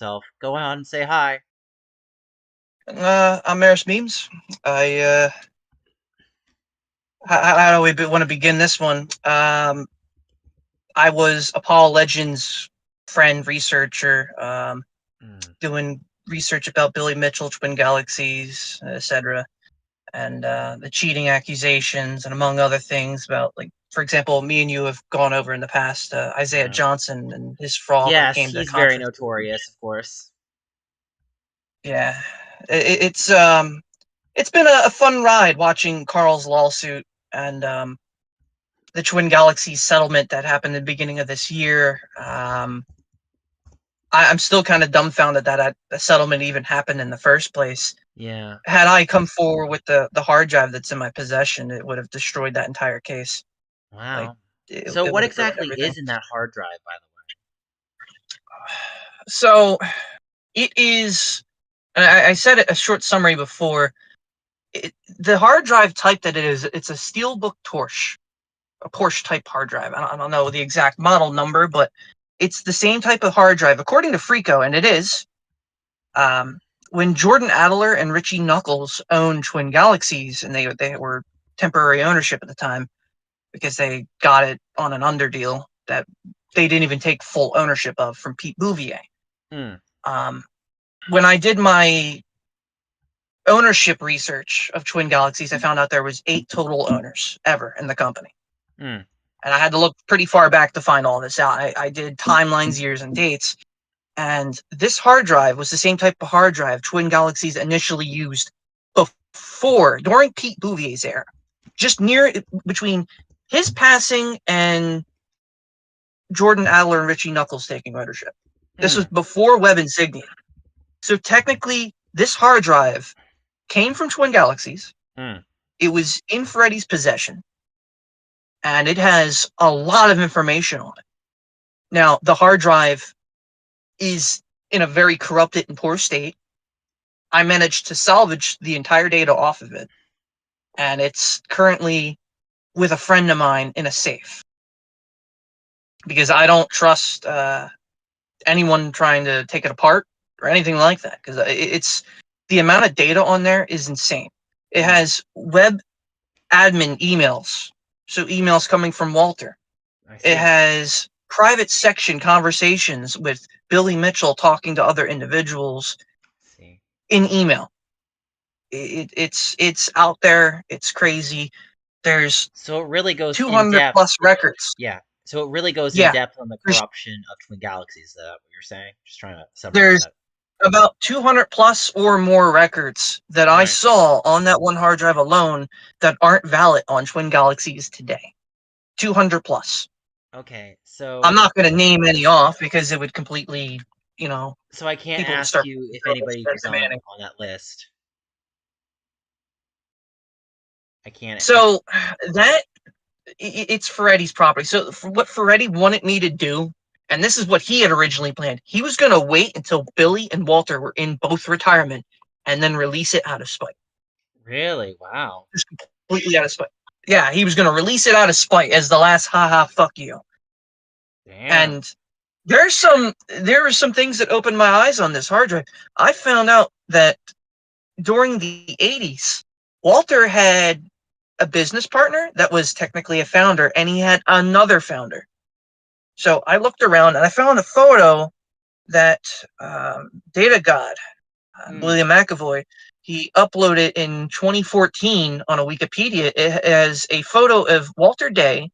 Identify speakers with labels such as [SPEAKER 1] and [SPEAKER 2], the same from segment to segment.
[SPEAKER 1] yourself. Go on and say hi.
[SPEAKER 2] I'm Eris Memes. I how do we want to begin this one? I was Apollo Legends friend researcher,
[SPEAKER 1] Mm,
[SPEAKER 2] doing research about Billy Mitchell, Twin Galaxies, etc., and the cheating accusations, and among other things about, like, for example, me and you have gone over in the past Isaiah
[SPEAKER 1] yeah.
[SPEAKER 2] Johnson and his fraud when it
[SPEAKER 1] Yes,
[SPEAKER 2] came to
[SPEAKER 1] he's very
[SPEAKER 2] contract.
[SPEAKER 1] notorious, of course.
[SPEAKER 2] Yeah, it's been a fun ride watching Carl's lawsuit and the Twin Galaxies settlement that happened at the beginning of this year. I'm still kind of dumbfounded that a settlement even happened in the first place.
[SPEAKER 1] Yeah.
[SPEAKER 2] Had I come forward with the hard drive that's in my possession, it would have destroyed that entire case. Like,
[SPEAKER 1] Wow.
[SPEAKER 2] it,
[SPEAKER 1] So
[SPEAKER 2] it
[SPEAKER 1] what
[SPEAKER 2] would have ruined
[SPEAKER 1] exactly
[SPEAKER 2] everything.
[SPEAKER 1] is in that hard drive, by
[SPEAKER 2] So it is. And I said a short summary before. The hard drive type that it is, it's a Steelbook Torch, a Porsche type hard drive. I don't know the exact model number, but it's the same type of hard drive, according to Frico, and it is. Um, when Jordan Adler and Richie Knuckles owned Twin Galaxies, and they were temporary ownership at the time because they got it on an underdeal that they didn't even take full ownership of from Pete Bouvier.
[SPEAKER 1] the way?
[SPEAKER 2] Um, when I did my ownership research of Twin Galaxies, I found out there was 8 total owners ever in the company.
[SPEAKER 1] Hmm. Hmm.
[SPEAKER 2] And I had to look pretty far back to find all this out. I did timelines, years, and dates. And this hard drive was the same type of hard drive Twin Galaxies initially used during Pete Bouvier's era, just between his passing and Jordan Adler and Richie Knuckles taking ownership. This was
[SPEAKER 1] Hmm.
[SPEAKER 2] before Web Insignia. So technically, this hard drive came from Twin Galaxies.
[SPEAKER 1] Hmm.
[SPEAKER 2] It was in Freddy's possession, and it has a lot of information on it. Now, the hard drive is in a very corrupted and poor state. I managed to salvage the entire data off of it, and it's currently with a friend of mine in a safe because I don't trust anyone trying to take it apart or anything like that, because it's the amount of data on there is insane. It
[SPEAKER 1] Hmm.
[SPEAKER 2] has web admin emails, so emails coming from Walter.
[SPEAKER 1] I
[SPEAKER 2] It
[SPEAKER 1] see.
[SPEAKER 2] has private section conversations with Billy Mitchell talking to other individuals
[SPEAKER 1] I see.
[SPEAKER 2] in email. It's out there. It's crazy. There's
[SPEAKER 1] So it really goes in
[SPEAKER 2] 200
[SPEAKER 1] depth.
[SPEAKER 2] plus records.
[SPEAKER 1] Yeah. So it really goes in
[SPEAKER 2] Yeah,
[SPEAKER 1] depth on the
[SPEAKER 2] there's
[SPEAKER 1] corruption of Twin Galaxies. Is that what you're saying? Just trying to summarize
[SPEAKER 2] there's
[SPEAKER 1] that.
[SPEAKER 2] about 200 plus or more records that I
[SPEAKER 1] Right.
[SPEAKER 2] saw on that one hard drive alone that aren't valid on Twin Galaxies today. 200 plus.
[SPEAKER 1] Okay.
[SPEAKER 2] I'm
[SPEAKER 1] So
[SPEAKER 2] not going to name any off because it would completely, you know,
[SPEAKER 1] so I can't
[SPEAKER 2] people would
[SPEAKER 1] ask
[SPEAKER 2] start
[SPEAKER 1] you if anybody was
[SPEAKER 2] demanding.
[SPEAKER 1] on that list. I can't.
[SPEAKER 2] So that it's Ferretti's property. So what Ferretti wanted me to do, and this is what he had originally planned, he was going to wait until Billy and Walter were in both retirement and then release it out of spite.
[SPEAKER 1] Really? Wow.
[SPEAKER 2] Just completely out of spite. Yeah, he was going to release it out of spite as the last haha fuck you.
[SPEAKER 1] Damn.
[SPEAKER 2] And there are some things that opened my eyes on this hard drive. I found out that during the 80s, Walter had a business partner that was technically a founder, and he had another founder. So I looked around and I found a photo that Data God,
[SPEAKER 1] Hmm.
[SPEAKER 2] William McAvoy, he uploaded in 2014 on a Wikipedia. It has a photo of Walter Day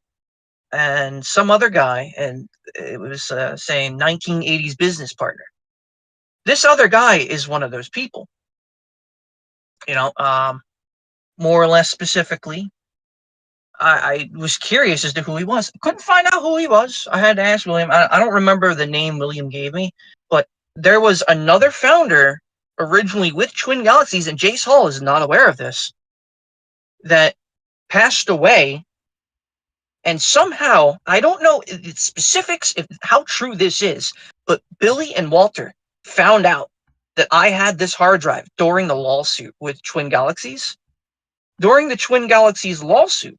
[SPEAKER 2] and some other guy, and it was saying 1980s business partner. This other guy is one of those people. You know, more or less specifically, I was curious as to who he was. Couldn't find out who he was. I had to ask William. I don't remember the name William gave me, but there was another founder originally with Twin Galaxies, and Jace Hall is not aware of this, that passed away. And somehow, I don't know the specifics of how true this is, but Billy and Walter found out that I had this hard drive during the lawsuit with Twin Galaxies. During the Twin Galaxies lawsuit,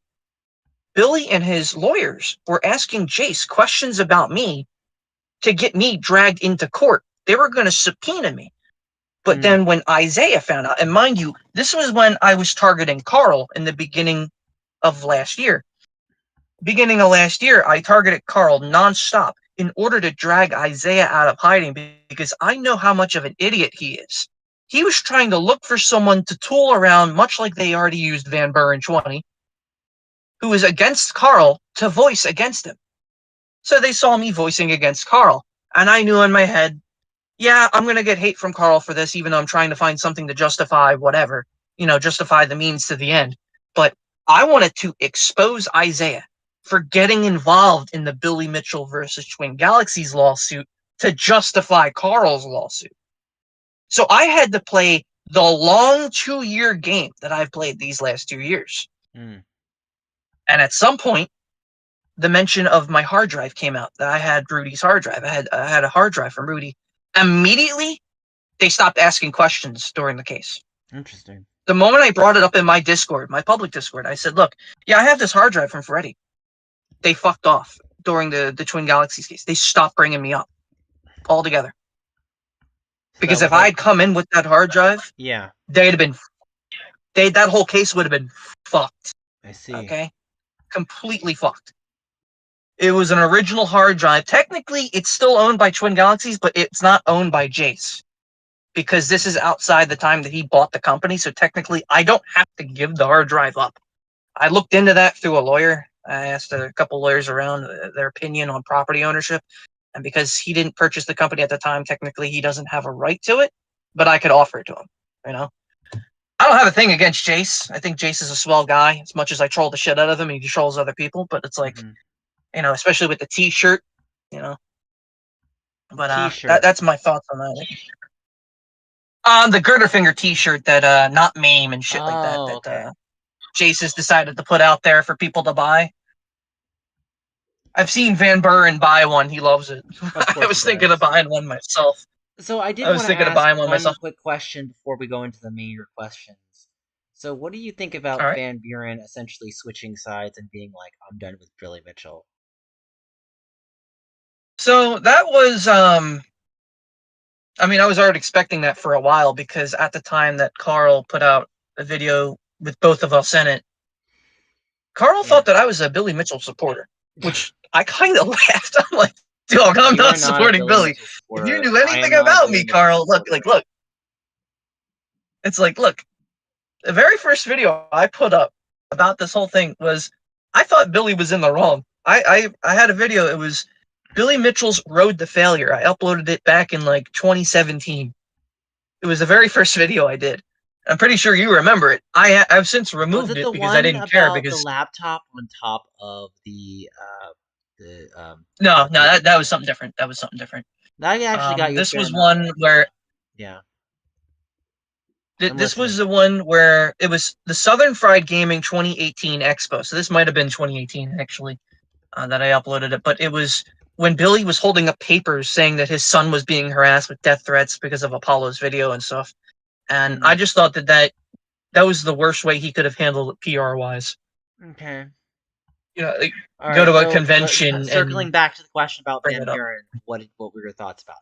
[SPEAKER 2] Billy and his lawyers were asking Jace questions about me to get me dragged into court they were going to subpoena me. But then when Isaiah found out, and mind you, this was when I was targeting Karl in the beginning of last year. Beginning of last year, I targeted Karl nonstop in order to drag Isaiah out of hiding because I know how much of an idiot he is. He was trying to look for someone to tool around, much like they already used Van Buren 20, who was against Karl, to voice against him. So they saw me voicing against Karl, and I knew in my head, yeah, I'm going to get hate from Karl for this, even though I'm trying to find something to justify whatever, justify the means to the end. But I wanted to expose Isaiah for getting involved in the Billy Mitchell versus Twin Galaxies lawsuit to justify Karl's lawsuit. So I had to play the long 2-year game that I've played these last 2 years. And at some point, the mention of my hard drive came out, that I had Rudy's hard drive. I had a hard drive from Rudy. Immediately, they stopped asking questions during the case.
[SPEAKER 1] Interesting.
[SPEAKER 2] The moment I brought it up in my Discord, my public Discord, I said, look, yeah, I have this hard drive from Freddy. They fucked off during the Twin Galaxies case. They stopped bringing me up altogether. Because if I'd come in with that hard drive,
[SPEAKER 1] yeah,
[SPEAKER 2] that whole case would have been fucked.
[SPEAKER 1] I see.
[SPEAKER 2] Okay? Completely fucked. It was an original hard drive. Technically, it's still owned by Twin Galaxies, but it's not owned by Jace. Because this is outside the time that he bought the company, so technically I don't have to give the hard drive up. I looked into that through a lawyer. I asked a couple lawyers around their opinion on property ownership. And because he didn't purchase the company at the time, technically he doesn't have a right to it, but I could offer it to him, I don't have a thing against Jace. I think Jace is a swell guy. As much as I troll the shit out of him, he trolls other people, but it's like, especially with the t-shirt, But that's my thoughts on that. The Girderfinger t-shirt that not MAME and shit like that that Jace has decided to put out there for people to buy. I've seen Van Buren buy one. He loves it. I was thinking of buying one myself.
[SPEAKER 1] So I was thinking of buying one myself. Quick question before we go into the major questions. So what do you think about Van Buren essentially switching sides and being like, I'm done with Billy Mitchell?
[SPEAKER 2] So that was, I was already expecting that for a while because at the time that Karl put out a video with both of us in it, Karl thought that I was a Billy Mitchell supporter, which I kind of laughed. I'm like, dog, I'm not supporting Billy. If you knew anything about me, Karl, look. It's like, look, the very first video I put up about this whole thing was, I thought Billy was in the wrong. I had a video, it was Billy Mitchell's Road to Failure. I uploaded it back in like 2017. It was the very first video I did. I'm pretty sure you remember it. I've since removed it because I didn't care. Because
[SPEAKER 1] the laptop on top of the
[SPEAKER 2] no, that was something different. That was something different.
[SPEAKER 1] That actually got you.
[SPEAKER 2] This was one where this was the one where it was the Southern Fried Gaming 2018 Expo. So this might have been 2018 actually that I uploaded it, but it was when Billy was holding up papers saying that his son was being harassed with death threats because of Apollo's video and stuff. And I just thought that was the worst way he could have handled it PR-wise.
[SPEAKER 1] Okay.
[SPEAKER 2] Go to a convention.
[SPEAKER 1] Circling back to the question about Van Buren, what were your thoughts about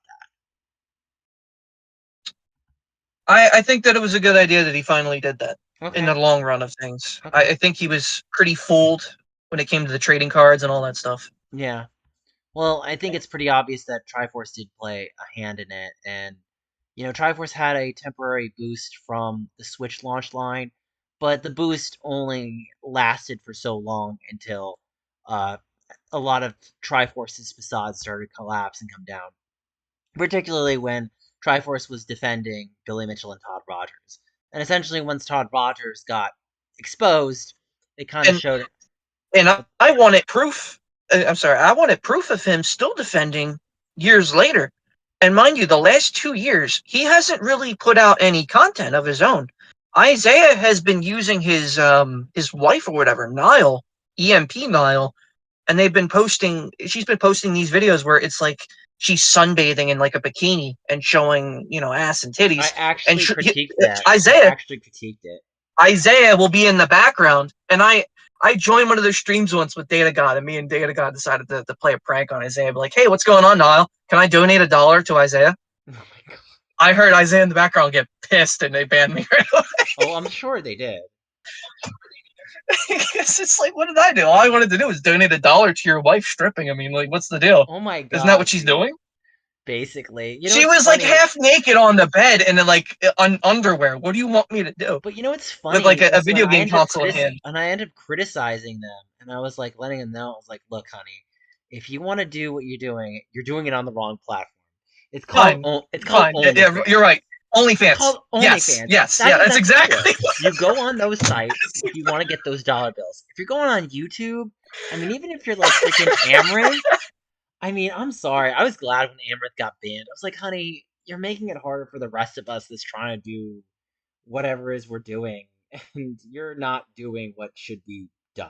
[SPEAKER 2] that? I think that it was a good idea that he finally did that in the long run of things. I think he was pretty fooled when it came to the trading cards and all that stuff.
[SPEAKER 1] Yeah. Well, I think it's pretty obvious that Triforce did play a hand in it, and Triforce had a temporary boost from the Switch launch line, but the boost only lasted for so long until a lot of Triforce's facades started to collapse and come down. Particularly when Triforce was defending Billy Mitchell and Todd Rogers. And essentially, once Todd Rogers got exposed, they kind of showed it.
[SPEAKER 2] And I wanted proof. I wanted proof of him still defending years later. And mind you, the last 2 years, he hasn't really put out any content of his own. Isaiah has been using his wife or whatever, Nile, EMP Nile, and she's been posting these videos where it's like she's sunbathing in like a bikini and showing, ass and titties.
[SPEAKER 1] I actually critiqued that.
[SPEAKER 2] Isaiah
[SPEAKER 1] critiqued it.
[SPEAKER 2] Isaiah will be in the background, and I joined one of those streams once with Data God, and me and Data God decided to play a prank on Isaiah. Be like, hey, what's going on, Niall? Can I donate $1 to Isaiah?
[SPEAKER 1] Oh my god.
[SPEAKER 2] I heard Isaiah in the background get pissed and they banned me right away.
[SPEAKER 1] Oh, I'm sure they did.
[SPEAKER 2] It's like, what did I do? All I wanted to do was donate $1 to your wife stripping. I mean, like, what's the deal?
[SPEAKER 1] Oh my
[SPEAKER 2] Isn't that what
[SPEAKER 1] god,
[SPEAKER 2] she's
[SPEAKER 1] dude.
[SPEAKER 2] doing?
[SPEAKER 1] Basically. You know
[SPEAKER 2] She
[SPEAKER 1] what's
[SPEAKER 2] was like
[SPEAKER 1] funny?
[SPEAKER 2] half naked on the bed and then like underwear. What do you want me to do?
[SPEAKER 1] But you know what's
[SPEAKER 2] With like
[SPEAKER 1] funny
[SPEAKER 2] a
[SPEAKER 1] is
[SPEAKER 2] video game console in hand.
[SPEAKER 1] when I ended up criticizing them, and I was like letting them know, I was like, look, honey, if you want to do what you're doing it on the wrong platform.
[SPEAKER 2] Fine,
[SPEAKER 1] It's called
[SPEAKER 2] fine. Yeah, you're
[SPEAKER 1] OnlyFans.
[SPEAKER 2] right.
[SPEAKER 1] It's
[SPEAKER 2] OnlyFans.
[SPEAKER 1] called
[SPEAKER 2] Yes,
[SPEAKER 1] OnlyFans.
[SPEAKER 2] yes,
[SPEAKER 1] That's
[SPEAKER 2] yeah.
[SPEAKER 1] what
[SPEAKER 2] That's
[SPEAKER 1] that's for.
[SPEAKER 2] exactly.
[SPEAKER 1] You go on those sites if you want to get those dollar bills. If you're going on YouTube, I mean, even if you're like freaking Amaranth, I mean, I'm sorry. I was glad when Amaranth got banned. I was like, honey, you're making it harder for the rest of us that's trying to do whatever it is we're doing, and you're not doing what should be done.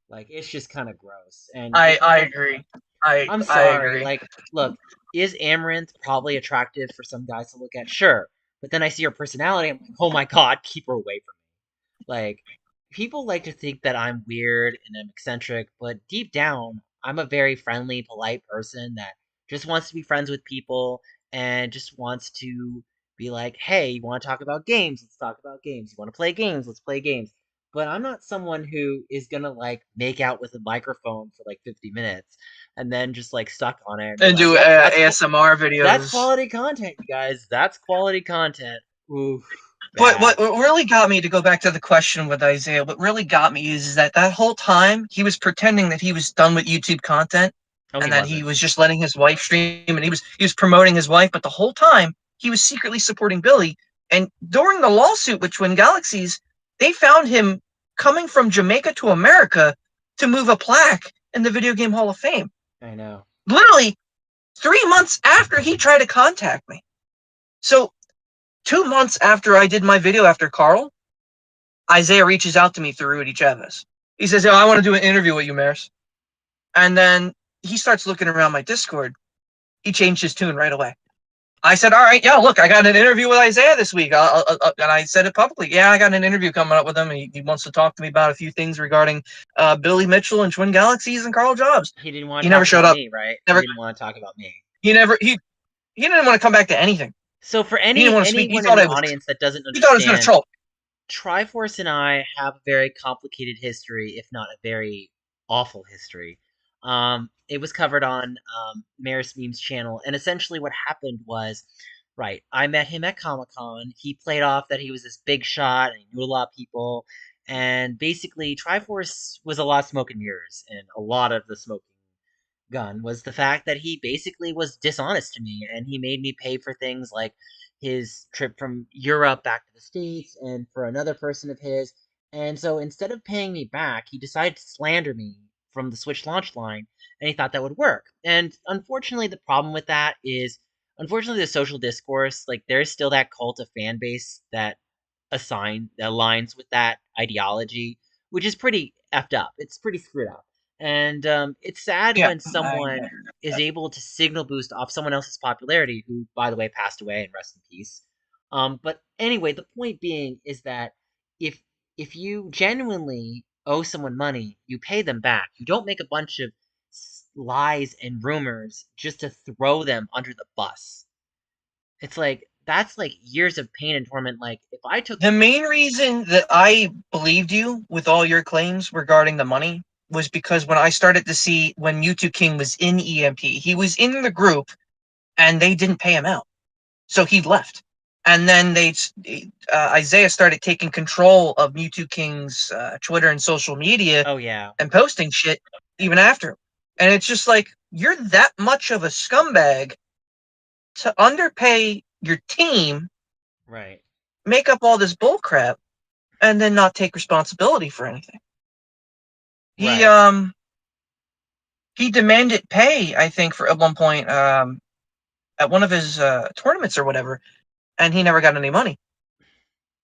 [SPEAKER 1] Like, it's just kind of gross. And
[SPEAKER 2] I
[SPEAKER 1] if
[SPEAKER 2] I agree.
[SPEAKER 1] I'm
[SPEAKER 2] I
[SPEAKER 1] sorry,
[SPEAKER 2] agree.
[SPEAKER 1] like, look, is Amaranth probably attractive for some guys to look at? Sure. But then I see her personality, I'm like, oh my god, keep her away from me. Like, people like to think that I'm weird and I'm eccentric, but deep down, I'm a very friendly, polite person that just wants to be friends with people and just wants to be like, hey, you want to talk about games? Let's talk about games. You want to play games? Let's play games. But I'm not someone who is gonna like make out with a microphone for like 50 minutes and then just like stuck on it and be
[SPEAKER 2] And
[SPEAKER 1] like,
[SPEAKER 2] do
[SPEAKER 1] yep,
[SPEAKER 2] ASMR
[SPEAKER 1] that's
[SPEAKER 2] videos.
[SPEAKER 1] quality content, you guys. That's quality content. Oof,
[SPEAKER 2] What
[SPEAKER 1] bad.
[SPEAKER 2] really got me, to go back to the question with Isaiah, what really got me is that whole time he was pretending that he was done with YouTube content
[SPEAKER 1] Oh, he
[SPEAKER 2] and that he
[SPEAKER 1] wasn't.
[SPEAKER 2] was just letting his wife stream and he was promoting his wife, but the whole time he was secretly supporting Billy. And during the lawsuit with Twin Galaxies, they found him coming from Jamaica to America to move a plaque in the Video Game Hall of Fame.
[SPEAKER 1] I know.
[SPEAKER 2] Literally 3 months after he tried to contact me. So 2 months after I did my video after Carl, Isaiah reaches out to me through Rudy Chavez. He says, "Yo, I want to do an interview with you, Maris." And then he starts looking around my Discord. He changed his tune right away. I said, "All right, yeah, look, I got an interview with Isaiah this week." And I said it publicly. Yeah, I got an interview coming up with him. He wants to talk to me about a few things regarding Billy Mitchell and Twin Galaxies and Karl Jobst.
[SPEAKER 1] He didn't want
[SPEAKER 2] He
[SPEAKER 1] to
[SPEAKER 2] never
[SPEAKER 1] talk
[SPEAKER 2] showed
[SPEAKER 1] about
[SPEAKER 2] up.
[SPEAKER 1] me, right? He
[SPEAKER 2] Never.
[SPEAKER 1] didn't want to talk about me.
[SPEAKER 2] He never. He didn't want to come back to anything.
[SPEAKER 1] So for
[SPEAKER 2] He didn't want to speak. He
[SPEAKER 1] anyone in
[SPEAKER 2] thought
[SPEAKER 1] the
[SPEAKER 2] I was.
[SPEAKER 1] audience that doesn't
[SPEAKER 2] He thought I was going to
[SPEAKER 1] understand,
[SPEAKER 2] troll.
[SPEAKER 1] Triforce and I have a very complicated history, if not a very awful history. It was covered on Maris Meme's channel, and essentially what happened was, right, I met him at Comic Con. He played off that he was this big shot and he knew a lot of people, and basically Triforce was a lot of smoke and mirrors, and a lot of the smoking gun was the fact that he basically was dishonest to me and he made me pay for things like his trip from Europe back to the States and for another person of his. And so instead of paying me back, he decided to slander me from the Switch launch line and he thought that would work. And unfortunately, the problem with that is, unfortunately, the social discourse, like, there's still that cult of fan base that that aligns with that ideology, which is pretty effed up. It's pretty screwed up. And it's sad
[SPEAKER 2] Yeah,
[SPEAKER 1] when someone is able to signal boost off someone else's popularity, who, by the way, passed away and rest in peace. But anyway, the point being is that if if you genuinely owe someone money, you pay them back. You don't make a bunch of lies and rumors just to throw them under the bus. It's like that's like years of pain and torment. Like if I took
[SPEAKER 2] the main reason that I believed you with all your claims regarding the money was because when I started to see when YouTube King was in EMP, he was in the group and they didn't pay him out. So he left. And then Isaiah started taking control of Mewtwo King's Twitter and social media
[SPEAKER 1] oh yeah,
[SPEAKER 2] and posting shit even after. And it's just like, you're that much of a scumbag to underpay your team,
[SPEAKER 1] right,
[SPEAKER 2] make up all this bullcrap, and then not take responsibility for anything. He
[SPEAKER 1] right.
[SPEAKER 2] um he demanded pay, I think, for at one point at one of his tournaments or whatever, and he never got any money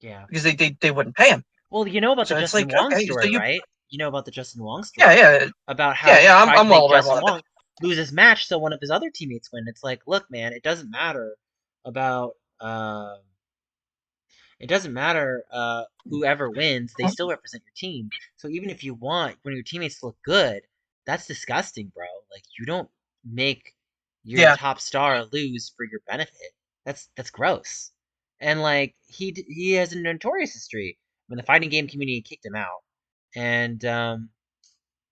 [SPEAKER 1] Yeah.
[SPEAKER 2] because they wouldn't pay him.
[SPEAKER 1] Well, you know about the
[SPEAKER 2] So it's
[SPEAKER 1] Justin
[SPEAKER 2] like,
[SPEAKER 1] Wong
[SPEAKER 2] okay, so
[SPEAKER 1] story,
[SPEAKER 2] you,
[SPEAKER 1] right? You know about the Justin Wong
[SPEAKER 2] yeah,
[SPEAKER 1] story
[SPEAKER 2] yeah,
[SPEAKER 1] about how
[SPEAKER 2] yeah,
[SPEAKER 1] he
[SPEAKER 2] yeah. I'm
[SPEAKER 1] tried to
[SPEAKER 2] I'm well
[SPEAKER 1] make
[SPEAKER 2] aware of all
[SPEAKER 1] Justin
[SPEAKER 2] that.
[SPEAKER 1] Wong lose his match so one of his other teammates win. It's like, look, man, about it doesn't matter whoever wins, they still represent your team. So even if you want one of your teammates to look good, that's disgusting, bro. Like you don't make your
[SPEAKER 2] Yeah.
[SPEAKER 1] top star lose for your benefit. That's gross. And like he has a notorious history. When the fighting game community kicked him out. And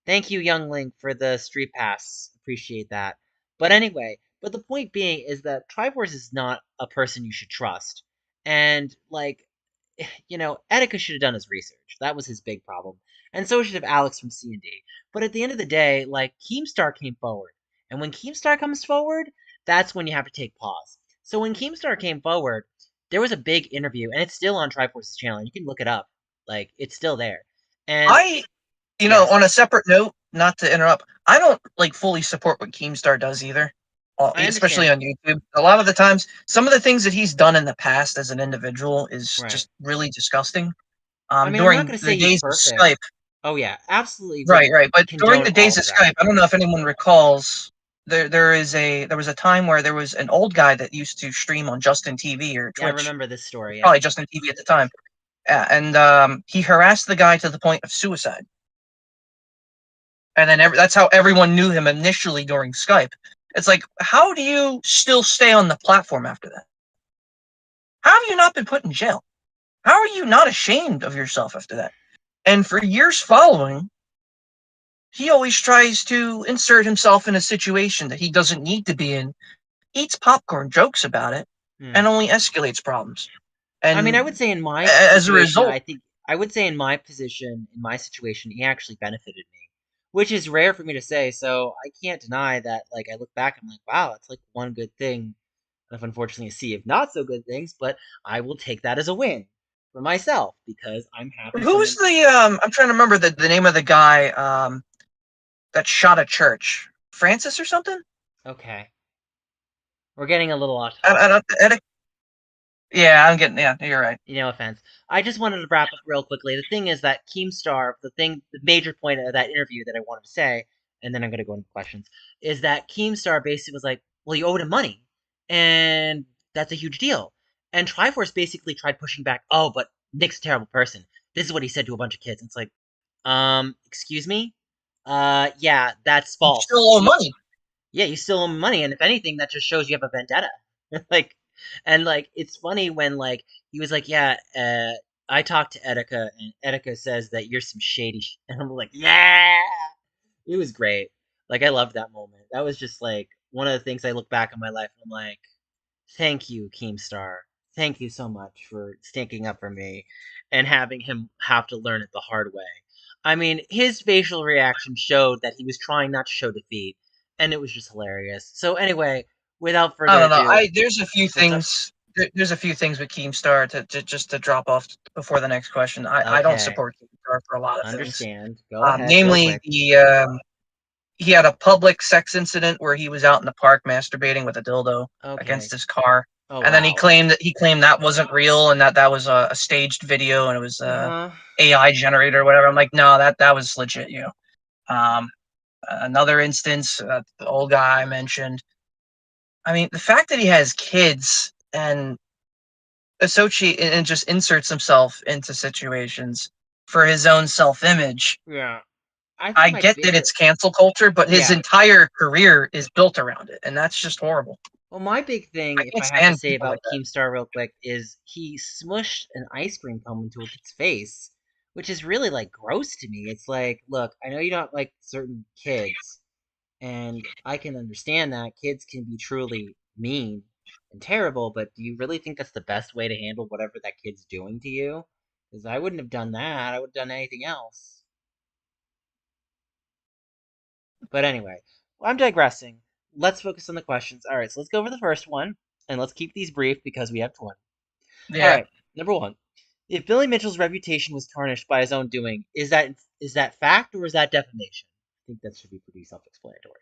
[SPEAKER 1] thank you, Youngling, for the street pass. Appreciate that. But anyway, but the point being is that Triforce is not a person you should trust. And like, Etika should have done his research. That was his big problem. And so should have Alex from C&D. But at the end of the day, like, Keemstar came forward. And when Keemstar comes forward, that's when you have to take pause. So when Keemstar came forward, there was a big interview, and it's still on Triforce's channel. You can look it up. Like, it's still there. And
[SPEAKER 2] I,
[SPEAKER 1] yes,
[SPEAKER 2] on a separate note, not to interrupt, I don't like fully support what Keemstar does either,
[SPEAKER 1] I
[SPEAKER 2] especially
[SPEAKER 1] understand.
[SPEAKER 2] on YouTube. A lot of the times, some of the things that he's done in the past as an individual is
[SPEAKER 1] Right.
[SPEAKER 2] just really disgusting.
[SPEAKER 1] I mean, I'm not
[SPEAKER 2] During
[SPEAKER 1] going to say
[SPEAKER 2] the
[SPEAKER 1] he's
[SPEAKER 2] days of
[SPEAKER 1] perfect.
[SPEAKER 2] Skype,
[SPEAKER 1] Oh, yeah, absolutely
[SPEAKER 2] right,
[SPEAKER 1] wouldn't
[SPEAKER 2] right, but during
[SPEAKER 1] condone
[SPEAKER 2] the
[SPEAKER 1] all
[SPEAKER 2] days of
[SPEAKER 1] of that.
[SPEAKER 2] Skype, I don't know if anyone recalls. There was a time where there was an old guy that used to stream on Justin TV or
[SPEAKER 1] Yeah, I
[SPEAKER 2] Twitch,
[SPEAKER 1] remember this story, yeah.
[SPEAKER 2] probably Justin TV at the time. Yeah, and he harassed the guy to the point of suicide. And then that's how everyone knew him initially during Skype. It's like, how do you still stay on the platform after that? How have you not been put in jail? How are you not ashamed of yourself after that? And for years following, he always tries to insert himself in a situation that he doesn't need to be in, eats popcorn, jokes about it,
[SPEAKER 1] Hmm.
[SPEAKER 2] and only escalates problems.
[SPEAKER 1] I mean, I would
[SPEAKER 2] And
[SPEAKER 1] say in my
[SPEAKER 2] as a
[SPEAKER 1] situation,
[SPEAKER 2] result,
[SPEAKER 1] I would say in my position, in my situation, he actually benefited me, which is rare for me to say. So I can't deny that. Like, I look back, I'm like, wow, that's like one good thing. Of unfortunately a sea of not so good things, but I will take that as a win for myself because I'm happy
[SPEAKER 2] who was
[SPEAKER 1] someone.
[SPEAKER 2] the I'm trying to remember the name of the guy that shot a church. Francis or something?
[SPEAKER 1] Okay, we're getting a little off
[SPEAKER 2] I
[SPEAKER 1] topic.
[SPEAKER 2] don't, yeah, I'm getting, yeah, you're right.
[SPEAKER 1] No offense. I just wanted to wrap up real quickly. The thing is that Keemstar, the major point of that interview that I wanted to say, and then I'm going to go into questions, is that Keemstar basically was like, well, you owed him money, and that's a huge deal. And Triforce basically tried pushing back, oh, but Nick's a terrible person. This is what he said to a bunch of kids. And it's like, excuse me? Yeah, that's
[SPEAKER 2] You
[SPEAKER 1] false.
[SPEAKER 2] still owe money.
[SPEAKER 1] Yeah, you still owe him money, and if anything, that just shows you have a vendetta. like, and like, it's funny when like he was like, "Yeah, I talked to Etika, and Etika says that you're some shady," and I'm like, "Yeah!" It was great. Like, I loved that moment. That was just like one of the things I look back on my life, and I'm like, "Thank you, Keemstar. Thank you so much for sticking up for me, and having him have to learn it the hard way." I mean, his facial reaction showed that he was trying not to show defeat, and it was just hilarious. So anyway, without
[SPEAKER 2] I
[SPEAKER 1] further
[SPEAKER 2] don't know.
[SPEAKER 1] ado,
[SPEAKER 2] There's a few
[SPEAKER 1] what's up?
[SPEAKER 2] things. There's a few things with Keemstar to just to drop off before the next question. I don't
[SPEAKER 1] Okay,
[SPEAKER 2] support Keemstar for a lot of things.
[SPEAKER 1] understand. Go ahead, real
[SPEAKER 2] Namely,
[SPEAKER 1] quick.
[SPEAKER 2] he had a public sex incident where he was out in the park masturbating with a dildo against
[SPEAKER 1] Okay.
[SPEAKER 2] his car,
[SPEAKER 1] Oh
[SPEAKER 2] and then
[SPEAKER 1] wow.
[SPEAKER 2] he claimed that wasn't real and that was a staged video and it was a
[SPEAKER 1] Uh,
[SPEAKER 2] AI generator or whatever. I'm like, no, that was legit. Um, another instance, the old guy I mentioned. I mean, the fact that he has kids and associate and just inserts himself into situations for his own self-image.
[SPEAKER 1] yeah. I think
[SPEAKER 2] I
[SPEAKER 1] my
[SPEAKER 2] get that
[SPEAKER 1] bigger,
[SPEAKER 2] it's cancel culture, but his
[SPEAKER 1] yeah.
[SPEAKER 2] entire career is built around it, and that's just horrible.
[SPEAKER 1] Well, my big thing,
[SPEAKER 2] I
[SPEAKER 1] if
[SPEAKER 2] can't
[SPEAKER 1] I have to
[SPEAKER 2] stand
[SPEAKER 1] say
[SPEAKER 2] people like
[SPEAKER 1] about
[SPEAKER 2] that.
[SPEAKER 1] Keemstar real quick, is he smushed an ice cream cone into a kid's face, which is really like gross to me. It's like, look, I know you don't like certain kids, and I can understand that kids can be truly mean and terrible, but do you really think that's the best way to handle whatever that kid's doing to you? Because I wouldn't have done that. I would have done anything else. But anyway, I'm digressing. Let's focus on the questions. All right, so let's go over the first one, and let's keep these brief because we have 20. All
[SPEAKER 2] Yeah,
[SPEAKER 1] right, number one. If Billy Mitchell's reputation was tarnished by his own doing, is that fact or is that defamation? I think that should be pretty self-explanatory.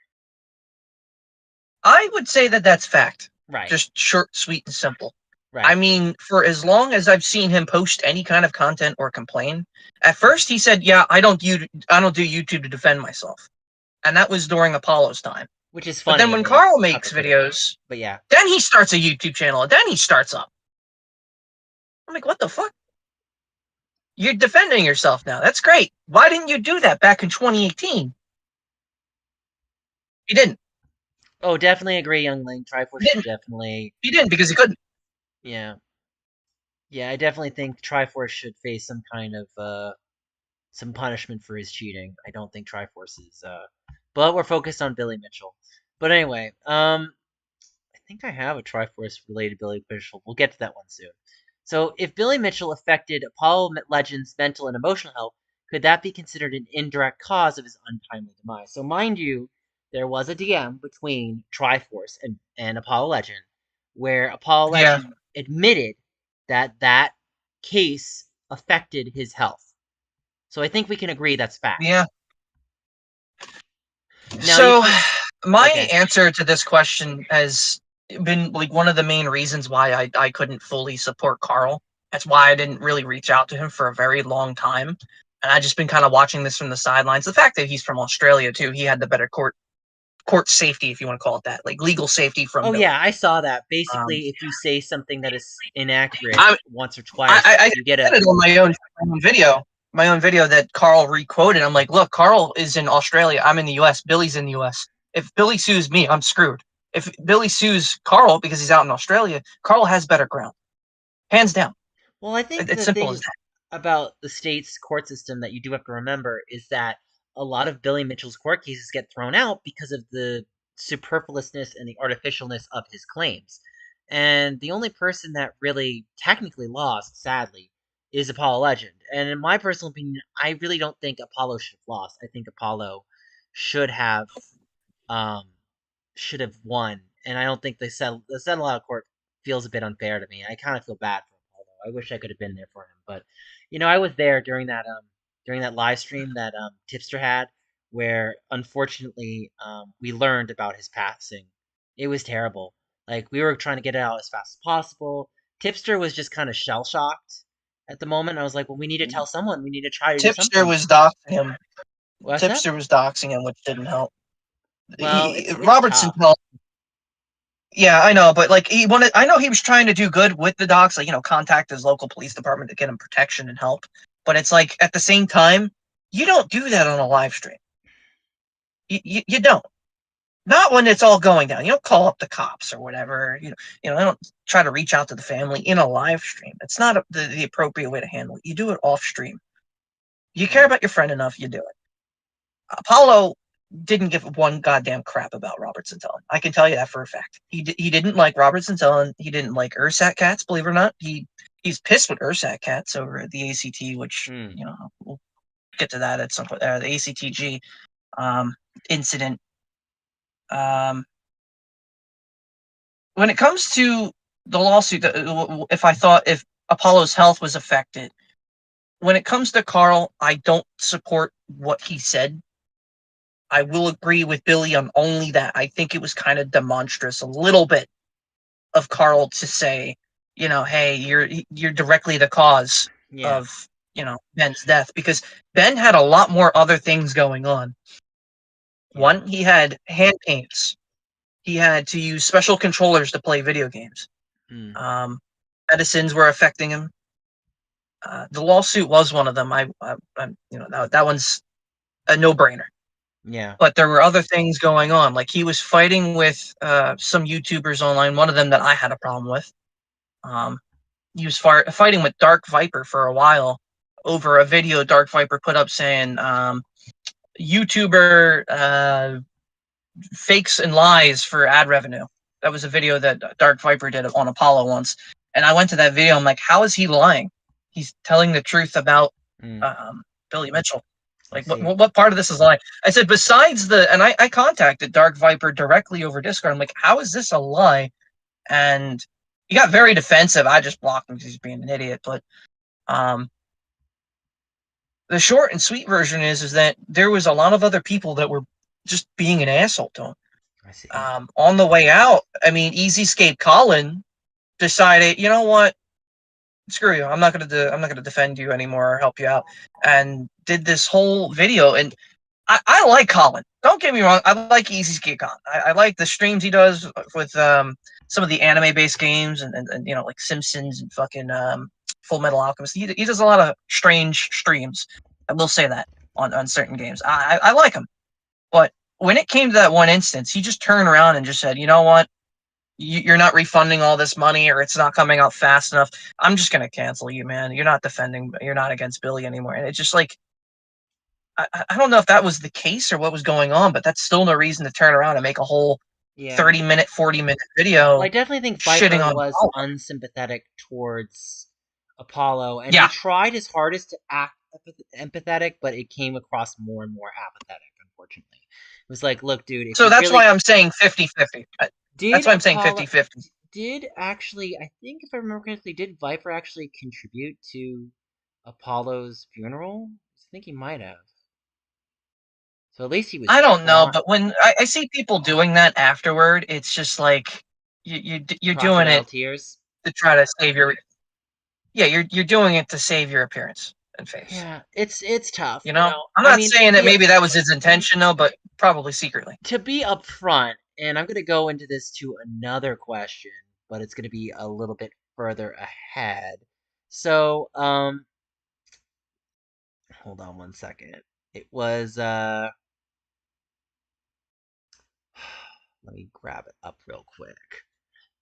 [SPEAKER 2] I would say that that's fact.
[SPEAKER 1] Right,
[SPEAKER 2] Just short, sweet, and simple. I
[SPEAKER 1] right.
[SPEAKER 2] mean, for as long as I've seen him post any kind of content or complain, at first he said, "Yeah, I don't do YouTube to defend myself," and that was during Apollo's time.
[SPEAKER 1] Which is
[SPEAKER 2] But then
[SPEAKER 1] funny
[SPEAKER 2] when
[SPEAKER 1] and it's
[SPEAKER 2] Carl makes
[SPEAKER 1] hypocritical.
[SPEAKER 2] videos,
[SPEAKER 1] But yeah,
[SPEAKER 2] then he starts a YouTube channel, and then he starts up. I'm like, what the fuck? You're defending yourself now. That's great. Why didn't you do that back in 2018? You didn't.
[SPEAKER 1] Oh, definitely agree, Youngling. Triforce
[SPEAKER 2] He
[SPEAKER 1] should
[SPEAKER 2] didn't.
[SPEAKER 1] definitely,
[SPEAKER 2] He didn't because he couldn't.
[SPEAKER 1] yeah, yeah. I definitely think Triforce should face some kind of some punishment for his cheating. I don't think Triforce is, but we're focused on Billy Mitchell. But anyway, I think I have a Triforce related Billy Mitchell. We'll get to that one soon. So, if Billy Mitchell affected Apollo Legends' mental and emotional health, could that be considered an indirect cause of his untimely demise? So, mind you, there was a DM between Triforce and Apollo Legend, where Apollo
[SPEAKER 2] Yeah,
[SPEAKER 1] Legend admitted that that case affected his health. So, I think we can agree that's fact.
[SPEAKER 2] yeah.
[SPEAKER 1] Now, you
[SPEAKER 2] So
[SPEAKER 1] can.
[SPEAKER 2] my
[SPEAKER 1] Okay.
[SPEAKER 2] answer to this question has been like one of the main reasons why I couldn't fully support Karl. That's why I didn't really reach out to him for a very long time. And I just been kind of watching this from the sidelines. The fact that he's from Australia too, he had the better court safety, if you want to call it that, like legal safety from
[SPEAKER 1] Oh yeah,
[SPEAKER 2] Billy.
[SPEAKER 1] I saw that.
[SPEAKER 2] Um,
[SPEAKER 1] Basically, if you say something that is inaccurate
[SPEAKER 2] I,
[SPEAKER 1] once or twice,
[SPEAKER 2] I
[SPEAKER 1] you get
[SPEAKER 2] said
[SPEAKER 1] a.
[SPEAKER 2] it on my own video that Karl requoted. I'm like, look, Karl is in Australia. I'm in the U.S. Billy's in the U.S. If Billy sues me, I'm screwed. If Billy sues Karl because he's out in Australia, Karl has better ground, hands down.
[SPEAKER 1] Well, I think
[SPEAKER 2] It's
[SPEAKER 1] the
[SPEAKER 2] simple as
[SPEAKER 1] thing
[SPEAKER 2] that.
[SPEAKER 1] about the state's court system that you do have to remember is that a lot of Billy Mitchell's court cases get thrown out because of the superfluousness and the artificialness of his claims. And the only person that really technically lost, sadly, is Apollo Legend. And in my personal opinion, I really don't think Apollo should have lost. I think Apollo should have um, should have won, and I don't think the settle out of court feels a bit unfair to me. I kind of feel bad for him, although I wish I could have been there for him. But I was there during that live stream that Tipster had, where unfortunately we learned about his passing. It was terrible. Like we were trying to get it out as fast as possible. Tipster was just kind of shell shocked at the moment. I was like, well, we need to tell someone. We need to try to do
[SPEAKER 2] Tipster
[SPEAKER 1] something.
[SPEAKER 2] was doxing him.
[SPEAKER 1] What's that?
[SPEAKER 2] Tipster was doxing him, which didn't help.
[SPEAKER 1] Well, it's
[SPEAKER 2] Robertson
[SPEAKER 1] tough.
[SPEAKER 2] felt. Yeah, I know, but like he wanted. I know he was trying to do good with the docs, like contact his local police department to get him protection and help. But it's like at the same time, you don't do that on a live stream. You don't. Not when it's all going down. You don't call up the cops or whatever. I don't try to reach out to the family in a live stream. It's not the appropriate way to handle it. You do it off stream. You care
[SPEAKER 1] Mm,
[SPEAKER 2] about your friend enough, you do it. Apollo didn't give one goddamn crap about Robert Centellin. I can tell you that for a fact. He didn't like Robert Centellin. He didn't like ersatz cats, believe it or not. He's pissed with ersatz cats over the ACT, which
[SPEAKER 1] mm,
[SPEAKER 2] we'll get to that at some point. The ACTG um, incident. Um, when it comes to the lawsuit, if Apollo's health was affected, when it comes to Karl, I don't support what he said. I will agree with Billy on only that. I think it was kind of demonstrous a little bit of Karl to say, hey, you're directly the cause
[SPEAKER 1] yeah,
[SPEAKER 2] of Ben's death, because Ben had a lot more other things going on.
[SPEAKER 1] yeah.
[SPEAKER 2] One, he had hand pains. He had to use special controllers to play video games.
[SPEAKER 1] Mm,
[SPEAKER 2] Um, Medicines were affecting him. The lawsuit was one of them. That one's a no-brainer.
[SPEAKER 1] yeah,
[SPEAKER 2] But there were other things going on. Like he was fighting with some YouTubers online. One of them that I had a problem with. Um, he was fighting with Dark Viper for a while over a video Dark Viper put up saying YouTuber fakes and lies for ad revenue. That was a video that Dark Viper did on Apollo once. And I went to that video. I'm like, how is he lying? He's telling the truth about
[SPEAKER 1] mm,
[SPEAKER 2] um, Billy Mitchell.
[SPEAKER 1] I
[SPEAKER 2] Like,
[SPEAKER 1] see.
[SPEAKER 2] what part of this is lie? I said, besides and I contacted Dark Viper directly over Discord. I'm like, how is this a lie? And he got very defensive. I just blocked him because he's being an idiot. But um, the short and sweet version is that there was a lot of other people that were just being an asshole to him.
[SPEAKER 1] I see.
[SPEAKER 2] On the way out, I mean, Easy Skate Colin decided, you know what? Screw you. I'm not gonna defend you anymore or help you out. And did this whole video. And I like Colin. Don't get me wrong. I like Easy Skate Colin. I like the streams he does with some of the anime based games and like Simpsons and fucking Full Metal Alchemist. He does a lot of strange streams. I will say that on certain games. I like him, but when it came to that one instance, he just turned around and just said, you know what? You're not refunding all this money, or it's not coming out fast enough. I'm just going to cancel you, man. You're not defending, you're not against Billy anymore. And it's just like, I don't know if that was the case or what was going on, but that's still no reason to turn around and make a whole
[SPEAKER 1] Yeah.
[SPEAKER 2] 30-minute, 40-minute
[SPEAKER 1] Well, I
[SPEAKER 2] video
[SPEAKER 1] definitely think
[SPEAKER 2] shitting
[SPEAKER 1] Viper
[SPEAKER 2] on
[SPEAKER 1] was
[SPEAKER 2] Apollo.
[SPEAKER 1] unsympathetic towards Apollo, and he
[SPEAKER 2] Yeah.
[SPEAKER 1] tried his hardest to act empathetic, but it came across more and more apathetic, unfortunately. It was like, look, dude, if
[SPEAKER 2] So
[SPEAKER 1] you
[SPEAKER 2] that's why
[SPEAKER 1] really
[SPEAKER 2] I'm saying 50-50.
[SPEAKER 1] did
[SPEAKER 2] That's why I'm saying
[SPEAKER 1] Apollo
[SPEAKER 2] 50-50.
[SPEAKER 1] did actually, I think if I remember correctly, did Viper actually contribute to Apollo's funeral? I think he might have. So at least he was
[SPEAKER 2] I don't know,
[SPEAKER 1] trying.
[SPEAKER 2] but when I see people doing that afterward, it's just like you're doing
[SPEAKER 1] Crocodile
[SPEAKER 2] it
[SPEAKER 1] tears.
[SPEAKER 2] to try to save your, yeah, you're doing it to save your appearance and face.
[SPEAKER 1] Yeah, it's tough,
[SPEAKER 2] You
[SPEAKER 1] you
[SPEAKER 2] know,
[SPEAKER 1] know.
[SPEAKER 2] I'm
[SPEAKER 1] I
[SPEAKER 2] not
[SPEAKER 1] mean,
[SPEAKER 2] saying that maybe that was his intention though, but probably secretly.
[SPEAKER 1] to be upfront, and I'm going to go into this to another question, but it's going to be a little bit further ahead. So, hold on one second. It was let me grab it up real quick.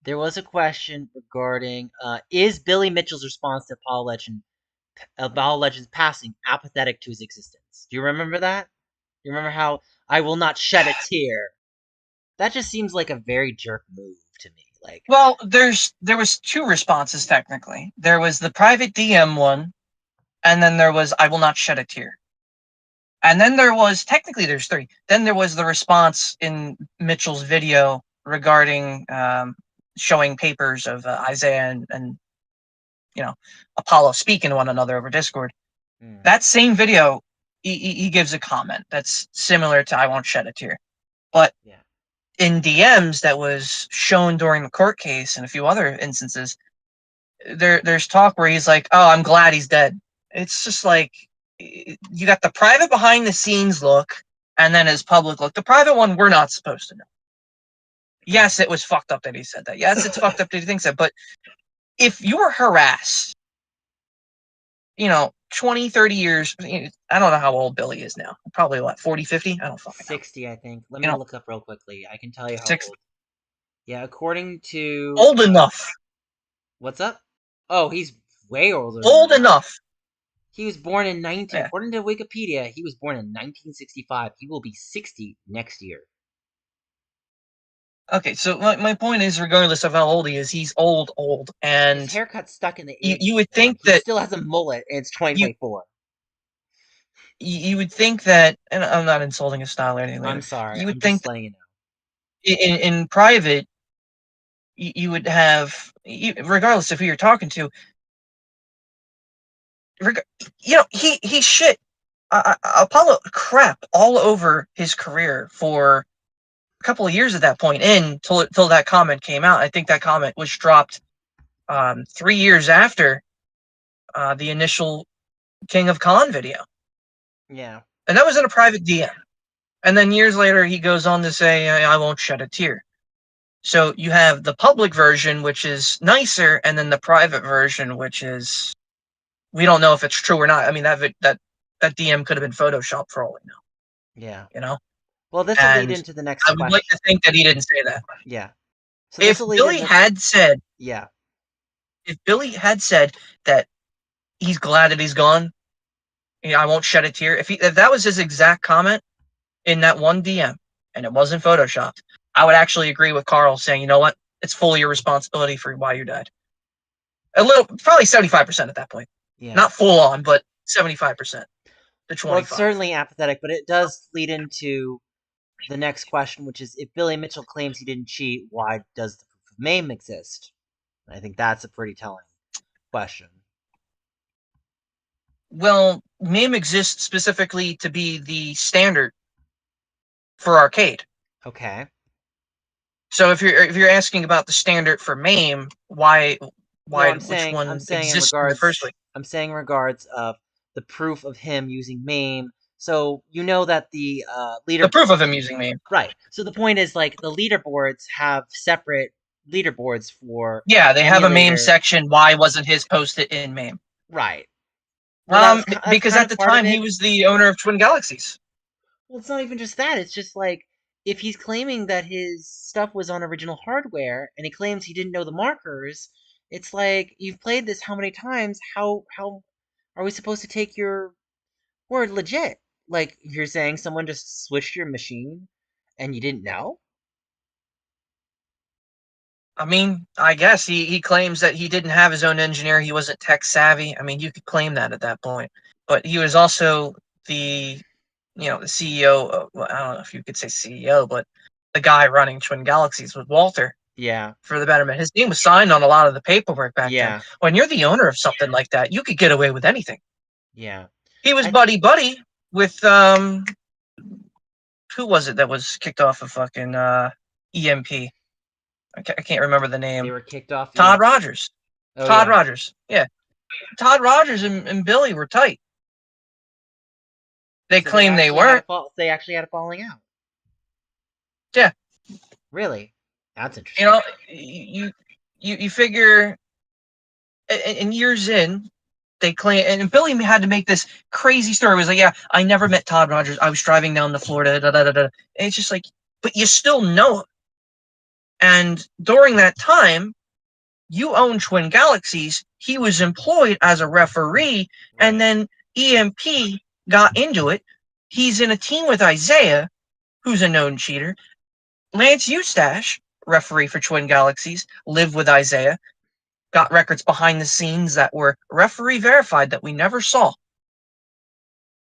[SPEAKER 1] There was a question regarding is Billy Mitchell's response to Apollo Legend's passing apathetic to his existence? Do you remember that? You remember how I will not shed a tear? That just seems like a very jerk move to me. Like,
[SPEAKER 2] Well, there was two responses technically. There was the private DM one, and then there was I will not shed a tear. And then there was technically there's three. Then there was the response in Mitchell's video regarding showing papers of Isaiah and you know Apollo speaking to one another over Discord.
[SPEAKER 1] mm,
[SPEAKER 2] That same video, he gives a comment that's similar to "I won't shed a tear," but
[SPEAKER 1] yeah,
[SPEAKER 2] in DMs that was shown during the court case and a few other instances, there's talk where he's like, "Oh, I'm glad he's dead." It's just like you got the private behind the scenes look, and then his public look. The private one, we're not supposed to know.
[SPEAKER 1] yeah,
[SPEAKER 2] Yes, it was fucked up that he said that. Yes, it's fucked up that he thinks that. But if you were harassed, 20, 30 years, I don't know how old Billy is now. Probably what, 40, 50? I don't fucking know.
[SPEAKER 1] 60, I think. Let
[SPEAKER 2] You
[SPEAKER 1] me
[SPEAKER 2] know,
[SPEAKER 1] look up real quickly. I can tell you how
[SPEAKER 2] six,
[SPEAKER 1] old. Yeah, according to
[SPEAKER 2] old enough.
[SPEAKER 1] what's up? Oh, he's way older than
[SPEAKER 2] Old
[SPEAKER 1] that.
[SPEAKER 2] enough.
[SPEAKER 1] He was born in 19.
[SPEAKER 2] Yeah.
[SPEAKER 1] According to Wikipedia, he was born in 1965. He will be 60 next year.
[SPEAKER 2] Okay, so my point is, regardless of how old he is, he's old, old.
[SPEAKER 1] His
[SPEAKER 2] And
[SPEAKER 1] haircut's stuck in the
[SPEAKER 2] you
[SPEAKER 1] 80s,
[SPEAKER 2] would
[SPEAKER 1] man.
[SPEAKER 2] think
[SPEAKER 1] He
[SPEAKER 2] that
[SPEAKER 1] still has a mullet, and it's
[SPEAKER 2] you
[SPEAKER 1] 2024.
[SPEAKER 2] you would think that, and I'm not insulting his style or anything like
[SPEAKER 1] I'm
[SPEAKER 2] that.
[SPEAKER 1] sorry.
[SPEAKER 2] You would
[SPEAKER 1] I'm
[SPEAKER 2] think
[SPEAKER 1] just
[SPEAKER 2] that
[SPEAKER 1] letting you know.
[SPEAKER 2] in private, you would have, regardless of who you're talking to, he shit Apollo crap all over his career for a couple of years at that point, till that comment came out. I think that comment was dropped 3 years after the initial King of Con video,
[SPEAKER 1] Yeah.
[SPEAKER 2] and that was in a private DM. And then years later, he goes on to say, "I won't shed a tear." So you have the public version, which is nicer, and then the private version, which is, we don't know if it's true or not. I mean, that DM could have been photoshopped for all we know,
[SPEAKER 1] Yeah.
[SPEAKER 2] you know.
[SPEAKER 1] Well, this will lead
[SPEAKER 2] And
[SPEAKER 1] into the next
[SPEAKER 2] I would like to
[SPEAKER 1] question.
[SPEAKER 2] think that he didn't say that.
[SPEAKER 1] Yeah. So this
[SPEAKER 2] If
[SPEAKER 1] will lead
[SPEAKER 2] Billy
[SPEAKER 1] into
[SPEAKER 2] had said,
[SPEAKER 1] yeah.
[SPEAKER 2] if Billy had said that he's glad that he's gone, I won't shed a tear. If that was his exact comment in that one DM, and it wasn't photoshopped, I would actually agree with Karl saying, you know what, it's fully your responsibility for why you died. A little, probably 75% at that point.
[SPEAKER 1] Yeah.
[SPEAKER 2] Not full on, but 75% to
[SPEAKER 1] Well, it's
[SPEAKER 2] 25.
[SPEAKER 1] certainly apathetic, but it does lead into the next question, which is if Billy Mitchell claims he didn't cheat, why does the proof of MAME exist? I think that's a pretty telling question.
[SPEAKER 2] Well, MAME exists specifically to be the standard for arcade.
[SPEAKER 1] Okay.
[SPEAKER 2] So if you're asking about the standard for MAME,
[SPEAKER 1] No,
[SPEAKER 2] which
[SPEAKER 1] I'm
[SPEAKER 2] one
[SPEAKER 1] saying in
[SPEAKER 2] exists in the first
[SPEAKER 1] regards
[SPEAKER 2] place?
[SPEAKER 1] I'm saying in regards of the proof of him using MAME. So you know that the
[SPEAKER 2] The
[SPEAKER 1] leader
[SPEAKER 2] proof of him using MAME.
[SPEAKER 1] right. So the point is like the leaderboards have separate leaderboards for
[SPEAKER 2] Yeah, they have a MAME
[SPEAKER 1] emulator.
[SPEAKER 2] section. Why wasn't his posted in MAME?
[SPEAKER 1] Right. Well, that's
[SPEAKER 2] Because
[SPEAKER 1] kind
[SPEAKER 2] at
[SPEAKER 1] of
[SPEAKER 2] the
[SPEAKER 1] part of
[SPEAKER 2] time he
[SPEAKER 1] it.
[SPEAKER 2] was the owner of Twin Galaxies.
[SPEAKER 1] Well, it's not even just that. It's just like if he's claiming that his stuff was on original hardware and he claims he didn't know the markers, it's like you've played this how many times? How are we supposed to take your word legit? Like you're saying someone just switched your machine and you didn't know?
[SPEAKER 2] I mean, I guess he claims that he didn't have his own engineer. He wasn't tech savvy. I mean, you could claim that at that point. But he was also the, the CEO of, well, I don't know if you could say CEO, but the guy running Twin Galaxies was Walter
[SPEAKER 1] Yeah.
[SPEAKER 2] for the betterment. His name was signed on a lot of the paperwork back then.
[SPEAKER 1] Yeah.
[SPEAKER 2] When you're the owner of something like that, you could get away with anything.
[SPEAKER 1] Yeah.
[SPEAKER 2] He was
[SPEAKER 1] I
[SPEAKER 2] buddy buddy with who was it that was kicked off of fucking EMP? I can't remember the
[SPEAKER 1] They
[SPEAKER 2] name.
[SPEAKER 1] were kicked off
[SPEAKER 2] Todd
[SPEAKER 1] EMP?
[SPEAKER 2] Rogers.
[SPEAKER 1] Oh
[SPEAKER 2] Todd
[SPEAKER 1] yeah.
[SPEAKER 2] Rogers. Yeah. Todd Rogers and Billy were tight. They
[SPEAKER 1] So they
[SPEAKER 2] claim they
[SPEAKER 1] actually had a
[SPEAKER 2] weren't.
[SPEAKER 1] fall they actually had a falling out.
[SPEAKER 2] Yeah.
[SPEAKER 1] Really? That's
[SPEAKER 2] You
[SPEAKER 1] interesting.
[SPEAKER 2] know, you figure, and years in, they claim, and Billy had to make this crazy story. It was like, yeah, I never met Todd Rogers. I was driving down to Florida. Da, da, da, da. And it's just like, but you still know him. And during that time, you own Twin Galaxies. He was employed as a referee, and
[SPEAKER 1] Right.
[SPEAKER 2] then EMP got into it. He's in a team with Isaiah, who's a known cheater. Lance Eustache, referee for Twin Galaxies, lived with Isaiah, got records behind the scenes that were referee verified that we never saw.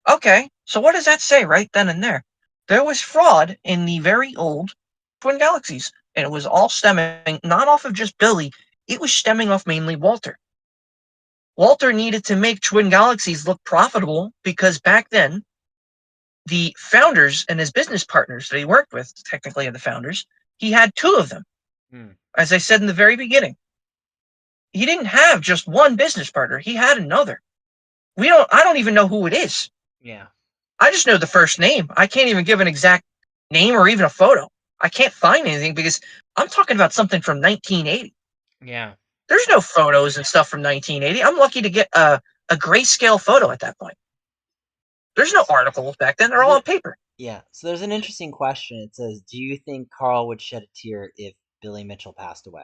[SPEAKER 2] Okay, so what does that say right then and there? There was fraud in the very old Twin Galaxies, and it was all stemming not off of just Billy, it was stemming off mainly Walter. Walter needed to make Twin Galaxies look profitable because back then, the founders and his business partners that he worked with, technically the founders, he had two of them.
[SPEAKER 1] Hmm.
[SPEAKER 2] As I said in the very beginning, he didn't have just one business partner, he had another. I don't even know who it is.
[SPEAKER 1] Yeah.
[SPEAKER 2] I just know the first name. I can't even give an exact name or even a photo. I can't find anything because I'm talking about something from 1980.
[SPEAKER 1] Yeah.
[SPEAKER 2] There's no photos and stuff from 1980. I'm lucky to get a grayscale photo at that point. There's no articles back then. They're all
[SPEAKER 1] The
[SPEAKER 2] on paper.
[SPEAKER 1] Yeah. So there's an interesting question. It says, "Do you think Carl would shed a tear if Billy Mitchell passed away?"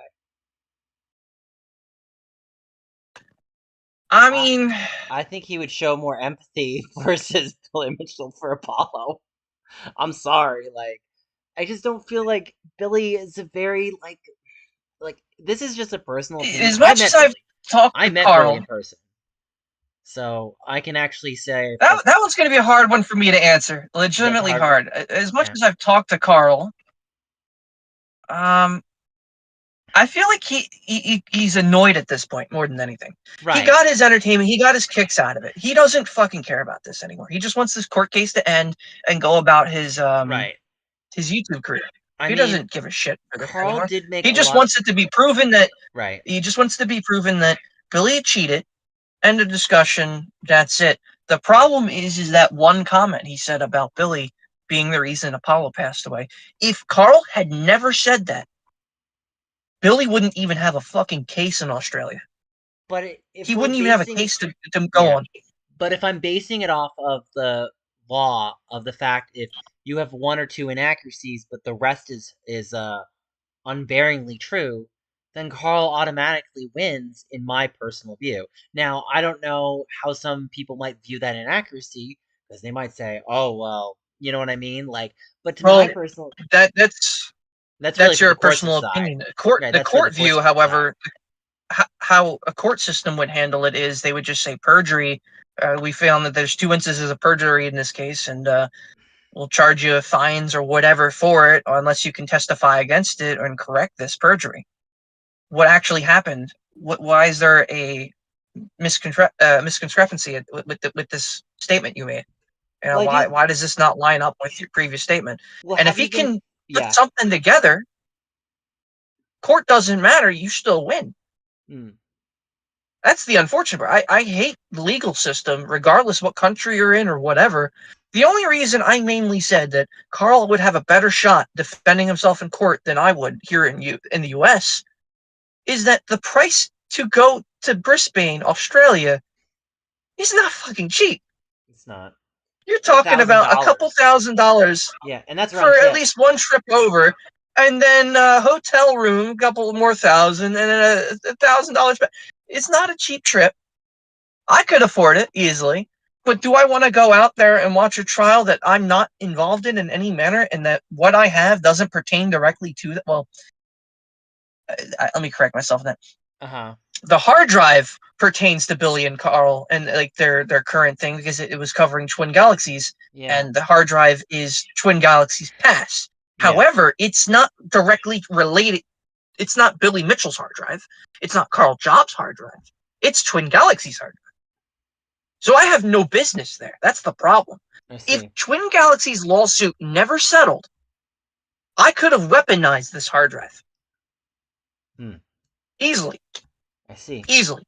[SPEAKER 2] I
[SPEAKER 1] I
[SPEAKER 2] mean,
[SPEAKER 1] I think he would show more empathy versus Billy Mitchell for Apollo. I'm sorry, like I just don't feel like Billy is a very like this is just a personal opinion.
[SPEAKER 2] as
[SPEAKER 1] I
[SPEAKER 2] much as
[SPEAKER 1] met
[SPEAKER 2] I've
[SPEAKER 1] Billy.
[SPEAKER 2] talked
[SPEAKER 1] I
[SPEAKER 2] to
[SPEAKER 1] met Billy in
[SPEAKER 2] Carl,
[SPEAKER 1] person. So I can actually say
[SPEAKER 2] that
[SPEAKER 1] for
[SPEAKER 2] that one's going to be a hard one for me to answer.
[SPEAKER 1] that's a
[SPEAKER 2] Legitimately
[SPEAKER 1] hard one.
[SPEAKER 2] hard. As much
[SPEAKER 1] Yeah.
[SPEAKER 2] as I've talked to Carl, um, I feel like he's annoyed at this point more than anything. He
[SPEAKER 1] Right.
[SPEAKER 2] got his entertainment, he got his kicks out of it. He doesn't fucking care about this anymore. He just wants this court case to end and go about
[SPEAKER 1] Right.
[SPEAKER 2] his YouTube career.
[SPEAKER 1] I
[SPEAKER 2] He
[SPEAKER 1] mean,
[SPEAKER 2] doesn't give a shit for this
[SPEAKER 1] Carl
[SPEAKER 2] anymore.
[SPEAKER 1] did make
[SPEAKER 2] He
[SPEAKER 1] a
[SPEAKER 2] just
[SPEAKER 1] lot of
[SPEAKER 2] wants it to be proven that
[SPEAKER 1] right.
[SPEAKER 2] he just wants to be proven that Billy cheated. End of discussion. That's it. The
[SPEAKER 1] Right.
[SPEAKER 2] problem is that one comment he said about Billy being the reason Apollo passed away. If Carl had never said that, Billy wouldn't even have a fucking case in Australia.
[SPEAKER 1] But if
[SPEAKER 2] He
[SPEAKER 1] we're
[SPEAKER 2] wouldn't even have a
[SPEAKER 1] basing
[SPEAKER 2] case to go
[SPEAKER 1] yeah,
[SPEAKER 2] on.
[SPEAKER 1] but if I'm basing it off of the law of the fact if you have one or two inaccuracies but the rest is unbearingly true, then Carl automatically wins in my personal view. Now, I don't know how some people might view that inaccuracy because they might say, "Oh, well, you know what I mean?" Like, but to my
[SPEAKER 2] Well,
[SPEAKER 1] personal,
[SPEAKER 2] that's
[SPEAKER 1] that's really
[SPEAKER 2] that's
[SPEAKER 1] for the
[SPEAKER 2] your
[SPEAKER 1] courts to
[SPEAKER 2] personal
[SPEAKER 1] decide.
[SPEAKER 2] opinion.
[SPEAKER 1] Right,
[SPEAKER 2] The
[SPEAKER 1] that's for the
[SPEAKER 2] court
[SPEAKER 1] courts
[SPEAKER 2] view,
[SPEAKER 1] to decide.
[SPEAKER 2] however, how a court system would handle it is they would just say perjury. We found that there's two instances of perjury in this case, and we'll charge you fines or whatever for it, unless you can testify against it and correct this perjury. What actually happened? Why is there a misconception with this statement you made? You know,
[SPEAKER 1] Well, I do.
[SPEAKER 2] why does this not line up with your previous statement?
[SPEAKER 1] Well,
[SPEAKER 2] And if
[SPEAKER 1] have
[SPEAKER 2] he
[SPEAKER 1] you been?
[SPEAKER 2] can put
[SPEAKER 1] Yeah.
[SPEAKER 2] something together, court doesn't matter. You still win.
[SPEAKER 1] Hmm.
[SPEAKER 2] That's the unfortunate part. I hate the legal system, regardless what country you're in or whatever. The only reason I mainly said that Carl would have a better shot defending himself in court than I would here in the U.S. is that the price to go to Brisbane, Australia, is not fucking cheap.
[SPEAKER 1] It's not.
[SPEAKER 2] You're
[SPEAKER 1] Like a
[SPEAKER 2] talking
[SPEAKER 1] thousand
[SPEAKER 2] about a couple
[SPEAKER 1] dollars.
[SPEAKER 2] $1,000s
[SPEAKER 1] Yeah, and that's
[SPEAKER 2] for
[SPEAKER 1] round
[SPEAKER 2] at
[SPEAKER 1] trip.
[SPEAKER 2] least one trip over, and then a hotel room, a couple more thousand, and then $1,000 back. It's not a cheap trip. I could afford it easily, but do I want to go out there and watch a trial that I'm not involved in any manner, and that what I have doesn't pertain directly to that? Well, let me correct myself. Then
[SPEAKER 1] Uh huh.
[SPEAKER 2] the hard drive pertains to Billy and Carl and like their current thing because it was covering Twin Galaxies,
[SPEAKER 1] Yeah.
[SPEAKER 2] and the hard drive is Twin Galaxies past.
[SPEAKER 1] Yeah.
[SPEAKER 2] However, it's not directly related. It's not Billy Mitchell's hard drive. It's not Karl Jobst' hard drive. It's Twin Galaxies hard drive. So I have no business there. That's the problem.
[SPEAKER 1] I
[SPEAKER 2] If
[SPEAKER 1] see.
[SPEAKER 2] Twin Galaxies lawsuit never settled, I could have weaponized this hard drive
[SPEAKER 1] Hmm.
[SPEAKER 2] easily,
[SPEAKER 1] I see.
[SPEAKER 2] easily.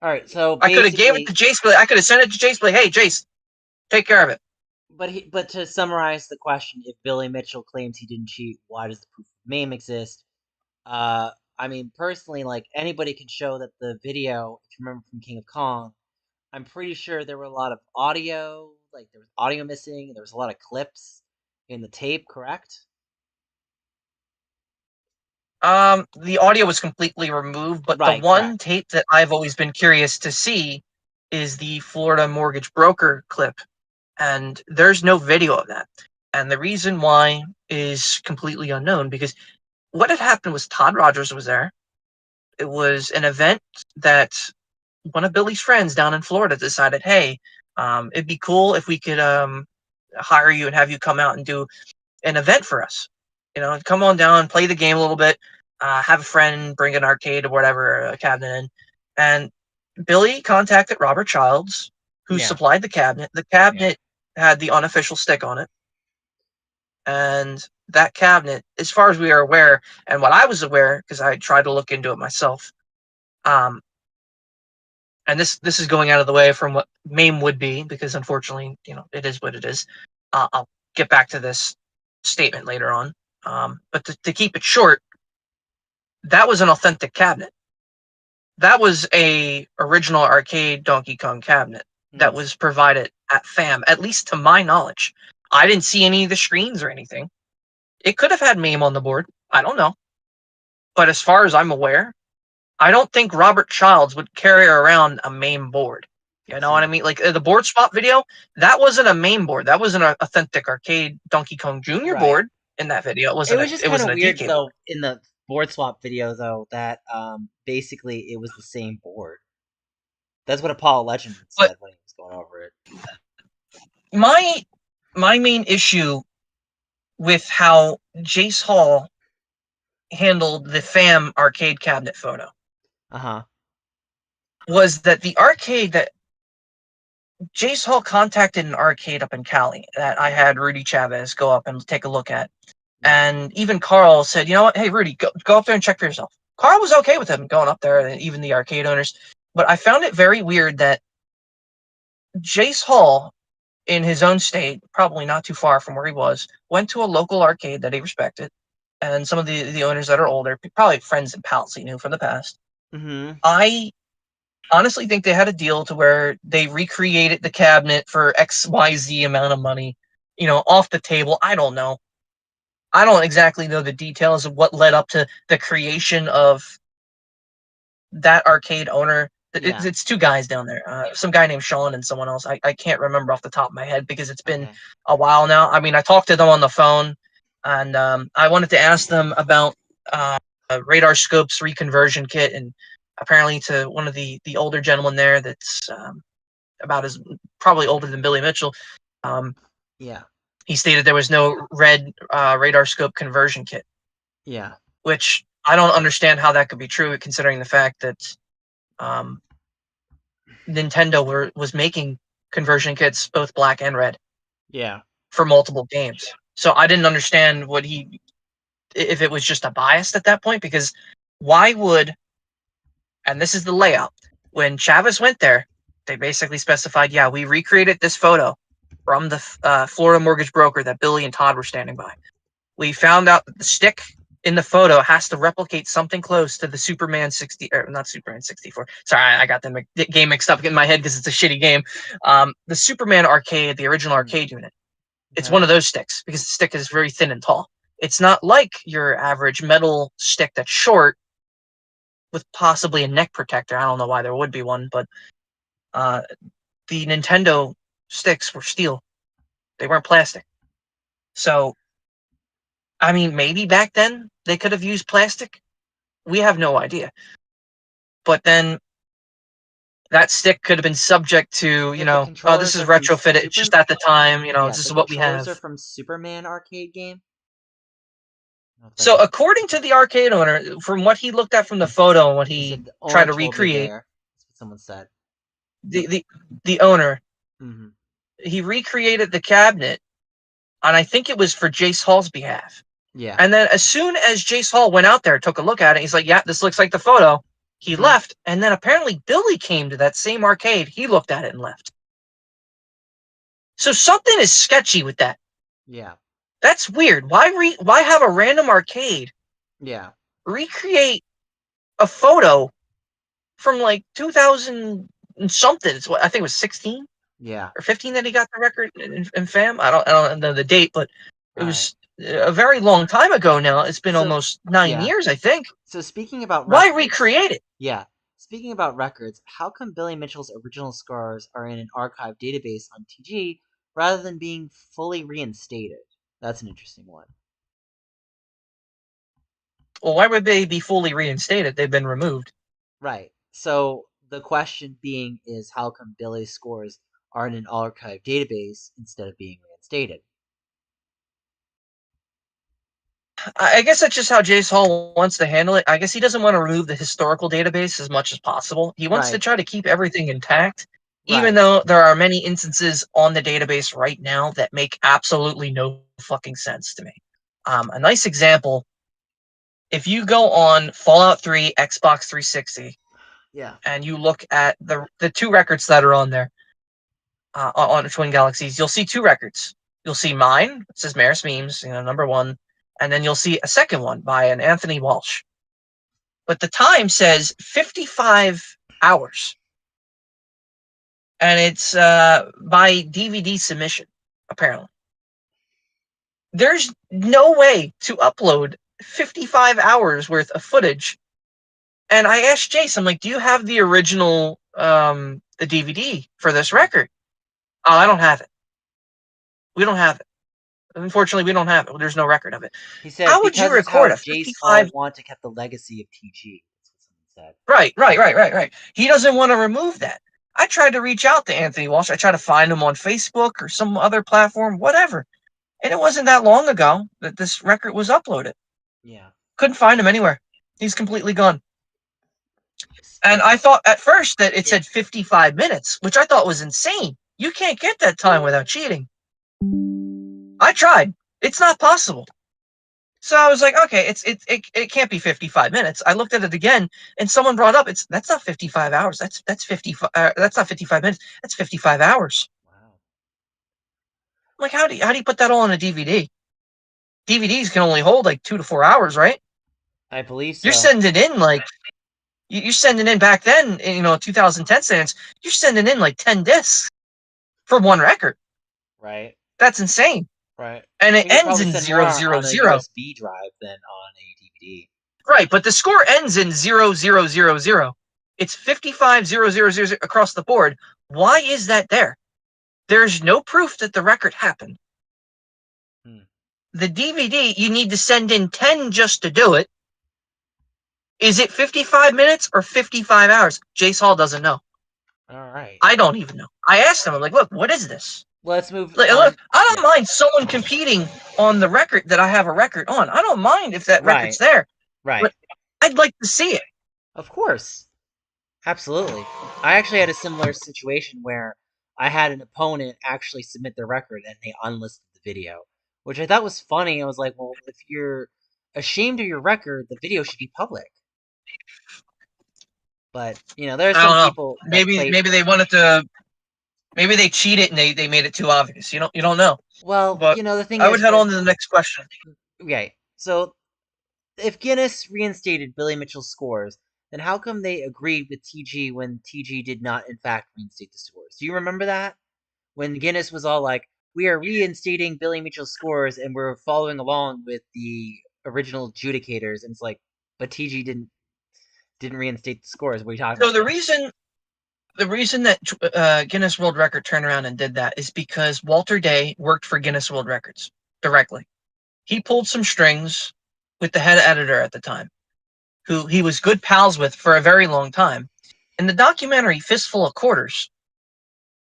[SPEAKER 1] All right. So
[SPEAKER 2] I could have gave it to
[SPEAKER 1] basically,
[SPEAKER 2] Jace, but I could have sent it to Jace. But hey, Jace, take care of it.
[SPEAKER 1] but to summarize the question, if Billy Mitchell claims he didn't cheat, why does the proof of MAME exist? Uh, I mean, personally, like anybody can show that the video, if you remember from King of Kong, I'm pretty sure there were a lot of audio, like there was audio missing, and there was a lot of clips in the tape, correct?
[SPEAKER 2] The audio was completely removed, but the
[SPEAKER 1] Right, correct.
[SPEAKER 2] one tape that I've always been curious to see is the Florida mortgage broker clip, and there's no video of that. And the reason why is completely unknown because what had happened was Todd Rogers was there. It was an event that one of Billy's friends down in Florida decided, hey, it'd be cool if we could hire you and have you come out and do an event for us. You know, come on down, play the game a little bit, have a friend, bring an arcade or whatever, a cabinet in. And Billy contacted Robert Childs, who
[SPEAKER 1] Yeah,
[SPEAKER 2] supplied the cabinet. The cabinet had the unofficial stick on it. And that cabinet, as far as we are aware, and what I was aware, because I tried to look into it myself, um, and this is going out of the way from what MAME would be, because unfortunately, it is what it is. I'll get back to this statement later on. But to keep it short, that was an authentic cabinet. That was a original arcade Donkey Kong cabinet that
[SPEAKER 1] hmm,
[SPEAKER 2] was provided at FAM, at least to my knowledge. I didn't see any of the screens or anything. It could have had MAME on the board. I don't know. But as far as I'm aware, I don't think Robert Childs would carry around a MAME board.
[SPEAKER 1] I
[SPEAKER 2] You know what I
[SPEAKER 1] see.
[SPEAKER 2] mean? Like the board swap video, that wasn't a MAME board. That was an authentic arcade Donkey Kong Jr.
[SPEAKER 1] Right.
[SPEAKER 2] board in that video. It
[SPEAKER 1] It
[SPEAKER 2] wasn't a
[SPEAKER 1] was just
[SPEAKER 2] it
[SPEAKER 1] kind of
[SPEAKER 2] wasn't a
[SPEAKER 1] weird
[SPEAKER 2] DK board.
[SPEAKER 1] though in the board swap video though that basically it was the same board. That's what Apollo Legend
[SPEAKER 2] But
[SPEAKER 1] said when he was going over it.
[SPEAKER 2] my my main issue with how Jace Hall handled the FAM arcade cabinet photo
[SPEAKER 1] Uh huh.
[SPEAKER 2] was that the arcade that Jace Hall contacted an arcade up in Cali that I had Rudy Chavez go up and take a look at.
[SPEAKER 1] Yeah.
[SPEAKER 2] And even Carl said, you know what, hey, Rudy, go up there and check for yourself. Carl was okay with him going up there, and even the arcade owners. But I found it very weird that Jace Hall, in his own state, probably not too far from where he was, went to a local arcade that he respected. And some of the owners that are older, probably friends and pals he knew from the past.
[SPEAKER 1] Mm-hmm.
[SPEAKER 2] I honestly think they had a deal to where they recreated the cabinet for XYZ amount of money, off the table. I don't know. I don't exactly know the details of what led up to the creation of that arcade owner.
[SPEAKER 1] Yeah.
[SPEAKER 2] It's two guys down there, some guy named Sean and someone else. I can't remember off the top of my head because it's been
[SPEAKER 1] Okay.
[SPEAKER 2] a while now. I mean, I talked to them on the phone, and I wanted to ask them about radar scopes reconversion kit, and apparently to one of the older gentlemen there that's about as probably older than Billy Mitchell. Um,
[SPEAKER 1] Yeah.
[SPEAKER 2] he stated there was no red radar scope conversion kit,
[SPEAKER 1] Yeah.
[SPEAKER 2] which I don't understand how that could be true, considering the fact that um, Nintendo was making conversion kits both black and red
[SPEAKER 1] Yeah.
[SPEAKER 2] for multiple games. So I didn't understand if it was just a bias at that point, because why would, and this is the layout, when Chavez went there, they basically specified, yeah, we recreated this photo from the Florida mortgage broker that Billy and Todd were standing by. We found out that the stick in the photo has to replicate something close to the Superman 60, or not Superman 64. Sorry, I got the game mixed up in my head because it's a shitty game. The Superman arcade, the original
[SPEAKER 1] Hmm.
[SPEAKER 2] arcade unit. It's
[SPEAKER 1] Okay.
[SPEAKER 2] one of those sticks because the stick is very thin and tall. It's not like your average metal stick that's short with possibly a neck protector. I don't know why there would be one, but uh, the Nintendo sticks were steel. They weren't plastic. So, I mean, maybe back then they could have used plastic. We have no idea. But then that stick could have been subject to,
[SPEAKER 1] Wait, the
[SPEAKER 2] oh, this
[SPEAKER 1] controllers
[SPEAKER 2] is
[SPEAKER 1] are from
[SPEAKER 2] retrofitted. It's
[SPEAKER 1] Super.
[SPEAKER 2] just at the time,
[SPEAKER 1] Yeah,
[SPEAKER 2] this
[SPEAKER 1] the
[SPEAKER 2] is what we
[SPEAKER 1] controllers are
[SPEAKER 2] have.
[SPEAKER 1] from Superman arcade game. I don't know if that
[SPEAKER 2] So,
[SPEAKER 1] makes.
[SPEAKER 2] according to the arcade owner, from what he looked at from the photo and what
[SPEAKER 1] He
[SPEAKER 2] he
[SPEAKER 1] said the
[SPEAKER 2] tried
[SPEAKER 1] owner
[SPEAKER 2] to
[SPEAKER 1] told me
[SPEAKER 2] recreate,
[SPEAKER 1] there. That's what someone said.
[SPEAKER 2] the the, the owner,
[SPEAKER 1] Hmm.
[SPEAKER 2] he recreated the cabinet, and I think it was for Jace Hall's behalf.
[SPEAKER 1] Yeah.
[SPEAKER 2] And then as soon as Jace Hall went out there, took a look at it, he's like, yeah, this looks like the photo. He
[SPEAKER 1] Hmm.
[SPEAKER 2] left, and then apparently Billy came to that same arcade. He looked at it and left. So something is sketchy with that.
[SPEAKER 1] Yeah.
[SPEAKER 2] That's weird. Why have a random arcade
[SPEAKER 1] Yeah.
[SPEAKER 2] recreate a photo from like 2000 and something? It's what I think it was 16
[SPEAKER 1] Yeah.
[SPEAKER 2] or 15 that he got the record in FAM. I don't know the date, but it
[SPEAKER 1] Right.
[SPEAKER 2] was a very long time ago now. It's been
[SPEAKER 1] So
[SPEAKER 2] almost 9
[SPEAKER 1] yeah.
[SPEAKER 2] years, I think.
[SPEAKER 1] So speaking about
[SPEAKER 2] Why
[SPEAKER 1] records,
[SPEAKER 2] recreate it?
[SPEAKER 1] yeah. Speaking about records, how come Billy Mitchell's original scores are in an archive database on TG rather than being fully reinstated? That's an interesting one.
[SPEAKER 2] Well, why would they be fully reinstated? They've been removed.
[SPEAKER 1] Right. So the question being is how come Billy's scores are in an archive database instead of being reinstated?
[SPEAKER 2] I guess that's just how Jace Hall wants to handle it. I guess he doesn't want to remove the historical database as much as possible. He wants to
[SPEAKER 1] Right.
[SPEAKER 2] try to keep everything intact, even
[SPEAKER 1] Right.
[SPEAKER 2] though there are many instances on the database right now that make absolutely no fucking sense to me. A nice example, if you go on Fallout 3 Xbox 360
[SPEAKER 1] Yeah.
[SPEAKER 2] and you look at the two records that are on there on Twin Galaxies, you'll see two records. You'll see mine, it says Maris Memes, number one, and then you'll see a second one by an Anthony Walsh. But the time says 55 hours, and it's by DVD submission, apparently. There's no way to upload 55 hours worth of footage. And I asked Jace, I'm like, do you have the original the DVD for this
[SPEAKER 1] Mhm.
[SPEAKER 2] record? Oh, I don't have it. We don't have it. Unfortunately, we don't have it. There's no record of it.
[SPEAKER 1] He said
[SPEAKER 2] How would you
[SPEAKER 1] because it's
[SPEAKER 2] record
[SPEAKER 1] how
[SPEAKER 2] a
[SPEAKER 1] Jace Hall
[SPEAKER 2] 55?
[SPEAKER 1] want to keep the legacy of TG. That's what someone said.
[SPEAKER 2] Right. He doesn't want to remove that. I tried to reach out to Anthony Walsh. I tried to find him on Facebook or some other platform, whatever. And it wasn't that long ago that this record was uploaded.
[SPEAKER 1] Yeah.
[SPEAKER 2] Couldn't find him anywhere. He's completely gone. And
[SPEAKER 1] It,
[SPEAKER 2] I thought at first that it
[SPEAKER 1] it,
[SPEAKER 2] said 55 minutes, which I thought was insane. You can't get that time without cheating. I tried. It's not possible. So I was like, okay, it can't be 55 minutes. I looked at it again, and someone brought up that's not 55 hours. That's 55. That's not 55 minutes. That's 55 hours.
[SPEAKER 1] wow.
[SPEAKER 2] I'm like, how do you put that all on a DVD? DVDs can only hold like 2 to 4 hours, right?
[SPEAKER 1] I believe
[SPEAKER 2] You're
[SPEAKER 1] so.
[SPEAKER 2] sending in like you're sending in back then, 2010 cents. You're sending in like 10 discs for one record.
[SPEAKER 1] Right.
[SPEAKER 2] That's insane,
[SPEAKER 1] Right.
[SPEAKER 2] and it
[SPEAKER 1] You could
[SPEAKER 2] ends
[SPEAKER 1] probably
[SPEAKER 2] in
[SPEAKER 1] send more
[SPEAKER 2] zero zero
[SPEAKER 1] on a
[SPEAKER 2] zero.
[SPEAKER 1] USB drive than on a DVD.
[SPEAKER 2] Right, but the score ends in 0000. It's 55 0 0 0 0 across the board. Why is that there? There's no proof that the record happened.
[SPEAKER 1] Hmm.
[SPEAKER 2] The DVD, you need to send in 10 just to do it. Is it 55 minutes or 55 hours? Jace Hall doesn't know.
[SPEAKER 1] All right.
[SPEAKER 2] I don't even know. I asked him, I'm like, look, what is this?
[SPEAKER 1] Let's move
[SPEAKER 2] Look,
[SPEAKER 1] on.
[SPEAKER 2] I don't
[SPEAKER 1] Yeah.
[SPEAKER 2] mind someone competing on the record that I have a record on. I don't mind if that record's
[SPEAKER 1] Right.
[SPEAKER 2] there,
[SPEAKER 1] Right.
[SPEAKER 2] but I'd like to see it.
[SPEAKER 1] Of course. Absolutely. I actually had a similar situation where I had an opponent actually submit their record and they unlisted the video, which I thought was funny. I was like, well, if you're ashamed of your record, the video should be public. But, there are
[SPEAKER 2] I
[SPEAKER 1] some
[SPEAKER 2] don't know.
[SPEAKER 1] people that
[SPEAKER 2] Maybe
[SPEAKER 1] play.
[SPEAKER 2] maybe they wanted to. Maybe they cheated and they made it too obvious. You don't know.
[SPEAKER 1] Well,
[SPEAKER 2] But
[SPEAKER 1] the thing
[SPEAKER 2] I would
[SPEAKER 1] is
[SPEAKER 2] head
[SPEAKER 1] that.
[SPEAKER 2] on to the next question.
[SPEAKER 1] Okay, so if Guinness reinstated Billy Mitchell's scores, then how come they agreed with TG when TG did not, in fact, reinstate the scores? Do you remember that? When Guinness was all like, "We are reinstating Billy Mitchell's scores and we're following along with the original adjudicators," and it's like, but TG didn't reinstate the scores. What are you talking
[SPEAKER 2] So
[SPEAKER 1] about,
[SPEAKER 2] the
[SPEAKER 1] man?
[SPEAKER 2] reason that Guinness World Record turned around and did that is because Walter Day worked for Guinness World Records directly. He pulled some strings with the head editor at the time, who he was good pals with for a very long time. In the documentary Fistful of Quarters,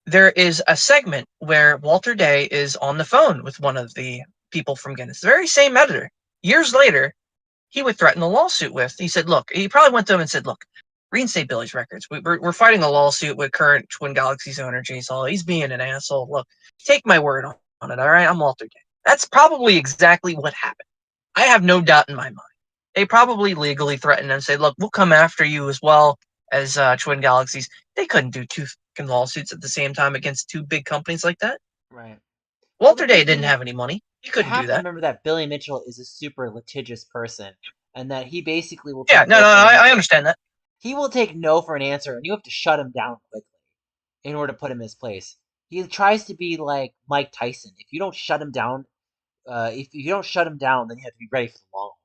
[SPEAKER 2] there is a segment where Walter Day is on the phone with one of the people from Guinness, the very same editor. Years later, he would threaten a lawsuit with. He said, look, he probably went to him and said, look, reinstate Billy's records. We're fighting a lawsuit with current Twin Galaxies owner Jason Hall. He's being an asshole. Look, take my word on it, all right? I'm Walter Day. That's probably exactly what happened. I have no doubt in my mind. They probably legally threatened and say, look, we'll come after you as well as Twin Galaxies. They couldn't do two lawsuits at the same time against two big companies like that.
[SPEAKER 1] Right. Well, the
[SPEAKER 2] Walter Day
[SPEAKER 1] big
[SPEAKER 2] didn't
[SPEAKER 1] thing is,
[SPEAKER 2] have any money. He
[SPEAKER 1] you
[SPEAKER 2] couldn't do
[SPEAKER 1] have to
[SPEAKER 2] that.
[SPEAKER 1] remember that Billy Mitchell is a super litigious person, and that he basically will
[SPEAKER 2] Yeah,
[SPEAKER 1] take
[SPEAKER 2] no,
[SPEAKER 1] no for an
[SPEAKER 2] I
[SPEAKER 1] answer.
[SPEAKER 2] understand that.
[SPEAKER 1] He will take no for an answer, and you have to shut him down quickly in order to put him in his place. He tries to be like Mike Tyson. If you don't shut him down, then you have to be ready for the long haul,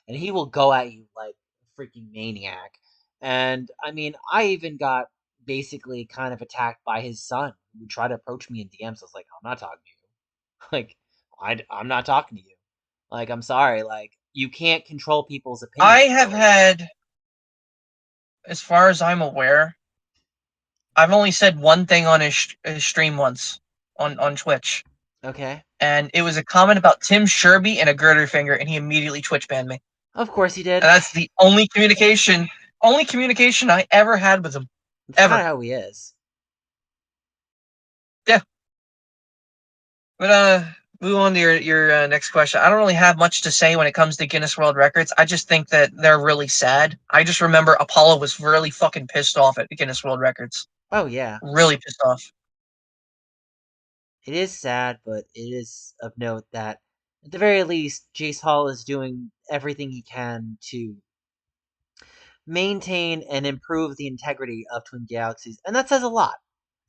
[SPEAKER 1] and he will go at you like a freaking maniac. And I mean, I even got basically kind of attacked by his son, who tried to approach me in DMs. I was like, I'm not talking to you. Like, I'm not talking to you. Like, I'm sorry. Like, you can't control people's
[SPEAKER 2] I
[SPEAKER 1] opinions,
[SPEAKER 2] have
[SPEAKER 1] really.
[SPEAKER 2] had, as far as I'm aware, I've only said one thing on his stream once on Twitch,
[SPEAKER 1] Okay.
[SPEAKER 2] and it was a comment about Tim Sherby and a girder finger, and he immediately Twitch banned me.
[SPEAKER 1] Of course he did.
[SPEAKER 2] And that's the only communication I ever had with him,
[SPEAKER 1] That's kind
[SPEAKER 2] ever.
[SPEAKER 1] of how he is.
[SPEAKER 2] Yeah, but move on to your next question. I don't really have much to say when it comes to Guinness World Records. I just think that they're really sad. I just remember Apollo was really fucking pissed off at Guinness World Records.
[SPEAKER 1] Oh, yeah.
[SPEAKER 2] Really pissed off.
[SPEAKER 1] It is sad, but it is of note that, at the very least, Jace Hall is doing everything he can to maintain and improve the integrity of Twin Galaxies. And that says a lot.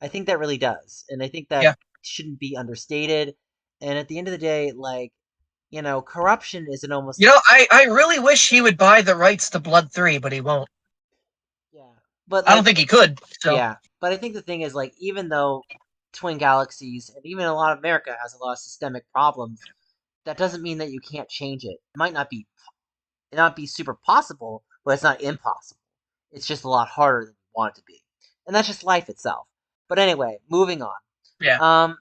[SPEAKER 1] I think that really does. And I think that
[SPEAKER 2] Yeah.
[SPEAKER 1] shouldn't be understated. And at the end of the day, like, corruption is an almost.
[SPEAKER 2] You know, I really wish he would buy the rights to Blood 3, but he won't.
[SPEAKER 1] Yeah. But,
[SPEAKER 2] I don't
[SPEAKER 1] like,
[SPEAKER 2] think he could, so.
[SPEAKER 1] yeah. But I think the thing is, like, even though Twin Galaxies and even a lot of America has a lot of systemic problems, that doesn't mean that you can't change it. It might not be super possible, but it's not impossible. It's just a lot harder than you want it to be. And that's just life itself. But anyway, moving on.
[SPEAKER 2] Yeah.
[SPEAKER 1] Um,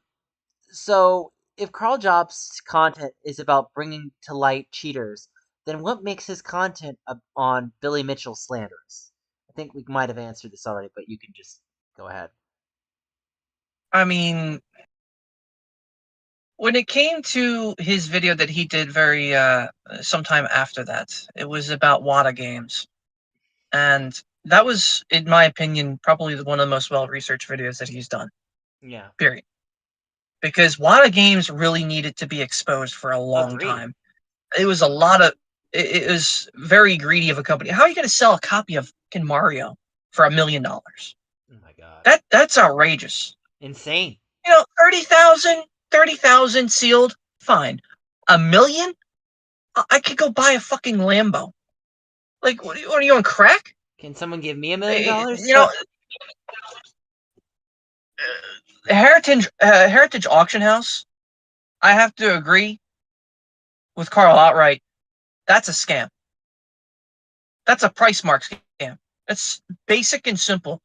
[SPEAKER 1] so if Karl Jobst's content is about bringing to light cheaters, then what makes his content on Billy Mitchell slanders? I think we might have answered this already, but you can just go ahead.
[SPEAKER 2] I mean, when it came to his video that he did very sometime after that, it was about WADA games. And that was, in my opinion, probably one of the most well-researched videos that he's done.
[SPEAKER 1] Yeah.
[SPEAKER 2] Period. Because WADA games really needed to be exposed for a long
[SPEAKER 1] Agreed.
[SPEAKER 2] time. It was a lot of it was very greedy of a company. How are you gonna sell a copy of fucking Mario for $1 million?
[SPEAKER 1] Oh my god.
[SPEAKER 2] That's outrageous.
[SPEAKER 1] Insane.
[SPEAKER 2] You know, 30,000 sealed, fine. 1 million? I could go buy a fucking Lambo. Like, what are you on crack?
[SPEAKER 1] Can someone give me $1 million?
[SPEAKER 2] You know, Heritage Auction House. I have to agree with Carl outright. That's a scam. That's a price mark scam. That's basic and simple.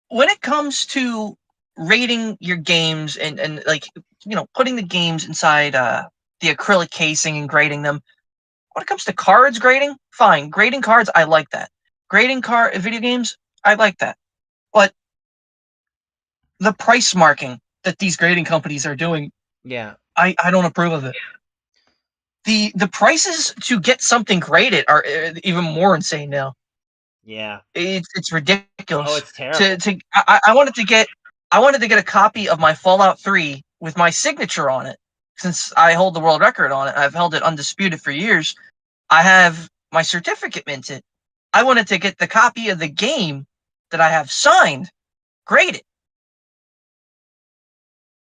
[SPEAKER 2] When it comes to rating your games and like, you know, putting the games inside the acrylic casing and grading them, when it comes to cards grading, fine. Grading cards, I like that. Grading video games, I like that. But the price marking that these grading companies are doing,
[SPEAKER 1] Yeah.
[SPEAKER 2] I don't approve of it. The prices to get something graded are even more insane now.
[SPEAKER 1] Yeah.
[SPEAKER 2] It's
[SPEAKER 1] Oh,
[SPEAKER 2] ridiculous.
[SPEAKER 1] it's terrible.
[SPEAKER 2] I wanted to get a copy of my Fallout 3 with my signature on it, since I hold the world record on it. I've held it undisputed for years. I have my certificate minted. I wanted to get the copy of the game that I have signed, graded.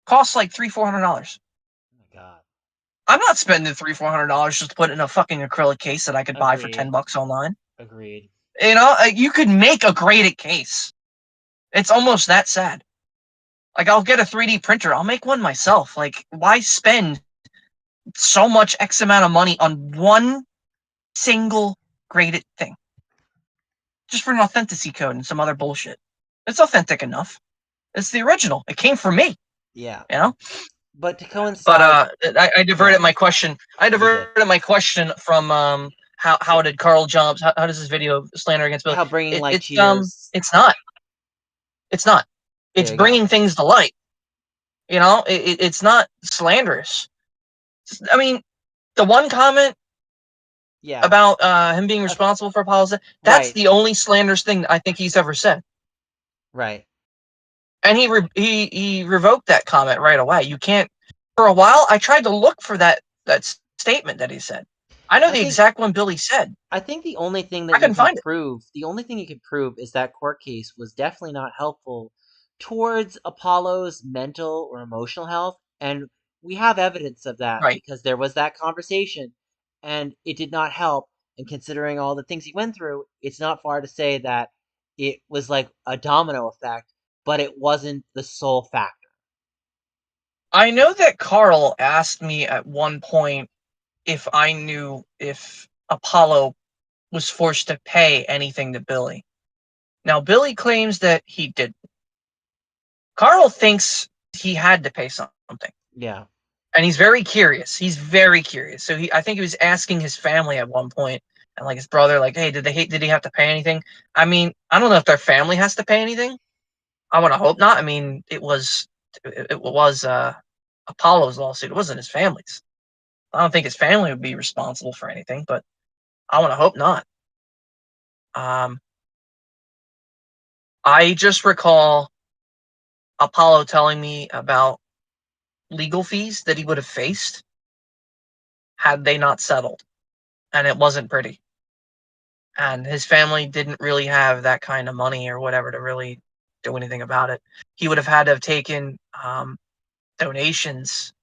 [SPEAKER 2] Costs like $300-400.
[SPEAKER 1] Oh my God.
[SPEAKER 2] I'm not spending $300-400 just to put it in a fucking acrylic case that I could buy for
[SPEAKER 1] Agreed.
[SPEAKER 2] $10 online.
[SPEAKER 1] Agreed.
[SPEAKER 2] You know, you could make a graded case. It's almost that sad. Like, I'll get a 3D printer. I'll make one myself. Like, why spend so much X amount of money on one single graded thing? Just for an authenticity code and some other bullshit. It's authentic enough. It's the original. It came from me,
[SPEAKER 1] Yeah.
[SPEAKER 2] you know?
[SPEAKER 1] But to
[SPEAKER 2] But
[SPEAKER 1] coincide,
[SPEAKER 2] I diverted
[SPEAKER 1] yeah,
[SPEAKER 2] my question. I
[SPEAKER 1] you did.
[SPEAKER 2] diverted my question from how
[SPEAKER 1] So
[SPEAKER 2] did Karl Jobst, how does this video slander against Billy?
[SPEAKER 1] how bringing like
[SPEAKER 2] It's
[SPEAKER 1] cheaters.
[SPEAKER 2] it's not. It's not.
[SPEAKER 1] There
[SPEAKER 2] It's
[SPEAKER 1] you go.
[SPEAKER 2] bringing things to light. You know, it's not slanderous. I mean, the one comment
[SPEAKER 1] Yeah.
[SPEAKER 2] about him being
[SPEAKER 1] Uh,
[SPEAKER 2] responsible for Apollo's death, that's
[SPEAKER 1] right.
[SPEAKER 2] the only slanderous thing I think he's ever said.
[SPEAKER 1] Right.
[SPEAKER 2] And he revoked that comment right away. You can't. For a while, I tried to look for that statement that he said. I know
[SPEAKER 1] I
[SPEAKER 2] the
[SPEAKER 1] think
[SPEAKER 2] exact one Billy said.
[SPEAKER 1] I think the only thing
[SPEAKER 2] I
[SPEAKER 1] that you
[SPEAKER 2] couldn't
[SPEAKER 1] can
[SPEAKER 2] find it.
[SPEAKER 1] prove, the only thing you can prove is that court case was definitely not helpful towards Apollo's mental or emotional health, and we have evidence of that
[SPEAKER 2] Right.
[SPEAKER 1] because there was that conversation and it did not help. And considering all the things he went through, it's not far to say that it was like a domino effect, but it wasn't the sole factor.
[SPEAKER 2] I know that Carl asked me at one point if I knew if Apollo was forced to pay anything to Billy. Now, Billy claims that he did. Carl thinks he had to pay something.
[SPEAKER 1] Yeah.
[SPEAKER 2] And he's very curious. He's very curious. So I think he was asking his family at one point, and like his brother, like, hey, did he have to pay anything? I mean, I don't know if their family has to pay anything. I want to hope not. I mean, it was Apollo's lawsuit. It wasn't his family's. I don't think his family would be responsible for anything, but I want to hope not. Um, I just recall Apollo telling me about legal fees that he would have faced had they not settled, and it wasn't pretty. And his family didn't really have that kind of money or whatever to really do anything about it. He would have had to have taken donations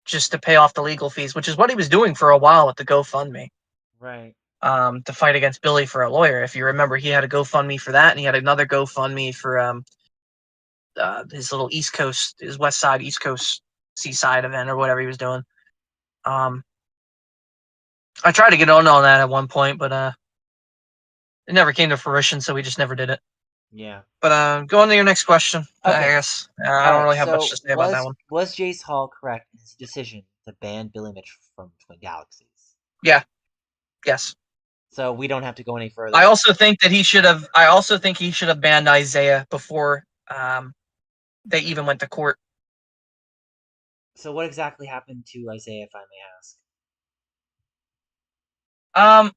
[SPEAKER 2] just to pay off the legal fees, which is what he was doing for a while with the GoFundMe,
[SPEAKER 1] Right.
[SPEAKER 2] to fight against Billy for a lawyer. If you remember, he had a GoFundMe for that, and he had another GoFundMe for his little East Coast, his West Side, East Coast Seaside event or whatever he was doing. Um, I tried to get on that at one point, but it never came to fruition, so we just never did it.
[SPEAKER 1] Yeah.
[SPEAKER 2] But go on to your next question. I
[SPEAKER 1] Okay.
[SPEAKER 2] guess I
[SPEAKER 1] All
[SPEAKER 2] don't
[SPEAKER 1] right.
[SPEAKER 2] really have much to
[SPEAKER 1] So
[SPEAKER 2] say about that one.
[SPEAKER 1] was Jace Hall correct in his decision to ban Billy Mitch from Twin Galaxies?
[SPEAKER 2] Yeah. Yes.
[SPEAKER 1] So we don't have to go any
[SPEAKER 2] I
[SPEAKER 1] further.
[SPEAKER 2] also think that he should have. I also think he should have banned Isaiah before they even went to court.
[SPEAKER 1] So what exactly happened to Isaiah, if I may ask?
[SPEAKER 2] Um,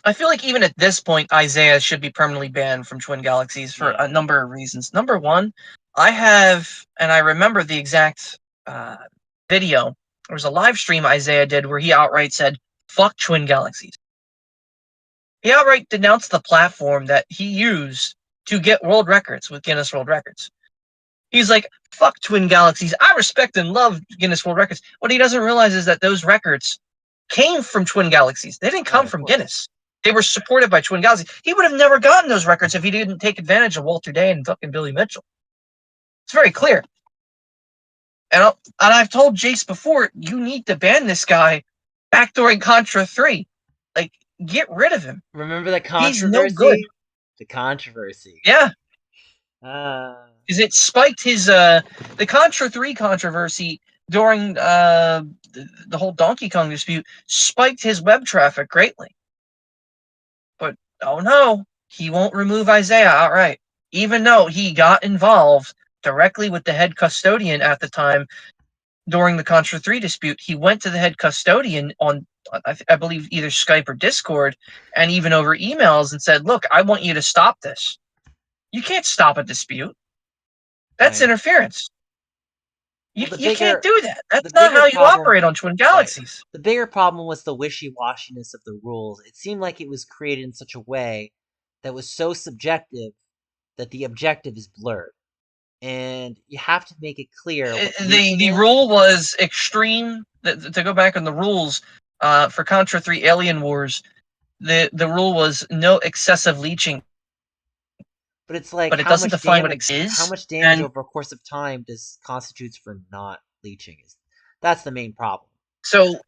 [SPEAKER 2] I feel like even at this point, Isaiah should be permanently banned from Twin Galaxies for a
[SPEAKER 1] Yeah.
[SPEAKER 2] number of reasons. Number one, and I remember the exact uh, video. There was a live stream Isaiah did where he outright said, "Fuck Twin Galaxies." He outright denounced the platform that he used to get world records with Guinness World Records. He's like, fuck Twin Galaxies. I respect and love Guinness World Records. What he doesn't realize is that those records came from Twin Galaxies. They didn't
[SPEAKER 1] Right,
[SPEAKER 2] come
[SPEAKER 1] of
[SPEAKER 2] from
[SPEAKER 1] course.
[SPEAKER 2] Guinness. They were supported by Twin Galaxies. He would have never gotten those records if he didn't take advantage of Walter Day and fucking Billy Mitchell. It's very clear. And I've told Jace before, you need to ban this guy back during Contra 3. Like, get rid of him.
[SPEAKER 1] Remember the
[SPEAKER 2] He's no good.
[SPEAKER 1] controversy? The controversy.
[SPEAKER 2] Yeah,
[SPEAKER 1] Uh,
[SPEAKER 2] because it spiked his the Contra 3 controversy during the whole Donkey Kong dispute spiked his web traffic greatly. But oh no, he won't remove Isaiah outright, even though he got involved directly with the head custodian at the time during the Contra 3 dispute. He went to the head custodian on I believe either Skype or Discord, and even over emails, and said, "Look, I want you to stop this. You can't stop a dispute. That's
[SPEAKER 1] right.
[SPEAKER 2] interference."
[SPEAKER 1] Well,
[SPEAKER 2] You can't do that.
[SPEAKER 1] the
[SPEAKER 2] That's not
[SPEAKER 1] bigger
[SPEAKER 2] how you
[SPEAKER 1] problem,
[SPEAKER 2] operate on Twin
[SPEAKER 1] right?
[SPEAKER 2] Galaxies.
[SPEAKER 1] The bigger problem was the wishy-washiness of the rules. It seemed like it was created in such a way that was so subjective that the objective is blurred. And you have to make it clear what leeching
[SPEAKER 2] The
[SPEAKER 1] is.
[SPEAKER 2] rule was extreme. To go back on the rules for Contra 3 Alien Wars, the rule was no excessive leeching,
[SPEAKER 1] But it's like
[SPEAKER 2] but it doesn't define what it
[SPEAKER 1] how
[SPEAKER 2] is.
[SPEAKER 1] much damage
[SPEAKER 2] And
[SPEAKER 1] over a course of time does constitutes for not leeching is that's the main problem.
[SPEAKER 2] so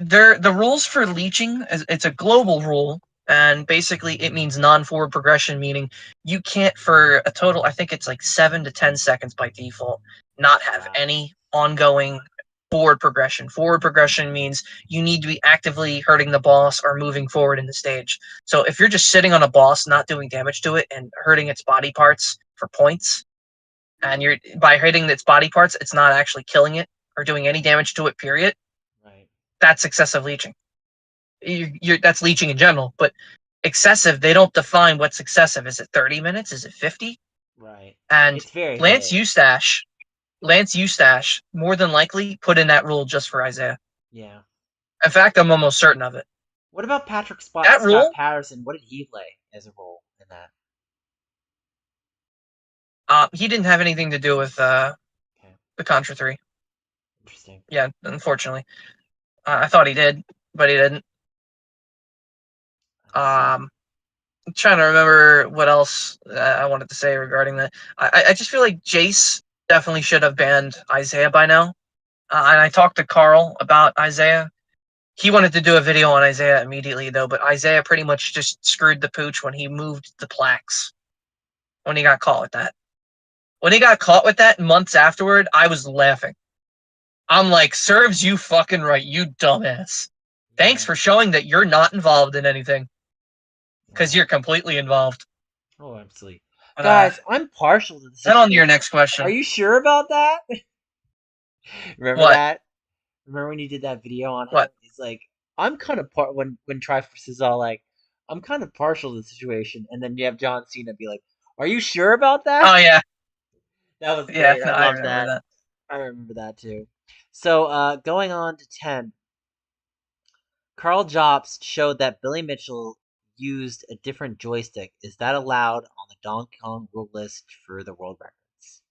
[SPEAKER 2] the rules for leeching, it's a global rule, and basically it means non-forward progression, meaning you can't, for a total, I think it's like 7 to 10 seconds by default, not have
[SPEAKER 1] Wow.
[SPEAKER 2] any ongoing forward progression. Forward progression means you need to be actively hurting the boss or moving forward in the stage. So if you're just sitting on a boss, not doing damage to it and hurting its body parts for points, and you're by hitting its body parts, it's not actually killing it or doing any damage to it, period,
[SPEAKER 1] Right.
[SPEAKER 2] that's excessive leeching. That's leeching in general, but excessive, they don't define what's excessive. Is it 30 minutes? Is it 50?
[SPEAKER 1] Right.
[SPEAKER 2] And
[SPEAKER 1] It's very
[SPEAKER 2] Lance
[SPEAKER 1] vague.
[SPEAKER 2] Eustache, Lance Eustache, more than likely put in that rule just for Isaiah.
[SPEAKER 1] Yeah.
[SPEAKER 2] In fact, I'm almost certain of it.
[SPEAKER 1] What about Patrick
[SPEAKER 2] That
[SPEAKER 1] Scott
[SPEAKER 2] rule,
[SPEAKER 1] Patterson? What did he play as a role in that?
[SPEAKER 2] he didn't have anything to do with
[SPEAKER 1] Okay.
[SPEAKER 2] the Contra 3.
[SPEAKER 1] Interesting.
[SPEAKER 2] Yeah, unfortunately. I thought he did, but he didn't.
[SPEAKER 1] I see.
[SPEAKER 2] I'm trying to remember what else I wanted to say regarding that. I just feel like Jace definitely should have banned Isaiah by now. And I talked to Karl about Isaiah. He wanted to do a video on Isaiah immediately, though, but Isaiah pretty much just screwed the pooch when he moved the plaques, when he got caught with that. When he got caught with that months afterward, I was laughing. I'm like, serves you fucking right, you dumbass. Thanks
[SPEAKER 1] Yeah.
[SPEAKER 2] for showing that you're not involved in anything, because
[SPEAKER 1] Wow.
[SPEAKER 2] you're completely involved.
[SPEAKER 1] Oh, absolutely.
[SPEAKER 2] But
[SPEAKER 1] Guys, I'm partial to the
[SPEAKER 2] then on to your
[SPEAKER 1] situation.
[SPEAKER 2] next
[SPEAKER 1] Are
[SPEAKER 2] question.
[SPEAKER 1] you sure about that? Remember
[SPEAKER 2] What?
[SPEAKER 1] that? Remember when you did that video on him?
[SPEAKER 2] What?
[SPEAKER 1] He's like, I'm kind of when Triforce is all like, I'm kind of partial to the situation, and then you have John Cena be like, Are you sure about that?
[SPEAKER 2] Oh yeah,
[SPEAKER 1] That was
[SPEAKER 2] yeah.
[SPEAKER 1] great. I
[SPEAKER 2] No, I
[SPEAKER 1] love
[SPEAKER 2] remember
[SPEAKER 1] that.
[SPEAKER 2] that.
[SPEAKER 1] I remember that too. So, going on to 10, Karl Jobst showed that Billy Mitchell used a different joystick. Is that allowed on the Donkey Kong rule list for the world records?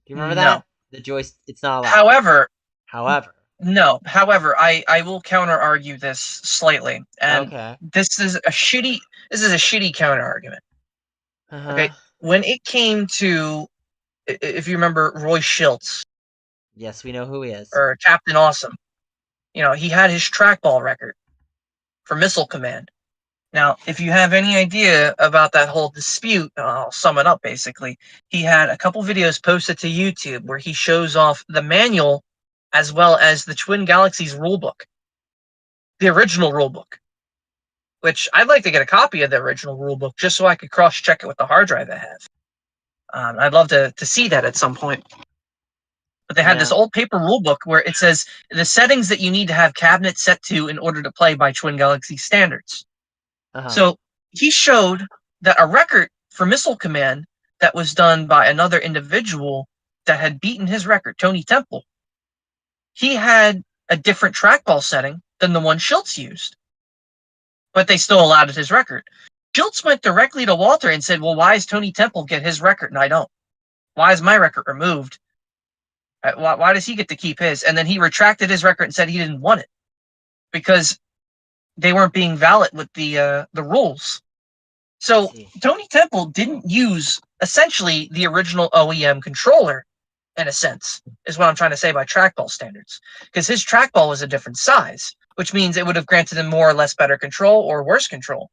[SPEAKER 1] Do you remember
[SPEAKER 2] No.
[SPEAKER 1] that? The joystick, it's not allowed.
[SPEAKER 2] However,
[SPEAKER 1] However,
[SPEAKER 2] no. However, I will counter argue this slightly, and
[SPEAKER 1] okay.
[SPEAKER 2] this is a shitty counter argument.
[SPEAKER 1] Uh
[SPEAKER 2] Okay,
[SPEAKER 1] huh.
[SPEAKER 2] when it came to, if you remember Roy Schiltz
[SPEAKER 1] Yes, we know who he is.
[SPEAKER 2] or Captain Awesome, he had his trackball record for Missile Command. Now, if you have any idea about that whole dispute, I'll sum it up basically. He had a couple videos posted to YouTube where he shows off the manual as well as the Twin Galaxies rulebook, the original rulebook, which I'd like to get a copy of the original rulebook just so I could cross check it with the hard drive I have. I'd love to see that at some point. But they had this
[SPEAKER 1] Yeah.
[SPEAKER 2] old paper rulebook where it says the settings that you need to have cabinets set to in order to play by Twin Galaxy standards.
[SPEAKER 1] Uh huh.
[SPEAKER 2] So he showed that a record for Missile Command that was done by another individual that had beaten his record, Tony Temple, he had a different trackball setting than the one Schultz used, but they still allowed it his record. Schultz went directly to Walter and said, well, why does Tony Temple get his record and I don't? Why is my record removed? Why does he get to keep his? And then he retracted his record and said he didn't want it because they weren't being valid with the rules.
[SPEAKER 1] I
[SPEAKER 2] So
[SPEAKER 1] see.
[SPEAKER 2] Tony Temple didn't use essentially the original OEM controller, in a sense, is what I'm trying to say by trackball standards. Because his trackball was a different size, which means it would have granted him more or less better control or worse control.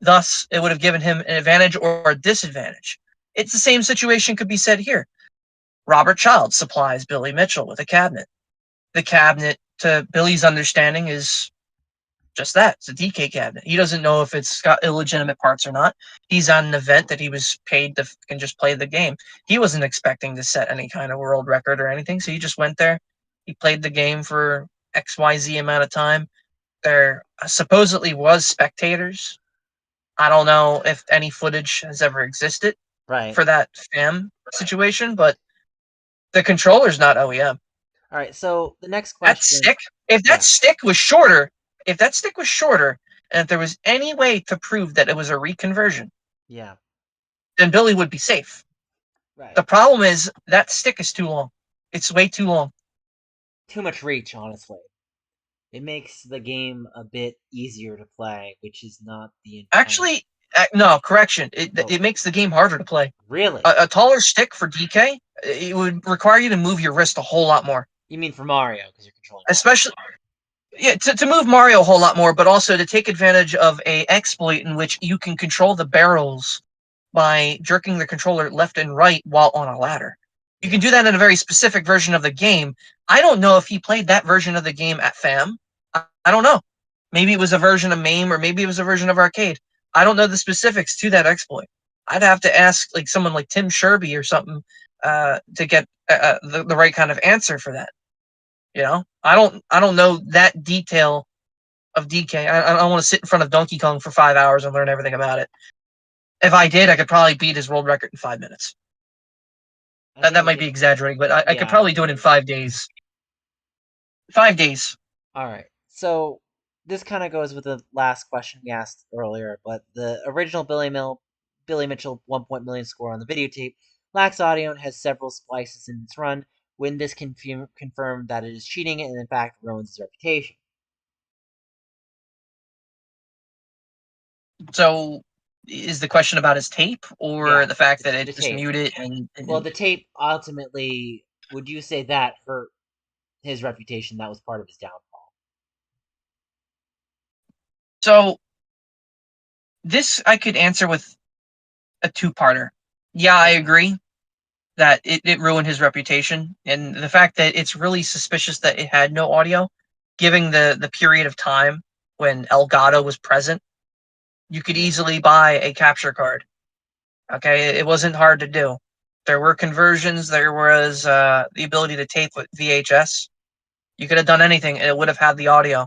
[SPEAKER 2] Thus, it would have given him an advantage or a disadvantage. It's the same situation could be said here. Robert Child supplies Billy Mitchell with a cabinet. The cabinet, to Billy's understanding, is just that. It's a DK cabinet. He doesn't know if it's got illegitimate parts or not. He's on an event that he was paid to can just play the game. He wasn't expecting to set any kind of world record or anything, so he just went there. He played the game for XYZ amount of time. There supposedly was spectators. I don't know if any footage has ever existed
[SPEAKER 1] Right.
[SPEAKER 2] for that fam situation, but The controller's not OEM.
[SPEAKER 1] All right, so the next
[SPEAKER 2] That
[SPEAKER 1] question,
[SPEAKER 2] stick, if that
[SPEAKER 1] yeah,
[SPEAKER 2] stick was shorter, if that stick was shorter, and if there was any way to prove that it was a reconversion,
[SPEAKER 1] yeah,
[SPEAKER 2] then Billy would be safe.
[SPEAKER 1] right.
[SPEAKER 2] The problem is that stick is too long. It's way too long.
[SPEAKER 1] Too much reach, honestly. It makes the game a bit easier to play, which is not the intent.
[SPEAKER 2] Actually, no, correction.
[SPEAKER 1] Oh,
[SPEAKER 2] It makes the game harder to play.
[SPEAKER 1] really?
[SPEAKER 2] A taller stick for DK, it would require you to move your wrist a whole lot more.
[SPEAKER 1] You mean for Mario, because you're controlling Mario.
[SPEAKER 2] Especially, yeah, to move Mario a whole lot more, but also to take advantage of a exploit in which you can control the barrels by jerking the controller left and right while on a ladder. You can
[SPEAKER 1] Yeah,
[SPEAKER 2] do that in a very specific version of the game. I don't know if he played that version of the game at FAM. I don't know. Maybe it was a version of MAME or maybe it was a version of Arcade. I don't know the specifics to that exploit. I'd have to ask like someone like Tim Sherby or something to get the right kind of answer for that. You know, I don't know that detail of DK. I don't want to sit in front of Donkey Kong for 5 hours and learn everything about it. If I did, I could probably beat his world record in 5 minutes.
[SPEAKER 1] I
[SPEAKER 2] That
[SPEAKER 1] think
[SPEAKER 2] might be exaggerating, but I could
[SPEAKER 1] yeah, I
[SPEAKER 2] probably
[SPEAKER 1] think
[SPEAKER 2] do it
[SPEAKER 1] it
[SPEAKER 2] in
[SPEAKER 1] is.
[SPEAKER 2] 5 days. 5 days.
[SPEAKER 1] All right, so this kind of goes with the last question we asked earlier, but the original Billy Mitchell 1 million score on the videotape lacks audio and has several splices in its run. When this confirmed that it is cheating and in fact ruins his reputation.
[SPEAKER 2] So, is the question about his tape or
[SPEAKER 1] Yeah,
[SPEAKER 2] the fact that it
[SPEAKER 1] the
[SPEAKER 2] just
[SPEAKER 1] tape.
[SPEAKER 2] muted
[SPEAKER 1] Well,
[SPEAKER 2] and
[SPEAKER 1] the tape ultimately, would you say that hurt his reputation? That was part of his downfall.
[SPEAKER 2] so this I could answer with a two-parter. Yeah, I
[SPEAKER 1] Okay.
[SPEAKER 2] agree that it ruined his reputation, and the fact that it's really suspicious that it had no audio, given the period of time when Elgato was present. You could
[SPEAKER 1] Yeah.
[SPEAKER 2] easily buy a capture card. Okay, it wasn't hard to do. There were conversions. There was the ability to tape with VHS. You could have done anything, and it would have had the audio.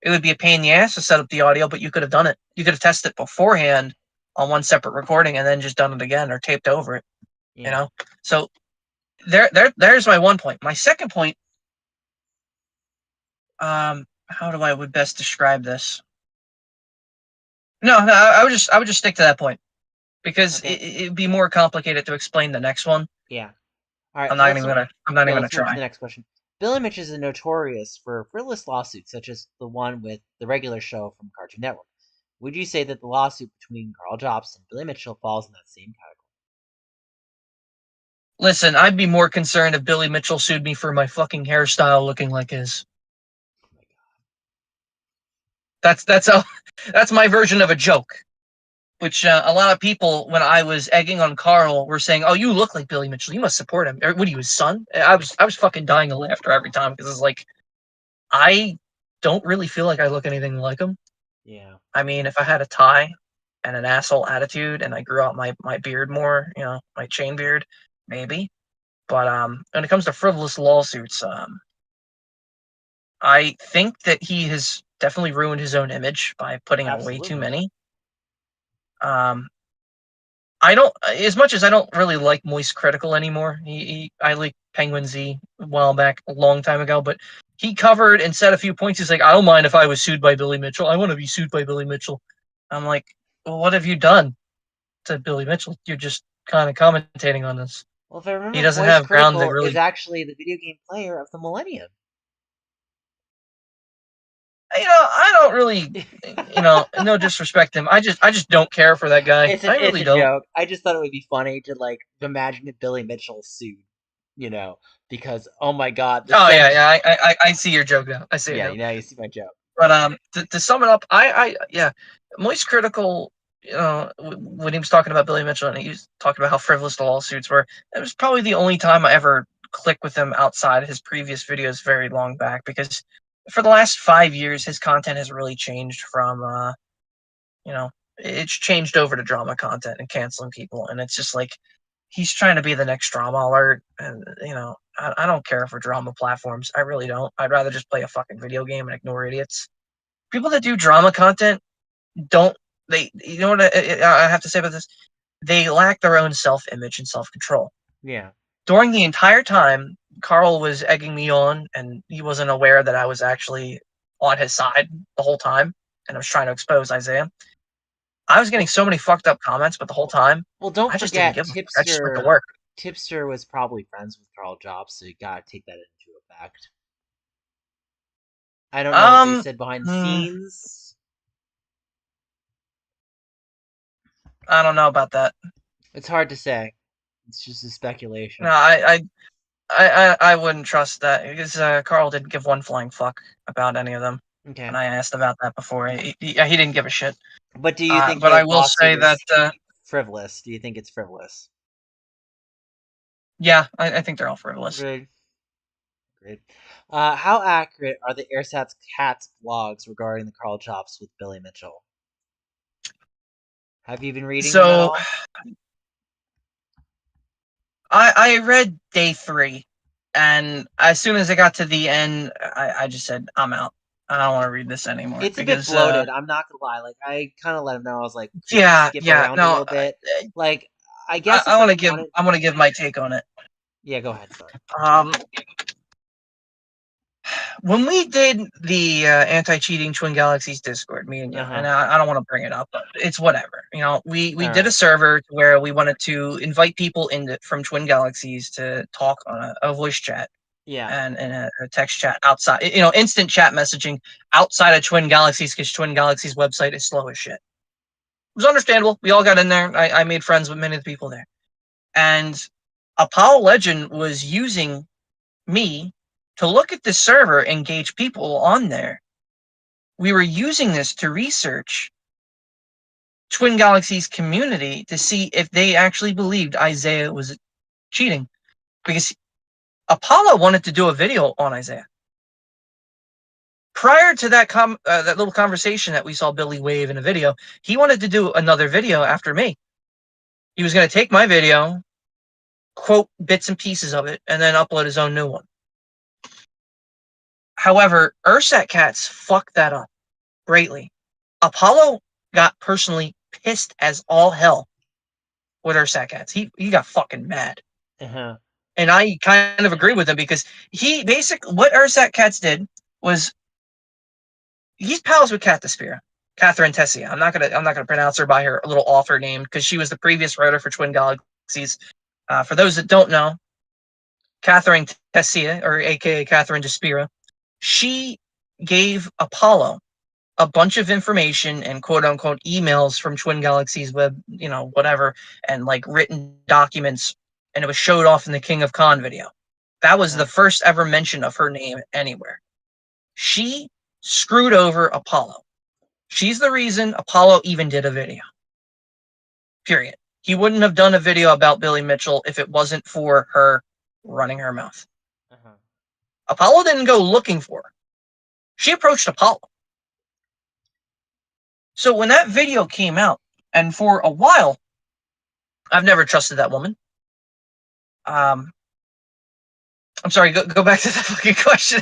[SPEAKER 2] It would be a pain in the ass to set up the audio, but you could have done it. You could have tested it beforehand on one separate recording, and then just done it again or taped over it. You
[SPEAKER 1] Yeah.
[SPEAKER 2] know. So there's my one point. My second point. How do I would best describe this? No, I would just stick to that point because
[SPEAKER 1] Okay.
[SPEAKER 2] it'd be more complicated to explain the next one.
[SPEAKER 1] Yeah. All right.
[SPEAKER 2] I'm
[SPEAKER 1] Well,
[SPEAKER 2] not even gonna I'm not
[SPEAKER 1] yeah.
[SPEAKER 2] even gonna
[SPEAKER 1] Let's move to
[SPEAKER 2] try.
[SPEAKER 1] the next question. Bill Mitch is notorious for frivolous lawsuits, such as the one with the regular show from Cartoon Network. Would you say that the lawsuit between Karl Jobst and Billy Mitchell falls in that same category?
[SPEAKER 2] Listen, I'd be more concerned if Billy Mitchell sued me for my fucking hairstyle looking like his.
[SPEAKER 1] Oh my
[SPEAKER 2] That's a that's my version of a joke. Which a lot of people, when I was egging on Carl, were saying, "Oh, you look like Billy Mitchell. You must support him." What are you, his son? I was fucking dying of laughter every time because it's like I don't really feel like I look anything like him.
[SPEAKER 1] God. Yeah.
[SPEAKER 2] I mean, if I had a tie and an asshole attitude and I grew out my beard more, my chain beard, maybe. But when it comes to frivolous lawsuits, I think that he has definitely ruined his own image by putting out way too
[SPEAKER 1] Absolutely.
[SPEAKER 2] many. Um, I don't, as much as I don't really like Moist Critical anymore. I like Penguin Z a while back, a long time ago, but he covered and said a few points. He's like, I don't mind if I was sued by Billy Mitchell. I want to be sued by Billy Mitchell. I'm like, well, what have you done to Billy Mitchell? You're just kind of commentating on this.
[SPEAKER 1] Well, if I
[SPEAKER 2] He
[SPEAKER 1] remember,
[SPEAKER 2] doesn't
[SPEAKER 1] Moist
[SPEAKER 2] have ground to
[SPEAKER 1] Critical is
[SPEAKER 2] really.
[SPEAKER 1] actually the video game player of the Millennium.
[SPEAKER 2] I don't really, no disrespect to him. I just don't care for that guy. I
[SPEAKER 1] It's
[SPEAKER 2] really
[SPEAKER 1] a
[SPEAKER 2] don't.
[SPEAKER 1] joke. I just thought it would be funny to like imagine if Billy Mitchell sued, because oh my god, the
[SPEAKER 2] Oh yeah,
[SPEAKER 1] sense.
[SPEAKER 2] yeah. I see your joke now. I see it
[SPEAKER 1] Yeah,
[SPEAKER 2] now.
[SPEAKER 1] you see my joke.
[SPEAKER 2] But to sum it up, yeah, Moist Critical. When he was talking about Billy Mitchell and he was talking about how frivolous the lawsuits were, it was probably the only time I ever clicked with him outside of his previous videos very long back because for the last 5 years his content has really changed from you know, it's changed over to drama content and canceling people, and it's just like he's trying to be the next drama alert, and I don't care for drama platforms. I really don't. I'd rather just play a fucking video game and ignore idiots. People that do drama content don't. They, you know what I have to say about this? They lack their own self-image and self-control.
[SPEAKER 1] Yeah.
[SPEAKER 2] During the entire time, Karl was egging me on, and he wasn't aware that I was actually on his side the whole time, and I was trying to expose Isaiah. I was getting
[SPEAKER 1] Well,
[SPEAKER 2] so many fucked up comments, but the whole time,
[SPEAKER 1] well, don't
[SPEAKER 2] I just didn't
[SPEAKER 1] forget
[SPEAKER 2] give a fuck. I just went to work.
[SPEAKER 1] Tipster was probably friends with Karl Jobst, so you gotta take that into effect. I don't know what they
[SPEAKER 2] Um,
[SPEAKER 1] said behind the
[SPEAKER 2] hmm,
[SPEAKER 1] scenes.
[SPEAKER 2] I don't know about that.
[SPEAKER 1] It's hard to say. It's just a
[SPEAKER 2] No,
[SPEAKER 1] speculation.
[SPEAKER 2] I wouldn't trust that because Karl didn't give one flying fuck about any of them.
[SPEAKER 1] Okay.
[SPEAKER 2] And I asked about that before. He didn't give a shit.
[SPEAKER 1] But do you think
[SPEAKER 2] But
[SPEAKER 1] the
[SPEAKER 2] I will
[SPEAKER 1] lawsuit
[SPEAKER 2] say that
[SPEAKER 1] is frivolous? Do you think it's frivolous?
[SPEAKER 2] yeah, I think they're all frivolous.
[SPEAKER 1] Great. Great. How accurate are the ersatz cats blogs regarding the Karl Jobst with Billy Mitchell? Have you been reading them at
[SPEAKER 2] So
[SPEAKER 1] all?
[SPEAKER 2] I read day 3, and as soon as I got to the end, I just said I'm out. I don't want to read this anymore
[SPEAKER 1] It's a bit
[SPEAKER 2] because
[SPEAKER 1] bloated. I'm not gonna lie. Like I kind of let him know. I was like, could you
[SPEAKER 2] yeah,
[SPEAKER 1] skip
[SPEAKER 2] yeah,
[SPEAKER 1] around a
[SPEAKER 2] no,
[SPEAKER 1] little bit? Like I guess if
[SPEAKER 2] I want
[SPEAKER 1] I
[SPEAKER 2] to give
[SPEAKER 1] wanted,
[SPEAKER 2] my take on it.
[SPEAKER 1] yeah, go ahead. Sorry.
[SPEAKER 2] Um, when we did the anti-cheating Twin Galaxies Discord, me and you,
[SPEAKER 1] Uh
[SPEAKER 2] and
[SPEAKER 1] huh.
[SPEAKER 2] I don't want to bring it up, but it's whatever. You know, we
[SPEAKER 1] All
[SPEAKER 2] did a
[SPEAKER 1] right.
[SPEAKER 2] server where we wanted to invite people in from Twin Galaxies to talk on a voice chat
[SPEAKER 1] Yeah.
[SPEAKER 2] and a text chat outside, you know, instant chat messaging outside of Twin Galaxies because Twin Galaxies website is slow as shit. It was understandable. We all got in there. I made friends with many of the people there, and Apollo Legend was using me to look at the server and gauge people on there. We were using this to research Twin Galaxies community to see if they actually believed Isaiah was cheating. Because Apollo wanted to do a video on Isaiah. Prior to that little conversation that we saw Billy wave in a video, he wanted to do another video after me. He was going to take my video, quote bits and pieces of it, and then upload his own new one. However, Ursat Cats fucked that up greatly. Apollo got personally pissed as all hell with Ursat Cats. He got fucking mad.
[SPEAKER 1] Uh huh.
[SPEAKER 2] And I kind of agree with him because what Ursat Cats did was he's pals with Kat Despira, Catherine Tessia. I'm not gonna pronounce her by her little author name because she was the previous writer for Twin Galaxies. For those that don't know, Catherine Tessia, or aka Catherine Despira, she gave Apollo a bunch of information and quote unquote emails from Twin Galaxies web, you know, whatever, and like written documents, and it was showed off in the King of Con video. That
[SPEAKER 1] Uh
[SPEAKER 2] was the
[SPEAKER 1] huh.
[SPEAKER 2] first ever mention of her name anywhere. She screwed over Apollo. She's the reason Apollo even did a video. Period. He wouldn't have done a video about Billy Mitchell if it wasn't for her running her mouth.
[SPEAKER 1] Uh huh.
[SPEAKER 2] Apollo didn't go looking for her. She approached Apollo. So when that video came out, and for a while, I've never trusted that woman. Um, I'm sorry. Go back to the fucking question.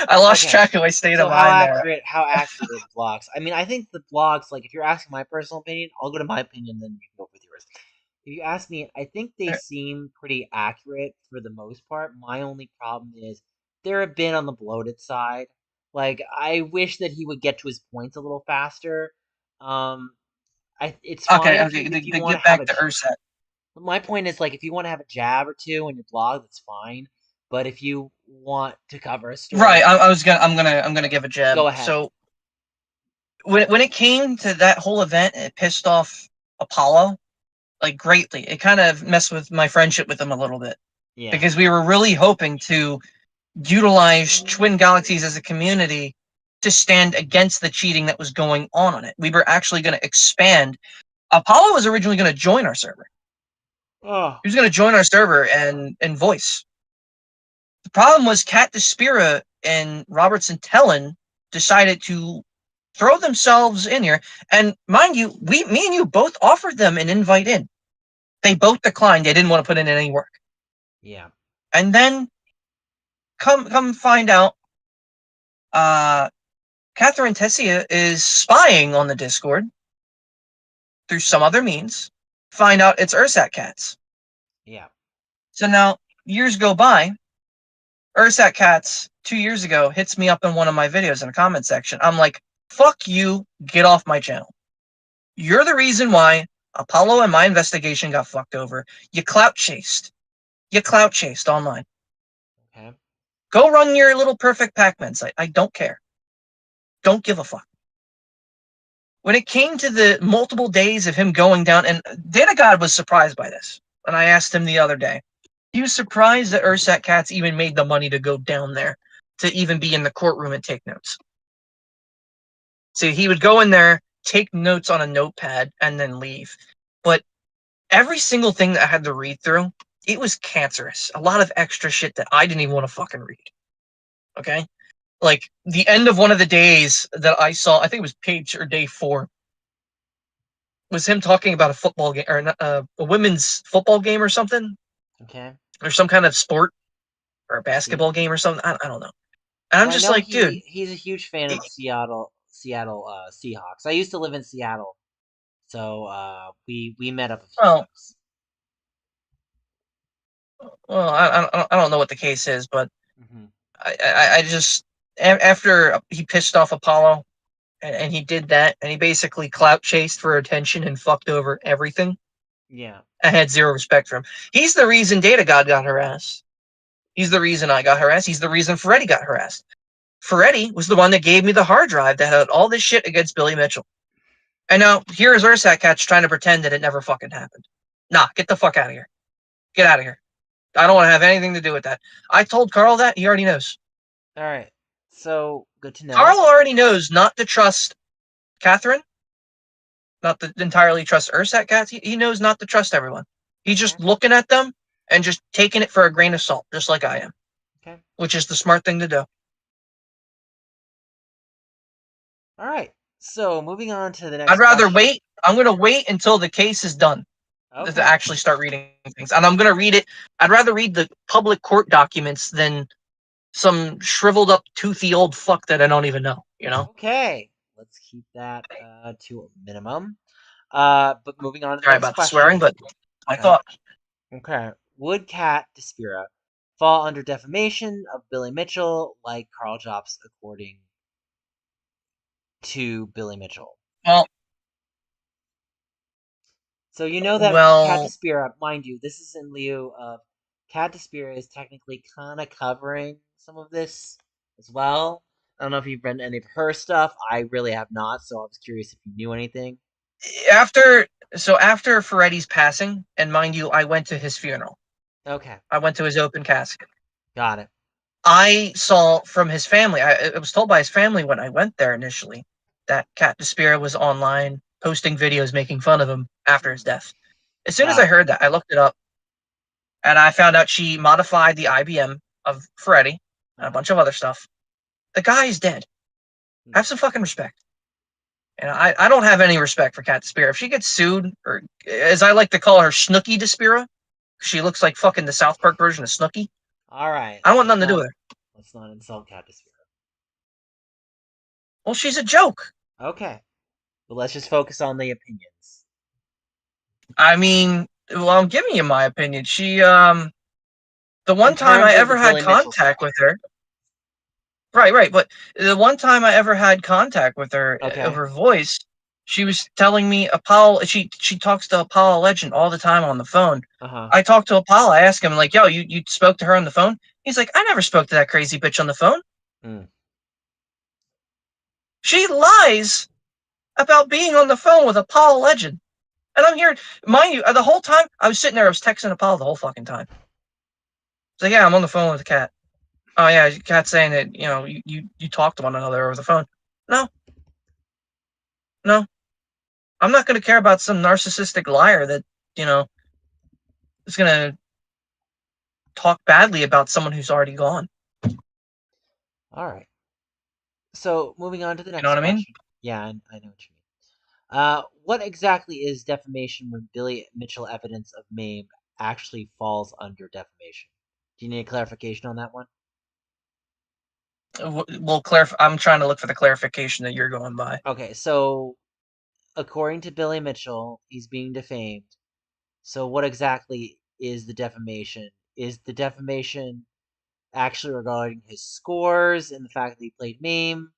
[SPEAKER 2] I lost
[SPEAKER 1] Okay.
[SPEAKER 2] track of my state of
[SPEAKER 1] So how
[SPEAKER 2] mind there.
[SPEAKER 1] accurate? How accurate are the blogs? I mean, I think the blogs. Like, if you're asking my personal opinion, I'll go to my opinion, then you can go with yours. If you ask me, I think they seem pretty accurate for the most part. My only problem is they're a bit on the bloated side. Like, I wish that he would get to his points a little faster. Um, it's fine
[SPEAKER 2] Okay,
[SPEAKER 1] if
[SPEAKER 2] okay.
[SPEAKER 1] you
[SPEAKER 2] To
[SPEAKER 1] want
[SPEAKER 2] get
[SPEAKER 1] to have
[SPEAKER 2] back
[SPEAKER 1] a.
[SPEAKER 2] to Urset.
[SPEAKER 1] My point is like if you want to have a jab or two on your blog, that's fine. But if you want to cover a
[SPEAKER 2] Right.
[SPEAKER 1] story,
[SPEAKER 2] I'm gonna give a jab.
[SPEAKER 1] go ahead.
[SPEAKER 2] So when it came to that whole event, it pissed off Apollo like greatly. It kind of messed with my friendship with him a little bit
[SPEAKER 1] Yeah.
[SPEAKER 2] because we were really hoping to utilize Twin Galaxies as a community to stand against the cheating that was going on it. We were actually going to expand. Apollo was originally going to join our server.
[SPEAKER 1] Oh.
[SPEAKER 2] He was going to join our server and voice. The problem was Kat Despira and Robertson Tellen decided to throw themselves in here. And mind you, me and you both offered them an invite in. They both declined. They didn't want to put in any work.
[SPEAKER 1] Yeah.
[SPEAKER 2] And then come find out, uh, Catherine Tessia is spying on the Discord through some other means. Find out it's Ursat Cats.
[SPEAKER 1] Yeah.
[SPEAKER 2] So now years go by, Ersat Cats 2 years ago hits me up in one of my videos in the comment section. I'm like, fuck you, get off my channel. You're the reason why Apollo and my investigation got fucked over. You clout chased. You clout chased online.
[SPEAKER 1] Okay.
[SPEAKER 2] Go run your little perfect Pac-Man site. I don't care. Don't give a fuck. When it came to the multiple days of him going down, and Data God was surprised by this. And I asked him the other day, he was surprised that Ersat Cats even made the money to go down there, to even be in the courtroom and take notes. So he would go in there, take notes on a notepad, and then leave. But every single thing that I had to read through, it was cancerous. A lot of extra shit that I didn't even want to fucking read. Okay? Like, the end of one of the days that I saw, I think it was page or day 4, was him talking about a football game, or a women's football game or something,
[SPEAKER 1] Okay.
[SPEAKER 2] or some kind of sport, or a
[SPEAKER 1] I see.
[SPEAKER 2] basketball game or something. I don't know. And I'm
[SPEAKER 1] Well, I
[SPEAKER 2] just
[SPEAKER 1] know
[SPEAKER 2] like, dude,
[SPEAKER 1] he's a huge fan of the Seattle Seahawks. I used to live in Seattle, so we met up a few
[SPEAKER 2] well,
[SPEAKER 1] times.
[SPEAKER 2] I don't know what the case is, but
[SPEAKER 1] Hmm.
[SPEAKER 2] I just, after he pissed off Apollo, and he did that, and he basically clout chased for attention and fucked over everything.
[SPEAKER 1] Yeah.
[SPEAKER 2] I had zero respect for him. He's the reason Data God got harassed. He's the reason I got harassed. He's the reason Ferretti got harassed. Ferretti was the one that gave me the hard drive that had all this shit against Billy Mitchell. And now here is Ursat Catch trying to pretend that it never fucking happened. Nah, get the fuck out of here. Get out of here. I don't want to have anything to do with that. I told Carl that. He already knows.
[SPEAKER 1] All right. So good to
[SPEAKER 2] Carl
[SPEAKER 1] know.
[SPEAKER 2] already knows not to trust Catherine, not to entirely trust Ursat Cats. He knows not to trust everyone. He's
[SPEAKER 1] Okay.
[SPEAKER 2] just looking at them and just taking it for a grain of salt, just like I am,
[SPEAKER 1] Okay.
[SPEAKER 2] which is the smart thing to do.
[SPEAKER 1] All right. So moving on to the
[SPEAKER 2] I'd
[SPEAKER 1] next
[SPEAKER 2] rather
[SPEAKER 1] question.
[SPEAKER 2] wait. I'm going to wait until the case is done to
[SPEAKER 1] Okay.
[SPEAKER 2] actually start reading things. And I'm going to read it. I'd rather read the public court documents than some shriveled up, toothy old fuck that I don't even know, you know?
[SPEAKER 1] Okay. Let's keep that to a minimum. But moving on to the
[SPEAKER 2] Sorry
[SPEAKER 1] next
[SPEAKER 2] about the swearing,
[SPEAKER 1] question.
[SPEAKER 2] but my
[SPEAKER 1] Okay.
[SPEAKER 2] thought.
[SPEAKER 1] Okay. Would Kat Despira fall under defamation of Billy Mitchell like Karl Jobst according to Billy Mitchell?
[SPEAKER 2] Well,
[SPEAKER 1] So you know that Kat
[SPEAKER 2] well,
[SPEAKER 1] Despira, mind you, this is in lieu of Kat Despira is technically kind of covering some of this as well. I don't know if you've read any of her stuff. I really have not, so I was curious if you knew anything.
[SPEAKER 2] after after Ferretti's passing, and mind you, I went to his funeral.
[SPEAKER 1] Okay,
[SPEAKER 2] I went to his open casket.
[SPEAKER 1] got it.
[SPEAKER 2] I saw from his family. I was told by his family when I went there initially that Kat Despira was online posting videos making fun of him after his
[SPEAKER 1] Hmm,
[SPEAKER 2] death. As soon as
[SPEAKER 1] got
[SPEAKER 2] I
[SPEAKER 1] it.
[SPEAKER 2] heard that, I looked it up and I found out she modified the IBM of Ferretti and a
[SPEAKER 1] Uh-huh.
[SPEAKER 2] bunch of other stuff. The guy is dead.
[SPEAKER 1] Hmm.
[SPEAKER 2] Have some fucking respect. And I don't have any respect for Kat Despira. If she gets sued, or as I like to call her, Snooky Despira, she looks like fucking the South Park version of Snooky.
[SPEAKER 1] All right,
[SPEAKER 2] I want nothing to do with her.
[SPEAKER 1] let's not insult Kat Despira.
[SPEAKER 2] Well, she's a joke.
[SPEAKER 1] Okay, but let's just focus on the opinions.
[SPEAKER 2] I mean, well, I'm giving you my opinion. The
[SPEAKER 1] In
[SPEAKER 2] one time I
[SPEAKER 1] terms of the
[SPEAKER 2] ever had
[SPEAKER 1] Billy Mitchell
[SPEAKER 2] contact
[SPEAKER 1] stuff.
[SPEAKER 2] with her, right, but the one time I ever had contact with her
[SPEAKER 1] Okay.
[SPEAKER 2] over voice, she was telling me Apollo. She talks to Apollo Legend all the time on the phone.
[SPEAKER 1] Uh-huh.
[SPEAKER 2] I talked to Apollo. I asked him like, "Yo, you spoke to her on the phone?" He's like, "I never spoke to that crazy bitch on the phone.
[SPEAKER 1] Hmm.
[SPEAKER 2] She lies about being on the phone with Apollo Legend." And I'm here, mind you, the whole time I was sitting there, I was texting Apollo the whole fucking time. It's like, yeah, I'm on the phone with the cat. Oh yeah, Kat's saying that you talk to one another over the phone. No, no, I'm not going to care about some narcissistic liar that you know is going to talk badly about someone who's already gone.
[SPEAKER 1] All right. So moving on to the
[SPEAKER 2] You know
[SPEAKER 1] next
[SPEAKER 2] what I mean?
[SPEAKER 1] question. Yeah, I know what you mean. What exactly is defamation when Billy Mitchell evidence of MAME actually falls under defamation? Do you need a clarification on that one?
[SPEAKER 2] We'll clarify. I'm trying to look for the clarification that you're going by.
[SPEAKER 1] Okay, so according to Billy Mitchell, he's being defamed. So what exactly is the defamation? is the defamation actually regarding his scores and the fact that he played MAME?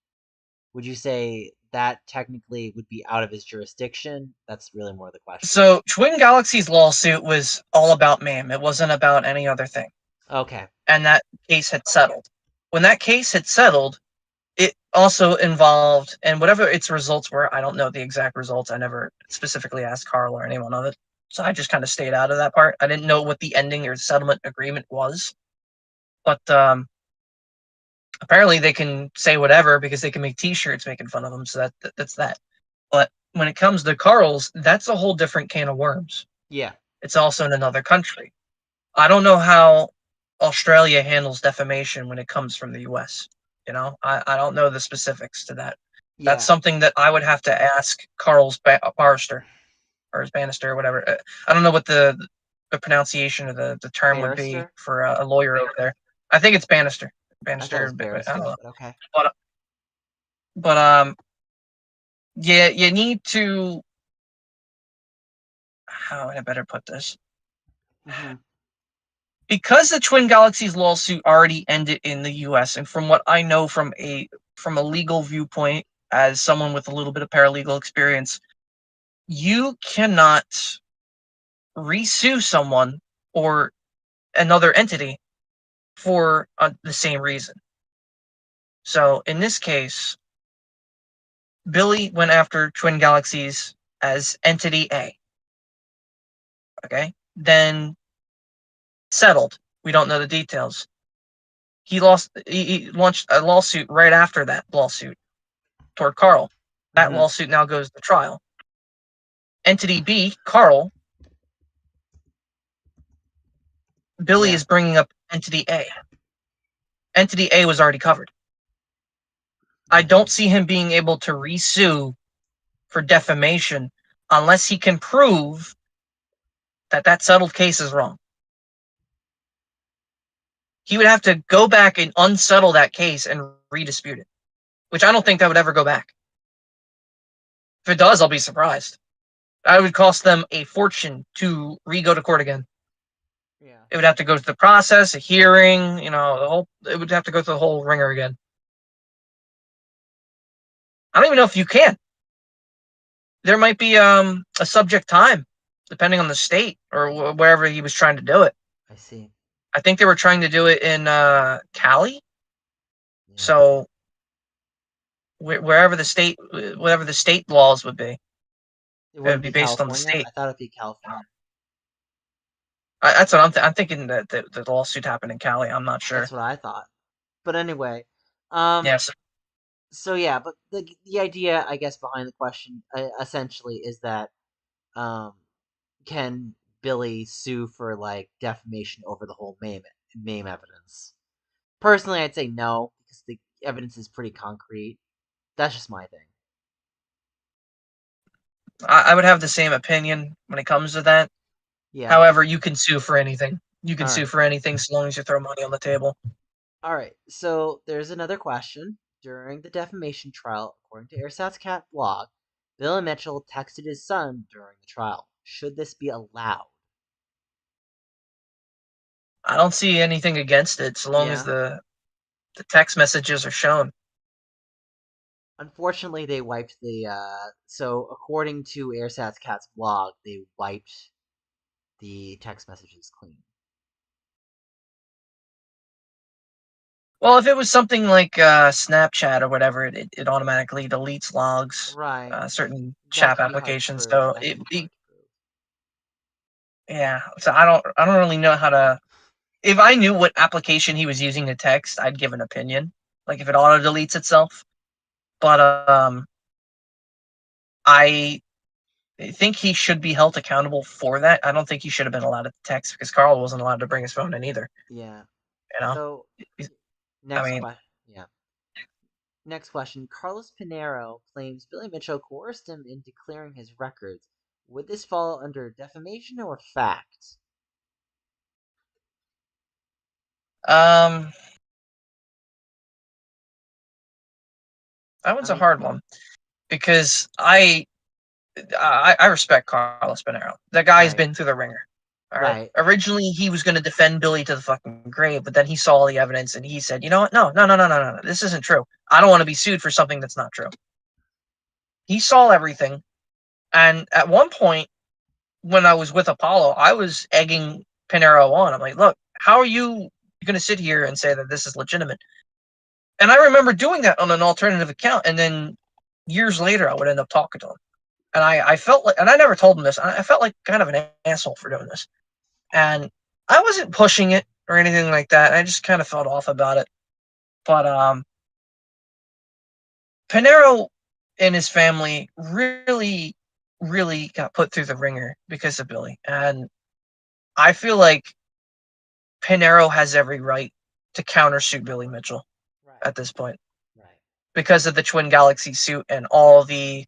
[SPEAKER 1] Would you say that technically would be out of his jurisdiction? That's really more the question.
[SPEAKER 2] So Twin Galaxy's lawsuit was all about MAME. It wasn't about any other thing.
[SPEAKER 1] Okay.
[SPEAKER 2] And that case had settled. When that case had settled, it also involved, and whatever its results were, I don't know the exact results. I never specifically asked Karl or anyone of it. So I just kind of stayed out of that part. I didn't know what the ending or settlement agreement was. But apparently they can say whatever because they can make T-shirts making fun of them. So that's that. But when it comes to Karl's, that's a whole different can of worms.
[SPEAKER 1] Yeah.
[SPEAKER 2] It's also in another country. I don't know how Australia handles defamation when it comes from the US. I don't know the specifics to that. That's
[SPEAKER 1] Yeah.
[SPEAKER 2] something that I would have to ask Carl's Barrister or his Bannister or whatever. I don't know what the pronunciation of the term would be
[SPEAKER 1] Barrister?
[SPEAKER 2] for a lawyer over there. I think it's Bannister.
[SPEAKER 1] I thought it was
[SPEAKER 2] Bannister, but I don't
[SPEAKER 1] barrister,
[SPEAKER 2] know.
[SPEAKER 1] but okay.
[SPEAKER 2] But yeah, you need to. How would I better put this?
[SPEAKER 1] Mm-hmm.
[SPEAKER 2] Because the Twin Galaxies lawsuit already ended in the US, and from what I know from a legal viewpoint, as someone with a little bit of paralegal experience, you cannot resue someone or another entity for the same reason. So in this case, Billy went after Twin Galaxies as entity A. Okay, then settled. We don't know the details. He launched a lawsuit right after that lawsuit toward Karl. That
[SPEAKER 1] Mm-hmm.
[SPEAKER 2] lawsuit now goes to trial. Entity B, Karl, Billy
[SPEAKER 1] Yeah.
[SPEAKER 2] is bringing up Entity A. Entity A was already covered. I
[SPEAKER 1] Okay.
[SPEAKER 2] don't see him being able to resue for defamation unless he can prove that that settled case is wrong. He would have to go back and unsettle that case and redispute it, which I don't think that would ever go back. If it does, I'll be surprised. That would cost them a fortune to re-go to court again.
[SPEAKER 1] Yeah.
[SPEAKER 2] It would have to go through the process, a hearing, the whole. It would have to go through the whole ringer again. I don't even know if you can. There might be a subject time, depending on the state or wherever he was trying to do it.
[SPEAKER 1] I see.
[SPEAKER 2] I think they were trying to do it in Cali,
[SPEAKER 1] Yeah.
[SPEAKER 2] so wherever the state, whatever the state laws would be,
[SPEAKER 1] It
[SPEAKER 2] it would
[SPEAKER 1] wouldn't
[SPEAKER 2] be
[SPEAKER 1] be
[SPEAKER 2] based on the
[SPEAKER 1] California?
[SPEAKER 2] state.
[SPEAKER 1] I thought it'd be California.
[SPEAKER 2] That's what I'm thinking that the lawsuit happened in Cali. I'm not sure.
[SPEAKER 1] That's what I thought. But anyway, um,
[SPEAKER 2] Yes,
[SPEAKER 1] so yeah, but the idea, I guess, behind the question essentially is that um, can Billy sue for like defamation over the whole MAME evidence? Personally, I'd say no because the evidence is pretty concrete. That's just my thing.
[SPEAKER 2] I would have the same opinion when it comes to that.
[SPEAKER 1] Yeah.
[SPEAKER 2] However, you can sue for anything. You can
[SPEAKER 1] All
[SPEAKER 2] sue
[SPEAKER 1] right.
[SPEAKER 2] for anything so long as you throw money on the table.
[SPEAKER 1] All right. So there's another question. During the defamation trial, according to Ersatz Cat blog, Bill Mitchell texted his son during the trial. Should this be allowed?
[SPEAKER 2] I don't see anything against it so long as
[SPEAKER 1] Yeah.
[SPEAKER 2] the text messages are shown.
[SPEAKER 1] Unfortunately, they wiped the. So according to Ersatz Cat's blog, they wiped the text messages clean.
[SPEAKER 2] Well, if it was something like Snapchat or whatever, it automatically deletes logs,
[SPEAKER 1] Right.
[SPEAKER 2] certain
[SPEAKER 1] That
[SPEAKER 2] chat
[SPEAKER 1] can be hard to
[SPEAKER 2] applications.
[SPEAKER 1] prove.
[SPEAKER 2] So
[SPEAKER 1] That can be hard to prove.
[SPEAKER 2] yeah. So I don't really know how to. If I knew what application he was using to text, I'd give an opinion. Like if it auto deletes itself. But I think he should be held accountable for that. I don't think he should have been allowed to text because Karl wasn't allowed to bring his phone in either.
[SPEAKER 1] Yeah.
[SPEAKER 2] You know,
[SPEAKER 1] So
[SPEAKER 2] I
[SPEAKER 1] next
[SPEAKER 2] mean,
[SPEAKER 1] question. Yeah. Next question. Carlos Pinero claims Billy Mitchell coerced him into clearing his records. Would this fall under defamation or fact?
[SPEAKER 2] um, that
[SPEAKER 1] I
[SPEAKER 2] one's a
[SPEAKER 1] mean,
[SPEAKER 2] hard one because I respect Carlos Pinero. That guy's
[SPEAKER 1] right.
[SPEAKER 2] been through the ringer. All right.
[SPEAKER 1] Right.
[SPEAKER 2] Originally, he was going to defend Billy to the fucking grave, but then he saw all the evidence and he said, "You know what? No, no, no, no, no, no. This isn't true. I don't want to be sued for something that's not true." He saw everything, and at one point, when I was with Apollo, I was egging Pinero on. I'm like, "Look, how are you going to sit here and say that this is legitimate?" And I remember doing that on an alternative account, and then years later, I would end up talking to him, and I felt like, and I never told him this. I felt like kind of an asshole for doing this. And I wasn't pushing it or anything like that. I just kind of felt off about it. But Pinero and his family really, really got put through the ringer because of Billy. And I feel like Pinero has every right to countersue Billy Mitchell
[SPEAKER 1] Right.
[SPEAKER 2] at this point
[SPEAKER 1] Right.
[SPEAKER 2] because of the Twin Galaxy suit and all the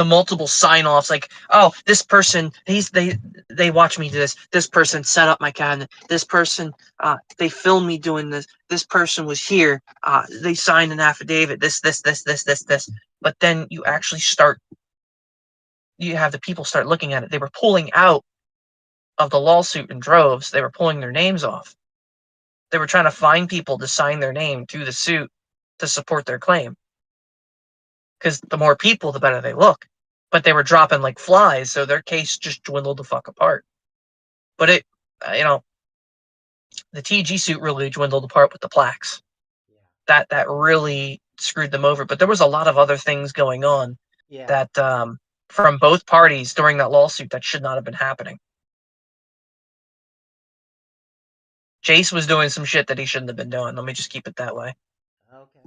[SPEAKER 2] multiple sign-offs, like, oh, this person, they watch me do this person set up my cabinet, this person, they filmed me doing this person was here, they signed an affidavit, this, but then you have the people start looking at it. They were pulling out of the lawsuit in droves. They were pulling their names off. They were trying to find people to sign their name to the suit to support their claim, because the more people, the better they look. But they were dropping like flies, so their case just dwindled the fuck apart. But you know, the TG suit really dwindled apart with the plaques.
[SPEAKER 1] Yeah.
[SPEAKER 2] That really screwed them over. But there was a lot of other things going on
[SPEAKER 1] Yeah.
[SPEAKER 2] that from both parties during that lawsuit that should not have been happening. Jace was doing some shit that he shouldn't have been doing. Let me just keep it that way.
[SPEAKER 1] Okay.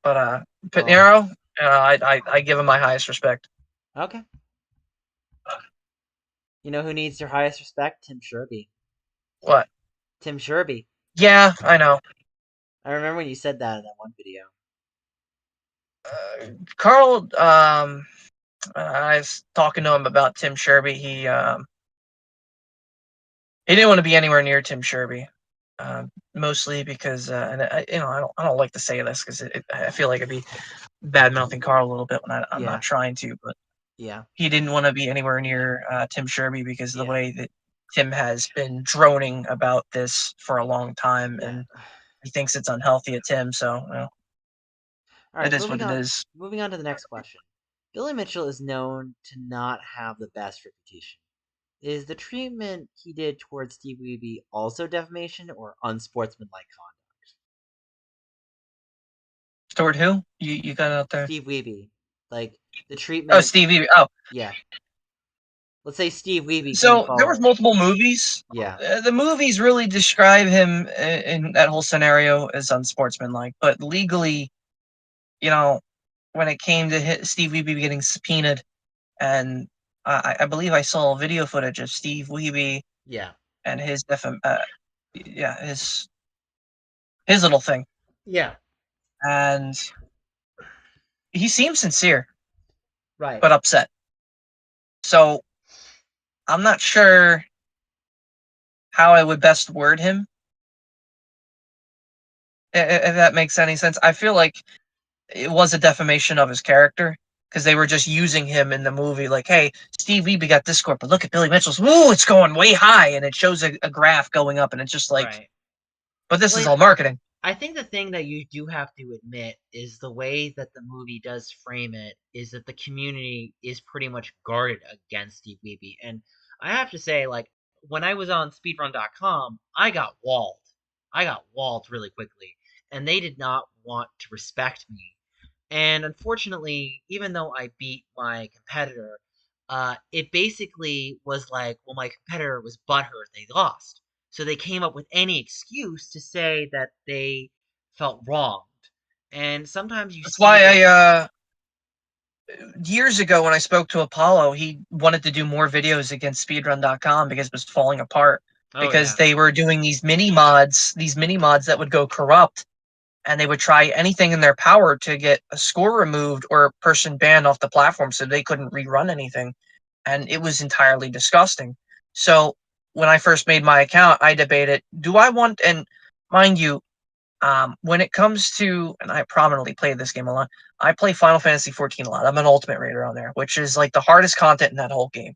[SPEAKER 2] But
[SPEAKER 1] Well.
[SPEAKER 2] Pinero, I give him my highest respect.
[SPEAKER 1] Okay. You know who needs your highest respect? Tim Sherby.
[SPEAKER 2] What?
[SPEAKER 1] Tim Sherby.
[SPEAKER 2] Yeah, I know.
[SPEAKER 1] I remember when you said that in that one video.
[SPEAKER 2] Carl, I was talking to him about Tim Sherby. He didn't want to be anywhere near Tim Sherby, mostly because, and I don't like to say this because I feel like it'd be bad mouthing Carl a little bit when I'm not
[SPEAKER 1] Yeah.
[SPEAKER 2] trying to, but
[SPEAKER 1] Yeah.
[SPEAKER 2] he didn't want to be anywhere near Tim Sherby because of the
[SPEAKER 1] Yeah.
[SPEAKER 2] way that Tim has been droning about this for a long time,
[SPEAKER 1] Yeah.
[SPEAKER 2] and he thinks it's unhealthy at Tim. So
[SPEAKER 1] All
[SPEAKER 2] it
[SPEAKER 1] right.
[SPEAKER 2] is what
[SPEAKER 1] Moving
[SPEAKER 2] it
[SPEAKER 1] on.
[SPEAKER 2] is.
[SPEAKER 1] Moving on to the next question. Billy Mitchell is known to not have the best reputation. Is the treatment he did towards Steve Wiebe also defamation or unsportsmanlike conduct?
[SPEAKER 2] Toward who? You got out there?
[SPEAKER 1] Steve Wiebe, like the
[SPEAKER 2] Oh,
[SPEAKER 1] treatment.
[SPEAKER 2] Stevie. Oh,
[SPEAKER 1] Yeah. Let's say Steve Wiebe came
[SPEAKER 2] so there was
[SPEAKER 1] forward.
[SPEAKER 2] multiple movies.
[SPEAKER 1] Yeah.
[SPEAKER 2] The movies really describe him in that whole scenario as unsportsmanlike, but legally, you know, when it came to Steve Wiebe getting subpoenaed, and I believe I saw video footage of Steve Wiebe
[SPEAKER 1] Yeah.
[SPEAKER 2] and yeah, his little thing,
[SPEAKER 1] Yeah.
[SPEAKER 2] and he seems sincere
[SPEAKER 1] Right.
[SPEAKER 2] but upset. So I'm not sure how I would best word him, if that makes any sense. I feel like it was a defamation of his character because they were just using him in the movie. Like, hey, Steve Wiebe got this score, but look at Billy Mitchell's. Ooh, it's going way high, and it shows a graph going up, and it's just like,
[SPEAKER 1] Right.
[SPEAKER 2] but this is
[SPEAKER 1] Well,
[SPEAKER 2] all marketing.
[SPEAKER 1] I think the thing that you do have to admit is the way that the movie does frame it is that the community is pretty much guarded against Steve Wiebe. And I have to say, like, when I was on speedrun.com, I got walled. I got walled really quickly. And they did not want to respect me. And unfortunately, even though I beat my competitor, it basically was like, well, my competitor was butthurt they lost. So they came up with any excuse to say that they felt wronged. And sometimes you
[SPEAKER 2] That's
[SPEAKER 1] see
[SPEAKER 2] why
[SPEAKER 1] this.
[SPEAKER 2] years ago when I spoke to Apollo, he wanted to do more videos against speedrun.com because it was falling apart
[SPEAKER 1] Oh,
[SPEAKER 2] because
[SPEAKER 1] yeah.
[SPEAKER 2] they were doing these mini mods that would go corrupt, and they would try anything in their power to get a score removed or a person banned off the platform so they couldn't rerun anything. And it was entirely disgusting. So when I first made my account, I debated, do I want, and mind you, When it comes to, and I prominently play this game a lot, I play Final Fantasy 14 a lot. I'm an Ultimate Raider on there, which is like the hardest content in that whole game.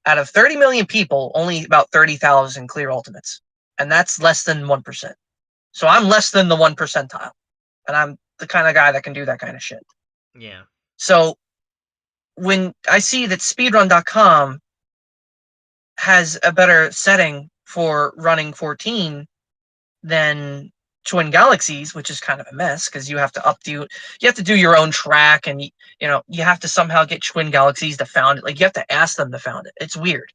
[SPEAKER 2] Out of 30 million people, only about 30,000 clear Ultimates. And that's less than 1%. So I'm less than the 1 percentile. And I'm the kind of guy that can do that kind of shit.
[SPEAKER 1] Yeah.
[SPEAKER 2] So when I see that speedrun.com has a better setting for running 14 than Twin Galaxies, which is kind of a mess because you have to you have to do your own track, and you have to somehow get Twin Galaxies to found it. Like you have to ask them to found it. It's weird,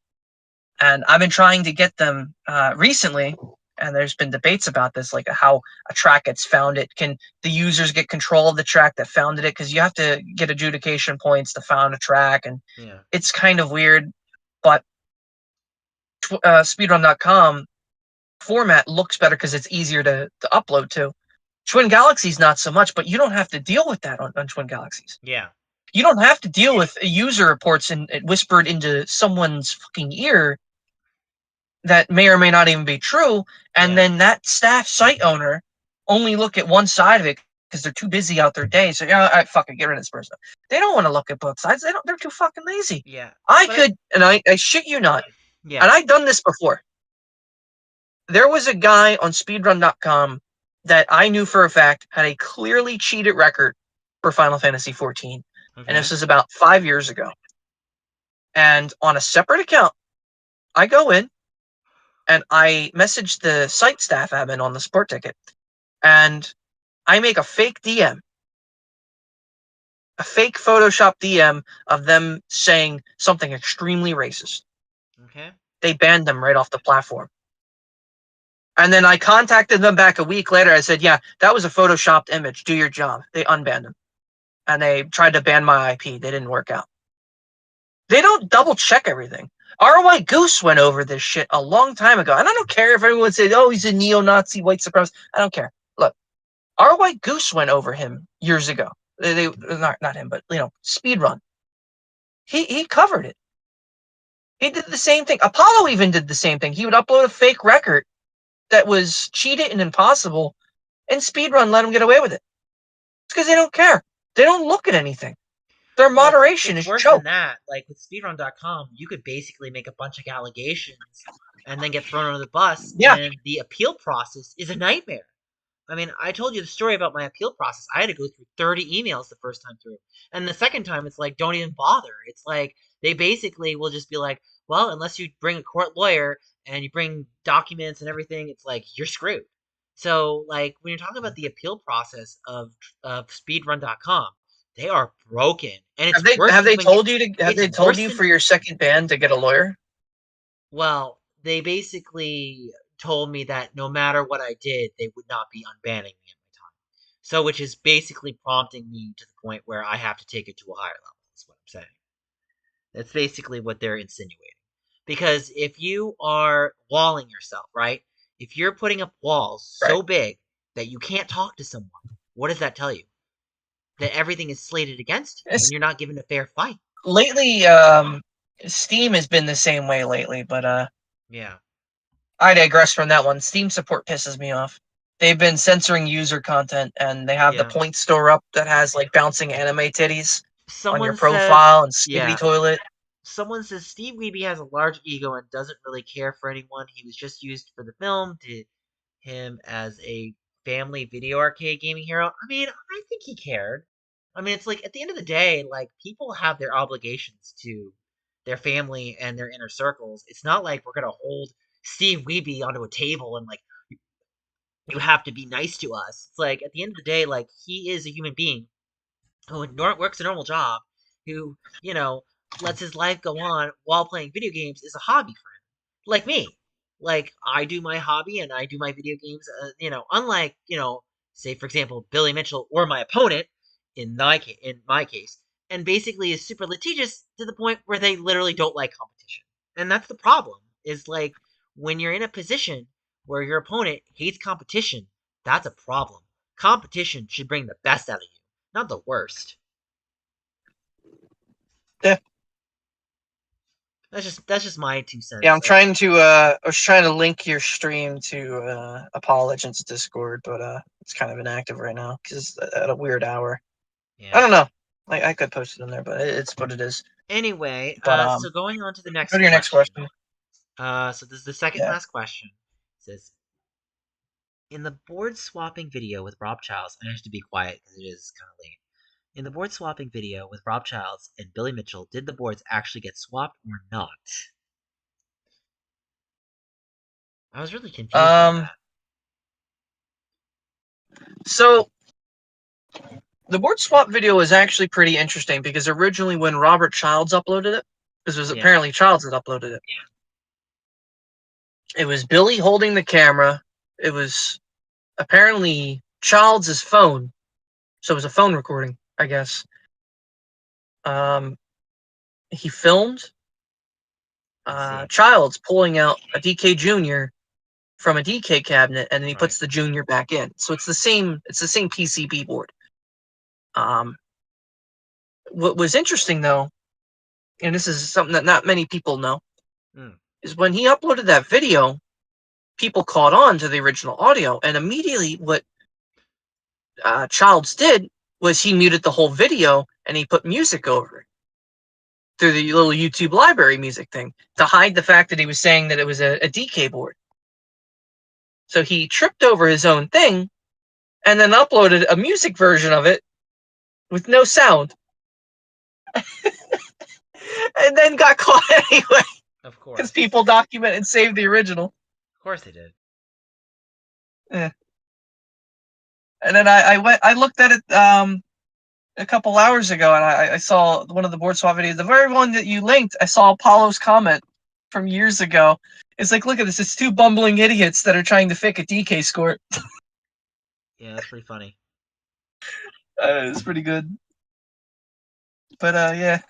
[SPEAKER 2] and I've been trying to get them recently, and there's been debates about this, like how a track gets founded. Can the users get control of the track that founded it? Because you have to get adjudication points to found a track, and
[SPEAKER 1] Yeah.
[SPEAKER 2] it's kind of weird. But speedrun.com format looks better because it's easier to upload to. Twin Galaxies, not so much, but you don't have to deal with that on Twin Galaxies.
[SPEAKER 1] Yeah.
[SPEAKER 2] You don't have to deal with user reports and whispered into someone's fucking ear that may or may not even be true, and
[SPEAKER 1] Yeah.
[SPEAKER 2] then that staff site owner only look at one side of it because they're too busy out their day. So yeah, I fucking get rid of this person. They don't want to look at both sides. They're too fucking lazy.
[SPEAKER 1] Yeah.
[SPEAKER 2] I
[SPEAKER 1] But
[SPEAKER 2] could, and I shit you not, and
[SPEAKER 1] yeah.
[SPEAKER 2] I've done this before. There was a guy on speedrun.com that I knew for a fact had a clearly cheated record for Final Fantasy 14. And
[SPEAKER 1] Okay.
[SPEAKER 2] this is about 5 years ago. And on a separate account, I go in and I message the site staff admin on the support ticket. And I make a fake DM, a fake Photoshop DM of them saying something extremely racist.
[SPEAKER 1] Okay.
[SPEAKER 2] They banned them right off the platform. And then I contacted them back a week later. I said, yeah, that was a Photoshopped image. Do your job. They unbanned them. And they tried to ban my IP. They didn't work out. They don't double check everything. RY Goose went over this shit a long time ago. And I don't care if everyone says, oh, he's a neo-Nazi white supremacist. I don't care. Look, RY Goose went over him years ago. They not him, but Speedrun. He covered it. He did the same thing. Apollo even did the same thing. He would upload a fake record that was cheated and impossible, and Speedrun let him get away with it. It's because they don't care. They don't look at anything. Their
[SPEAKER 1] Well,
[SPEAKER 2] moderation
[SPEAKER 1] it's
[SPEAKER 2] is
[SPEAKER 1] worse than
[SPEAKER 2] choked.
[SPEAKER 1] that. Like with speedrun.com, you could basically make a bunch of allegations and then get thrown under the bus,
[SPEAKER 2] Yeah.
[SPEAKER 1] and the appeal process is a nightmare. I mean, I told you the story about my appeal process. I had to go through 30 emails the first time through. And the second time, it's like, don't even bother. It's like, they basically will just be like, well, unless you bring a court lawyer and you bring documents and everything, it's like, you're screwed. So, like, when you're talking about the appeal process of speedrun.com, they are broken. And it's
[SPEAKER 2] Have they
[SPEAKER 1] worse
[SPEAKER 2] have
[SPEAKER 1] than
[SPEAKER 2] they
[SPEAKER 1] even get,
[SPEAKER 2] told you to have
[SPEAKER 1] it's
[SPEAKER 2] they told
[SPEAKER 1] worse
[SPEAKER 2] you
[SPEAKER 1] than,
[SPEAKER 2] for your second ban to get a lawyer?
[SPEAKER 1] well, they basically told me that no matter what I did, they would not be unbanning me at my time. So, which is basically prompting me to the point where I have to take it to a higher level, is what I'm saying. That's basically what they're insinuating. Because if you are walling yourself, right? If you're putting up walls
[SPEAKER 2] Right.
[SPEAKER 1] so big that you can't talk to someone, what does that tell you? That everything is slated against you and
[SPEAKER 2] It's,
[SPEAKER 1] you're not given a fair fight.
[SPEAKER 2] lately, Steam has been the same way lately, but
[SPEAKER 1] Yeah.
[SPEAKER 2] I digress from that one. Steam support pisses me off. They've been censoring user content, and they have the
[SPEAKER 1] Yeah.
[SPEAKER 2] point store up that has like bouncing anime titties on your
[SPEAKER 1] Someone says,
[SPEAKER 2] profile and skibbity
[SPEAKER 1] yeah,
[SPEAKER 2] toilet.
[SPEAKER 1] someone says Steve Wiebe has a large ego and doesn't really care for anyone. He was just used for the film to him as a family video arcade gaming hero. I mean, I think he cared. I mean, it's like at the end of the day, like people have their obligations to their family and their inner circles. It's not like we're gonna hold Steve Wiebe onto a table and like you have to be nice to us. It's like at the end of the day, like he is a human being who works a normal job, who, lets his life go on while playing video games is a hobby for him. Like me. Like, I do my hobby and I do my video games, unlike, say, for example, Billy Mitchell or my opponent in my case, and basically is super litigious to the point where they literally don't like competition. And that's the problem, is like, when you're in a position where your opponent hates competition, that's a problem. Competition should bring the best out of you, not the worst.
[SPEAKER 2] Yeah.
[SPEAKER 1] That's just my two
[SPEAKER 2] Yeah,
[SPEAKER 1] cents.
[SPEAKER 2] I'm
[SPEAKER 1] Like,
[SPEAKER 2] trying to. I was trying to link your stream to Apollo Legends Discord, but it's kind of inactive right now because at a weird hour. I
[SPEAKER 1] yeah.
[SPEAKER 2] don't know. I could post it in there, but it's what it is.
[SPEAKER 1] Anyway,
[SPEAKER 2] But
[SPEAKER 1] so going on to the
[SPEAKER 2] go
[SPEAKER 1] next
[SPEAKER 2] to your next
[SPEAKER 1] question.
[SPEAKER 2] question.
[SPEAKER 1] So this is the second
[SPEAKER 2] Yeah.
[SPEAKER 1] last question. It says, in the board swapping video with Rob Childs, I have to be quiet because it is kind of late. In the board swapping video with Rob Childs and Billy Mitchell, did the boards actually get swapped or not? I was really confused by
[SPEAKER 2] Um.
[SPEAKER 1] that.
[SPEAKER 2] So the board swap video was actually pretty interesting because originally when Robert Childs uploaded it, this was
[SPEAKER 1] Yeah,
[SPEAKER 2] apparently Childs that uploaded it. It was Billy holding the camera. It was apparently Childs' phone, so it was a phone recording, I guess. Um, he filmed
[SPEAKER 1] I see.
[SPEAKER 2] Childs pulling out a DK Junior from a DK cabinet, and then he
[SPEAKER 1] Right.
[SPEAKER 2] puts the Junior back in. So it's the same. It's the same PCB board. Um, what was interesting though, and this is something that not many people know,
[SPEAKER 1] Mm,
[SPEAKER 2] is when he uploaded that video, people caught on to the original audio, and immediately what Childs did was he muted the whole video and he put music over it through the little YouTube library music thing to hide the fact that he was saying that it was a DK board. So he tripped over his own thing and then uploaded a music version of it with no sound, and then got caught anyway
[SPEAKER 1] of
[SPEAKER 2] because
[SPEAKER 1] course.
[SPEAKER 2] people document and save the original.
[SPEAKER 1] Of course they did.
[SPEAKER 2] Eh. And then I looked at it a couple hours ago, and I saw one of the board swap videos. The very one that you linked, I saw Apollo's comment from years ago. It's like, look at this. It's two bumbling idiots that are trying to fake a DK score.
[SPEAKER 1] Yeah, that's pretty funny.
[SPEAKER 2] It's pretty good. But yeah,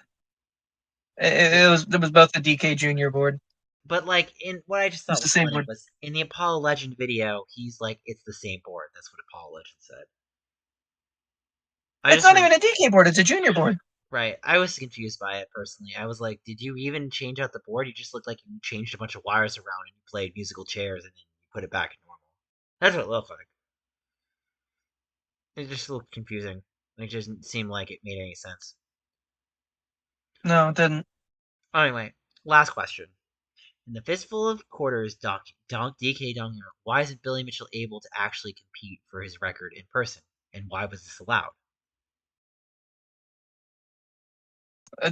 [SPEAKER 1] But
[SPEAKER 2] it was both the DK Junior board.
[SPEAKER 1] but like in what I just thought
[SPEAKER 2] It's the
[SPEAKER 1] was
[SPEAKER 2] same
[SPEAKER 1] funny
[SPEAKER 2] board.
[SPEAKER 1] was in the Apollo Legend video, he's like, it's the same board. That's what Apollo Legend said. I
[SPEAKER 2] It's
[SPEAKER 1] just
[SPEAKER 2] not
[SPEAKER 1] rem
[SPEAKER 2] even a DK board. It's a Junior board.
[SPEAKER 1] Right. I was confused by it personally. I was like, did you even change out the board? You just looked like you changed a bunch of wires around and you played musical chairs and then you put it back in normal. That's what it looked like. It just looked confusing. It just didn't seem like it made any sense.
[SPEAKER 2] No, it didn't.
[SPEAKER 1] Anyway, last question. In the Fistful of Quarters DK Donger, why isn't Billy Mitchell able to actually compete for his record in person? And why was this allowed?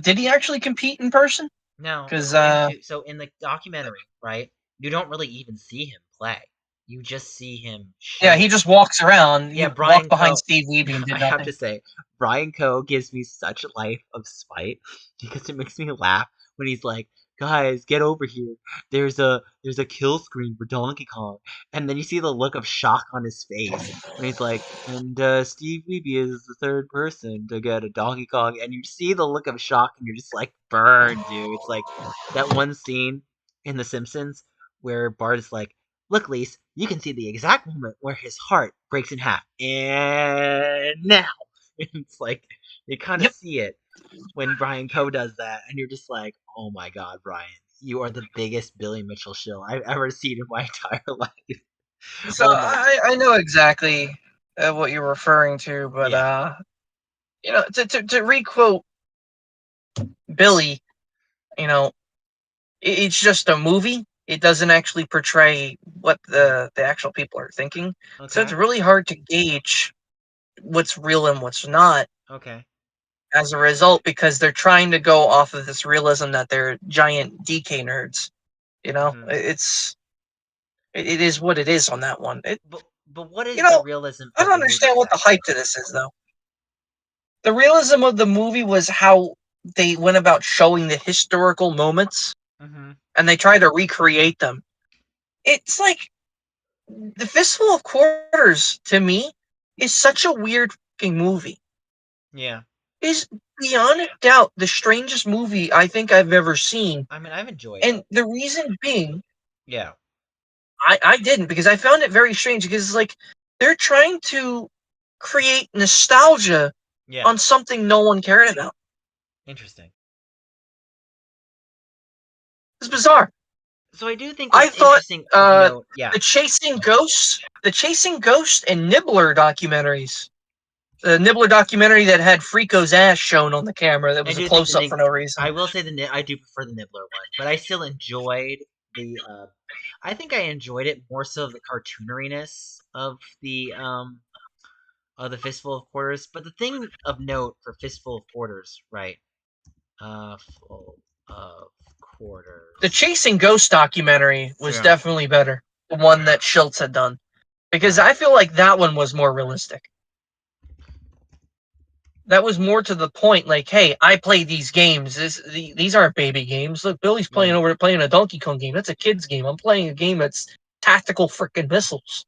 [SPEAKER 2] Did he actually compete in person?
[SPEAKER 1] Now,
[SPEAKER 2] Because
[SPEAKER 1] according to so in the documentary, right, you don't really even see him play. You just see him
[SPEAKER 2] yeah,
[SPEAKER 1] show
[SPEAKER 2] he
[SPEAKER 1] it.
[SPEAKER 2] just walks around. He
[SPEAKER 1] Yeah,
[SPEAKER 2] walked
[SPEAKER 1] Brian
[SPEAKER 2] behind
[SPEAKER 1] Coe.
[SPEAKER 2] Steve Wiebe and did
[SPEAKER 1] I have
[SPEAKER 2] nothing.
[SPEAKER 1] to say, Brian Coe gives me such a life of spite because it makes me laugh when he's like, "Guys, get over here. There's a kill screen for Donkey Kong," and then you see the look of shock on his face when he's like, "And Steve Wiebe is the third person to get a Donkey Kong," and you see the look of shock, and you're just like, "Burn, dude!" It's like that one scene in The Simpsons where Bart is like, "Look, Lise, you can see the exact moment where his heart breaks in half. And now." It's like, you kind of
[SPEAKER 2] Yep.
[SPEAKER 1] see it when Brian Coe does that, and you're just like, oh my god, Brian, you are the biggest Billy Mitchell shill I've ever seen in my entire life.
[SPEAKER 2] So
[SPEAKER 1] Oh my.
[SPEAKER 2] I know exactly what you're referring to, but
[SPEAKER 1] Yeah.
[SPEAKER 2] to requote Billy, you know, it's just a movie. It doesn't actually portray what
[SPEAKER 1] Mhm.
[SPEAKER 2] the actual people are thinking. So it's
[SPEAKER 1] Okay.
[SPEAKER 2] really hard to gauge what's real and what's not
[SPEAKER 1] Okay.
[SPEAKER 2] as a result because they're trying to go off of this realism that they're giant DK nerds. You know,
[SPEAKER 1] Hmm.
[SPEAKER 2] it is what it is on that one.
[SPEAKER 1] But what
[SPEAKER 2] You
[SPEAKER 1] is the
[SPEAKER 2] know,
[SPEAKER 1] realism
[SPEAKER 2] I
[SPEAKER 1] of
[SPEAKER 2] don't
[SPEAKER 1] the movie
[SPEAKER 2] understand what the
[SPEAKER 1] exactly?
[SPEAKER 2] hype to this is though. The realism of the movie was how they went about showing the historical moments
[SPEAKER 1] Hmm.
[SPEAKER 2] and they try to recreate them. It's like the Fistful of Quarters to me is such a weird fucking movie.
[SPEAKER 1] Yeah.
[SPEAKER 2] Is beyond a doubt the strangest movie I think I've ever seen.
[SPEAKER 1] I mean, I've enjoyed it.
[SPEAKER 2] And the reason being,
[SPEAKER 1] Yeah.
[SPEAKER 2] I didn't because I found it very strange because it's like they're trying to create nostalgia
[SPEAKER 1] Yeah.
[SPEAKER 2] on something no one cared about.
[SPEAKER 1] Interesting.
[SPEAKER 2] It's bizarre.
[SPEAKER 1] So I do think
[SPEAKER 2] I
[SPEAKER 1] what's
[SPEAKER 2] thought
[SPEAKER 1] interesting of note, yeah,
[SPEAKER 2] the Chasing Ghosts and Nibbler documentaries, the Nibbler documentary that had Frico's ass shown on the camera that
[SPEAKER 1] I
[SPEAKER 2] was a
[SPEAKER 1] do think
[SPEAKER 2] close up for no reason.
[SPEAKER 1] I will say I do prefer the Nibbler one, but I still enjoyed the. I think I enjoyed it more so of the cartooneriness of the Fistful of Quarters. But the thing of note for Fistful of Quarters, right? Full of
[SPEAKER 2] The
[SPEAKER 1] Quarters.
[SPEAKER 2] Chasing Ghosts documentary was
[SPEAKER 1] Yeah.
[SPEAKER 2] definitely better, the one that Schultz had done, because
[SPEAKER 1] Right.
[SPEAKER 2] I feel like that one was more realistic. That was more to the point. Like, hey, I play these games. These aren't baby games. Look, Billy's
[SPEAKER 1] Mm,
[SPEAKER 2] playing a Donkey Kong game. That's a kid's game. I'm playing a game that's tactical freaking missiles.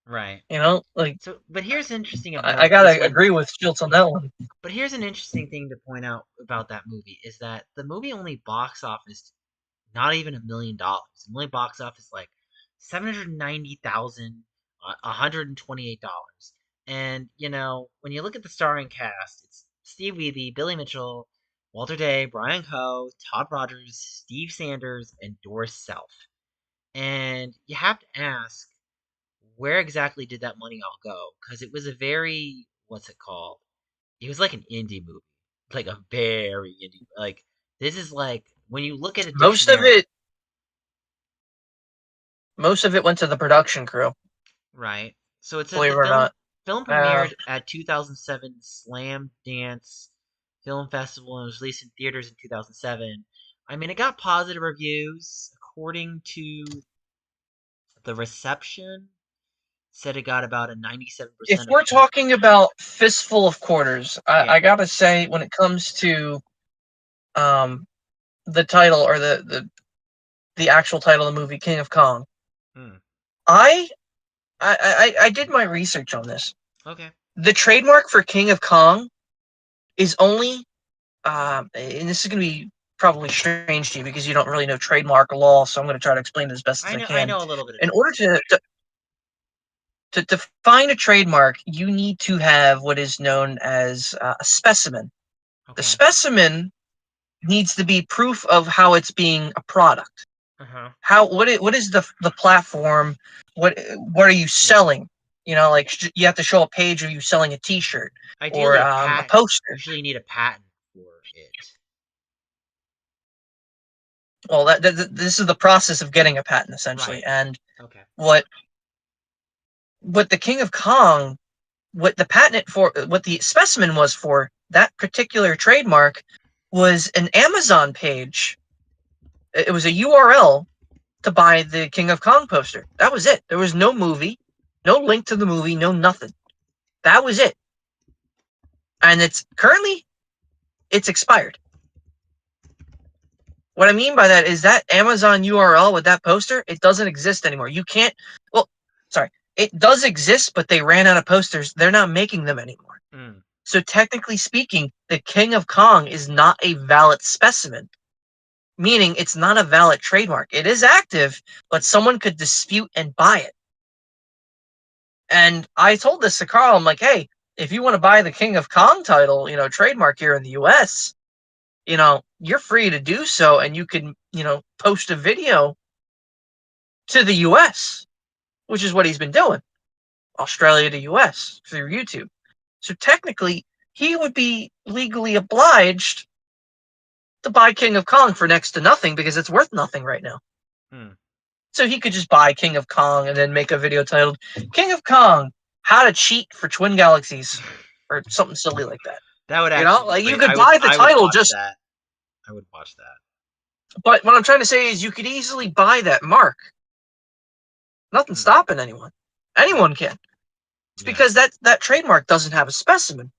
[SPEAKER 1] right.
[SPEAKER 2] You know, like
[SPEAKER 1] So, but here's interesting of
[SPEAKER 2] I
[SPEAKER 1] note is
[SPEAKER 2] gotta
[SPEAKER 1] when
[SPEAKER 2] agree with Schultz on that one.
[SPEAKER 1] But here's an interesting thing to point out about that movie is that the movie only box office not even $1 million. The only box office like 790,000, $128. And when you look at the starring cast, it's Steve Wiebe, Billy Mitchell, Walter Day, Brian Coe, Todd Rogers, Steve Sanders, and Doris Self. And you have to ask, where exactly did that money all go? Because it was a very, what's it called? It was like an indie movie, like a very indie. Like this is like when you look at a
[SPEAKER 2] Most of
[SPEAKER 1] dictionary,
[SPEAKER 2] it, most of it went to the production crew.
[SPEAKER 1] right? So it says
[SPEAKER 2] Believe
[SPEAKER 1] the
[SPEAKER 2] it or
[SPEAKER 1] film
[SPEAKER 2] not.
[SPEAKER 1] film
[SPEAKER 2] Uh,
[SPEAKER 1] premiered at 2007 Slam Dance Film Festival and was released in theaters in 2007. I mean, it got positive reviews according to the reception. Said it got about a
[SPEAKER 2] if
[SPEAKER 1] 97% of
[SPEAKER 2] we're talking about Fistful of Quarters,
[SPEAKER 1] yeah.
[SPEAKER 2] I gotta say, when it comes to um, the title or the actual title of the movie, King of Kong,
[SPEAKER 1] Hmm.
[SPEAKER 2] I I did my research on this.
[SPEAKER 1] Okay.
[SPEAKER 2] The trademark for King of Kong is only, and this is going to be probably strange to you because you don't really know trademark law, so I'm going to try to explain it as best as I
[SPEAKER 1] I
[SPEAKER 2] can.
[SPEAKER 1] know a little bit of
[SPEAKER 2] In order
[SPEAKER 1] trademark law.
[SPEAKER 2] to find a trademark, you need to have what is known as a specimen. The
[SPEAKER 1] Okay.
[SPEAKER 2] specimen needs to be proof of how it's being a product.
[SPEAKER 1] Uh-huh.
[SPEAKER 2] What is the platform? What are you
[SPEAKER 1] Yeah.
[SPEAKER 2] selling? You know, like you have to show a page of you selling a T-shirt or
[SPEAKER 1] Ideally a
[SPEAKER 2] a
[SPEAKER 1] patent.
[SPEAKER 2] poster.
[SPEAKER 1] Usually you need a patent for it.
[SPEAKER 2] Well, this is the process of getting a patent essentially,
[SPEAKER 1] Right.
[SPEAKER 2] and
[SPEAKER 1] Okay.
[SPEAKER 2] what what the King of Kong, what the patent for, what the specimen was for that particular trademark was an Amazon page. It was a URL to buy the King of Kong poster. That was it. There was no movie, no link to the movie, no nothing. That was it. And it's expired. What I mean by that is that Amazon URL with that poster, it doesn't exist anymore. You can't, well, sorry, it does exist, but they ran out of posters. They're not making them anymore.
[SPEAKER 1] Mm.
[SPEAKER 2] So technically speaking, the King of Kong is not a valid specimen, meaning it's not a valid trademark. It is active, but someone could dispute and buy it. And I told this to Carl. I'm like, hey, if you want to buy the King of Kong title, trademark here in the US, you're free to do so, and you can, post a video to the US, which is what he's been doing. Australia to US through YouTube. So technically, he would be legally obliged to buy King of Kong for next to nothing because it's worth nothing right now.
[SPEAKER 1] Mm.
[SPEAKER 2] So he could just buy King of Kong and then make a video titled King of Kong, How to Cheat for Twin Galaxies, or something silly like that.
[SPEAKER 1] That would actually be
[SPEAKER 2] Like you
[SPEAKER 1] great.
[SPEAKER 2] could buy the
[SPEAKER 1] I would
[SPEAKER 2] title
[SPEAKER 1] watch
[SPEAKER 2] just,
[SPEAKER 1] that. I would watch that.
[SPEAKER 2] but what I'm trying to say is you could easily buy that mark. Nothing's
[SPEAKER 1] Hmm.
[SPEAKER 2] stopping anyone. Anyone can. It's
[SPEAKER 1] Yeah.
[SPEAKER 2] because that trademark doesn't have a specimen.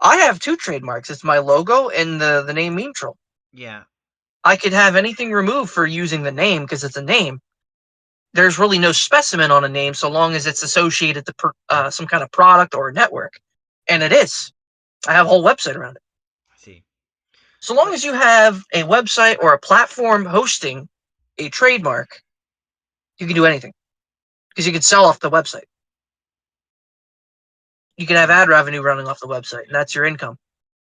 [SPEAKER 2] I have two trademarks. It's my logo and the name Meme Troll.
[SPEAKER 1] Yeah.
[SPEAKER 2] I could have anything removed for using the name because it's a name. There's really no specimen on a name so long as it's associated to some kind of product or a network. And it is. I have a whole website around it.
[SPEAKER 1] I see.
[SPEAKER 2] So long
[SPEAKER 1] But
[SPEAKER 2] as you have a website or a platform hosting a trademark, you can do anything because you can sell off the website. You can have
[SPEAKER 1] hmm.
[SPEAKER 2] ad revenue running off the website, and that's your income.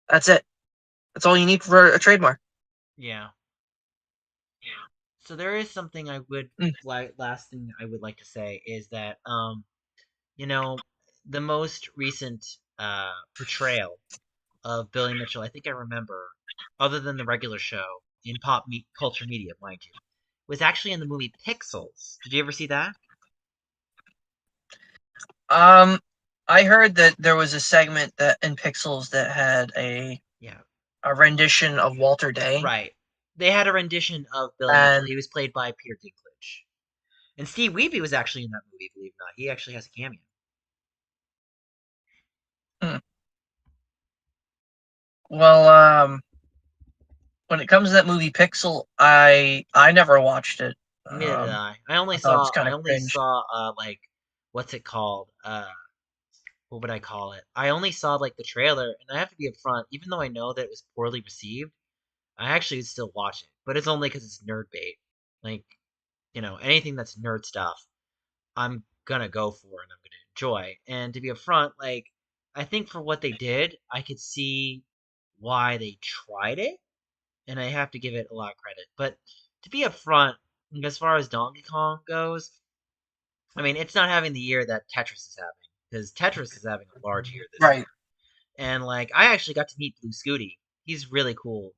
[SPEAKER 2] That's it. That's all you need for a trademark.
[SPEAKER 1] Yeah. So there is something I would
[SPEAKER 2] Mm.
[SPEAKER 1] like. Last thing I would like to say is that you know, the most recent portrayal of Billy Mitchell, I think I remember, other than the regular show in culture media, mind you, was actually in the movie Pixels. Did you ever see that?
[SPEAKER 2] Um, I heard that there was a segment that in Pixels that had
[SPEAKER 1] Yeah,
[SPEAKER 2] a rendition of Walter Day,
[SPEAKER 1] right. They had a rendition of Billy Mitchell.
[SPEAKER 2] and
[SPEAKER 1] He was played by Peter Dinklage. And Steve Wiebe was actually in that movie, believe it or not. He actually has a cameo.
[SPEAKER 2] hmm, well, when it comes to that movie Pixel, I never watched it.
[SPEAKER 1] Neither did I. I only
[SPEAKER 2] I thought it was
[SPEAKER 1] saw
[SPEAKER 2] kind
[SPEAKER 1] I
[SPEAKER 2] of
[SPEAKER 1] only
[SPEAKER 2] cringe.
[SPEAKER 1] saw like what's it called? What would I call it? I only saw like the trailer, and I have to be upfront, even though I know that it was poorly received, I actually would still watch it. But it's only because it's nerd bait. Like, anything that's nerd stuff, I'm gonna go for and I'm gonna enjoy. And to be upfront, like I think for what they did, I could see why they tried it, and I have to give it a lot of credit. But to be upfront, like, as far as Donkey Kong goes, I mean, it's not having the year that Tetris is having, because Tetris is having a large year this year.
[SPEAKER 2] Right.
[SPEAKER 1] And like, I actually got to meet Blue Scooty. He's really cool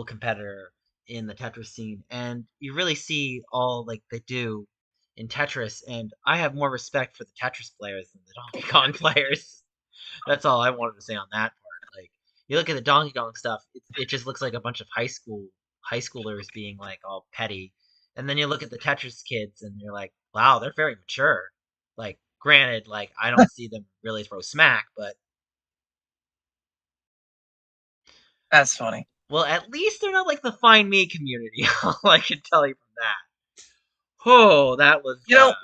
[SPEAKER 1] competitor in the Tetris scene, and you really see all like they do in Tetris. And I have more respect for the Tetris players than the Donkey Kong players. That's all I wanted to say on that part. Like, you look at the Donkey Kong stuff, it just looks like a bunch of high schoolers being like all petty, and then you look at the Tetris kids, and you're like, wow, they're very mature. Like, granted, like I don't see them really throw smack, but
[SPEAKER 2] That's funny.
[SPEAKER 1] well, at least they're not like the Find Me community. All I can tell you from that. Oh, that was
[SPEAKER 2] You know,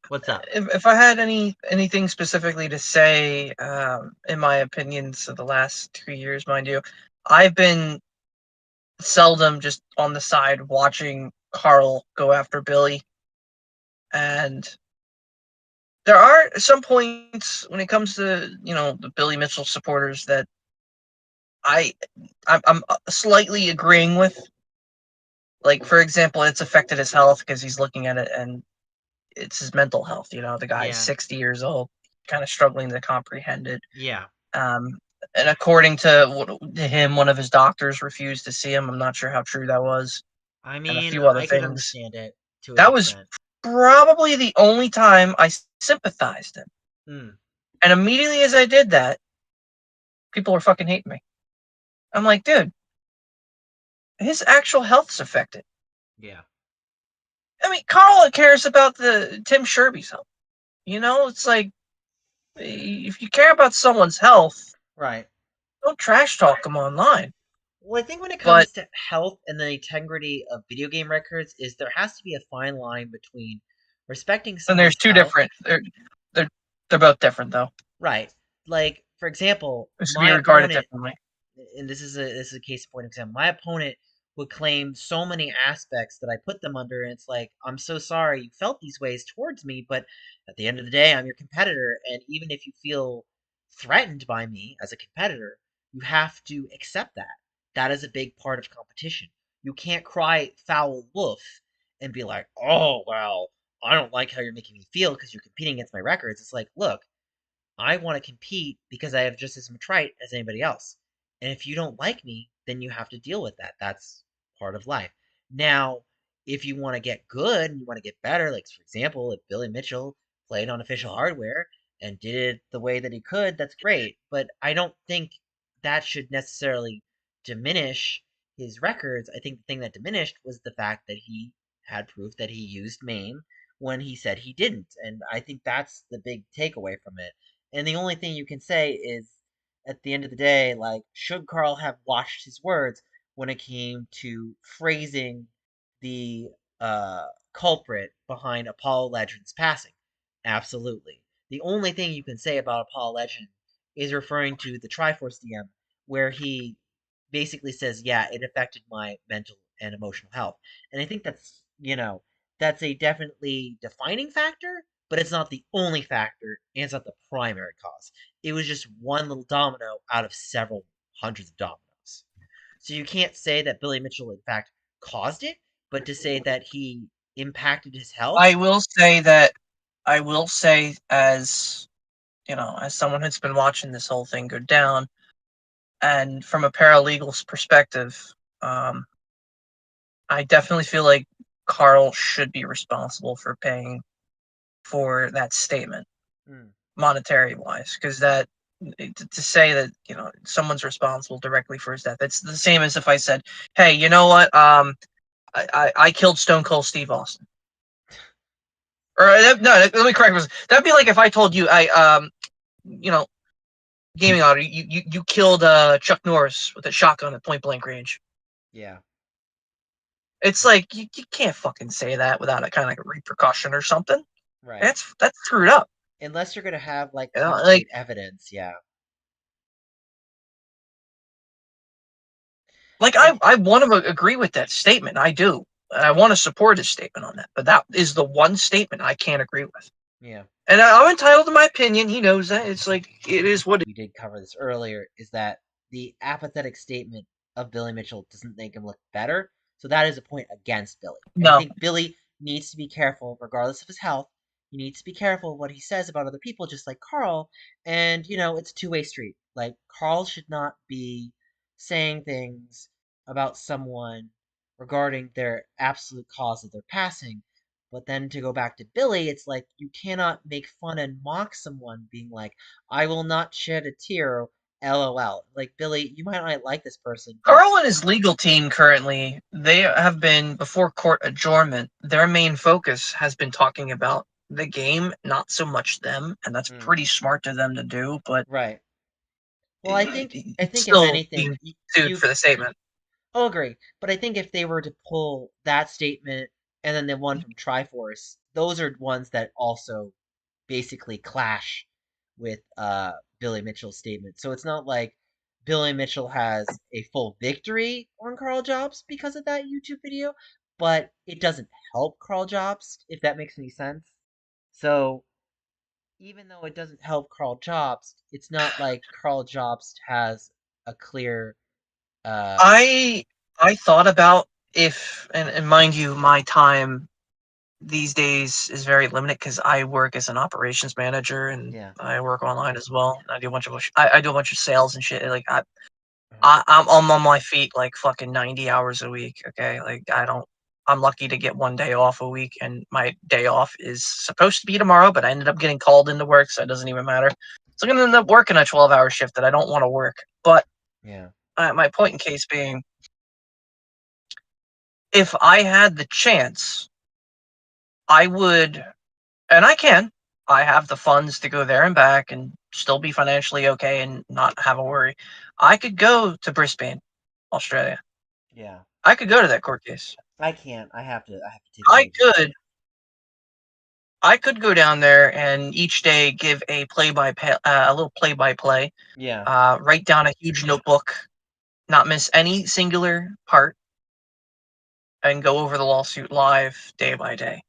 [SPEAKER 1] what's up?
[SPEAKER 2] if I had anything specifically to say, in my opinions of the last 2 years, mind you, I've been seldom just on the side watching Carl go after Billy, and there are some points when it comes to the Billy Mitchell supporters that I I'm slightly agreeing with. Like, for example, it's affected his health because he's looking at it and it's his mental health. The guy's
[SPEAKER 1] Yeah,
[SPEAKER 2] 60 years old, kind of struggling to comprehend it.
[SPEAKER 1] yeah.
[SPEAKER 2] Um, and according to him, one of his doctors refused to see him. I'm not sure how true that was,
[SPEAKER 1] I
[SPEAKER 2] and a
[SPEAKER 1] mean,
[SPEAKER 2] few other
[SPEAKER 1] I could
[SPEAKER 2] things.
[SPEAKER 1] understand it to an
[SPEAKER 2] That was
[SPEAKER 1] extent.
[SPEAKER 2] probably the only time I sympathized him.
[SPEAKER 1] Hmm.
[SPEAKER 2] And immediately as I did that, people were fucking hating me. I'm like, dude, his actual health's affected.
[SPEAKER 1] Yeah.
[SPEAKER 2] I mean, Carl cares about the Tim Sherby's health. It's like, if you care about someone's health,
[SPEAKER 1] Right.
[SPEAKER 2] don't trash talk them online.
[SPEAKER 1] Well, I think when it
[SPEAKER 2] But
[SPEAKER 1] comes to health and the integrity of video game records, is there has to be a fine line between respecting
[SPEAKER 2] then there's
[SPEAKER 1] someone's
[SPEAKER 2] two
[SPEAKER 1] health.
[SPEAKER 2] different. They're they're both different though.
[SPEAKER 1] Right. Like, for example,
[SPEAKER 2] It should be
[SPEAKER 1] my
[SPEAKER 2] regarded
[SPEAKER 1] opponent,
[SPEAKER 2] differently.
[SPEAKER 1] and this is a case in point example. My opponent would claim so many aspects that I put them under, and it's like, I'm so sorry you felt these ways towards me, but at the end of the day, I'm your competitor, and even if you feel threatened by me as a competitor, you have to accept that. That is a big part of competition. You can't cry foul wolf and be like, oh, well, I don't like how you're making me feel because you're competing against my records. It's like, look, I want to compete because I have just as much right as anybody else. And if you don't like me, then you have to deal with that. That's part of life. Now, if you want to get good and you want to get better, like for example, if Billy Mitchell played on official hardware and did it the way that he could, that's great. But I don't think that should necessarily diminish his records. I think the thing that diminished was the fact that he had proof that he used MAME when he said he didn't. And I think that's the big takeaway from it. And the only thing you can say is, at the end of the day, like, should Carl have watched his words when it came to phrasing the culprit behind Apollo Legend's passing? Absolutely. The only thing you can say about Apollo Legend is referring to the Triforce DM, where he basically says, yeah, it affected my mental and emotional health. And I think that's a definitely defining factor, but it's not the only factor, and it's not the primary cause. It was just one little domino out of several hundreds of dominoes. So you can't say that Billy Mitchell, in fact, caused it, but to say that he impacted his health.
[SPEAKER 2] I will say that I will say, as you know, as someone who's been watching this whole thing go down, and from a paralegal's perspective, um, I definitely feel like Carl should be responsible for paying for that statement,
[SPEAKER 1] Mm,
[SPEAKER 2] monetary wise, because that to say that someone's responsible directly for his death, it's the same as if I said, "Hey, you know what? I killed Stone Cold Steve Austin." Or no, let me correct this. That'd be like if I told you you know, gaming audio, you killed Chuck Norris with a shotgun at point blank range.
[SPEAKER 1] yeah,
[SPEAKER 2] It's like you can't fucking say that without a kind of like a repercussion or something.
[SPEAKER 1] right.
[SPEAKER 2] That's screwed up.
[SPEAKER 1] Unless you're gonna have like
[SPEAKER 2] Like
[SPEAKER 1] concrete evidence, yeah.
[SPEAKER 2] I
[SPEAKER 1] And
[SPEAKER 2] I want to agree with that statement. I do. I want to support his statement on that. But that is the one statement I can't agree with.
[SPEAKER 1] yeah,
[SPEAKER 2] And I'm entitled to my opinion. He knows that. It's like it is what it
[SPEAKER 1] we did cover this earlier, is that the apathetic statement of Billy Mitchell doesn't make him look better. So that is a point against Billy. And I
[SPEAKER 2] No.
[SPEAKER 1] think Billy needs to be careful, regardless of his health. He needs to be careful what he says about other people, just like Carl. And, it's a two-way street. Like, Carl should not be saying things about someone regarding their absolute cause of their passing. But then to go back to Billy, it's like you cannot make fun and mock someone being like, I will not shed a tear, LOL. Like, Billy, you might not like this person, but
[SPEAKER 2] Carl and his legal team currently, they have been, before court adjournment, their main focus has been talking about the game, not so much them, and that's
[SPEAKER 1] mm,
[SPEAKER 2] pretty smart of them to do, but
[SPEAKER 1] right. Well, I think if
[SPEAKER 2] still
[SPEAKER 1] anything,
[SPEAKER 2] being
[SPEAKER 1] you,
[SPEAKER 2] sued
[SPEAKER 1] you
[SPEAKER 2] for the statement.
[SPEAKER 1] I'll agree. But I think if they were to pull that statement and then the one from Triforce, those are ones that also basically clash with Billy Mitchell's statement. So it's not like Billy Mitchell has a full victory on Karl Jobst because of that YouTube video, but it doesn't help Karl Jobst, if that makes any sense. So even though it doesn't help Karl Jobst, it's not like Karl Jobst has a clear uh
[SPEAKER 2] I I thought about if, and mind you, my time these days is very limited because I work as an operations manager and
[SPEAKER 1] yeah.
[SPEAKER 2] I work online as well. I do a bunch of I do a bunch of sales and shit. Like
[SPEAKER 1] Uh-huh.
[SPEAKER 2] I'm on my feet like fucking 90 hours a week. Okay, like I don't. I'm lucky to get one day off a week, and my day off is supposed to be tomorrow, but I ended up getting called into work, so it doesn't even matter. So I'm gonna end up working a 12-hour shift that I don't want to work. But
[SPEAKER 1] Yeah.
[SPEAKER 2] my point in case being, if I had the chance, I would, and I can. I have the funds to go there and back and still be financially okay and not have a worry. I could go to Brisbane, Australia.
[SPEAKER 1] Yeah.
[SPEAKER 2] I could go to that court case.
[SPEAKER 1] I can't. I have to take a
[SPEAKER 2] I
[SPEAKER 1] major
[SPEAKER 2] could
[SPEAKER 1] trip.
[SPEAKER 2] I could go down there and each day give a a little play by play,
[SPEAKER 1] Yeah.
[SPEAKER 2] write down a huge notebook, not miss any singular part, and go over the lawsuit live day by day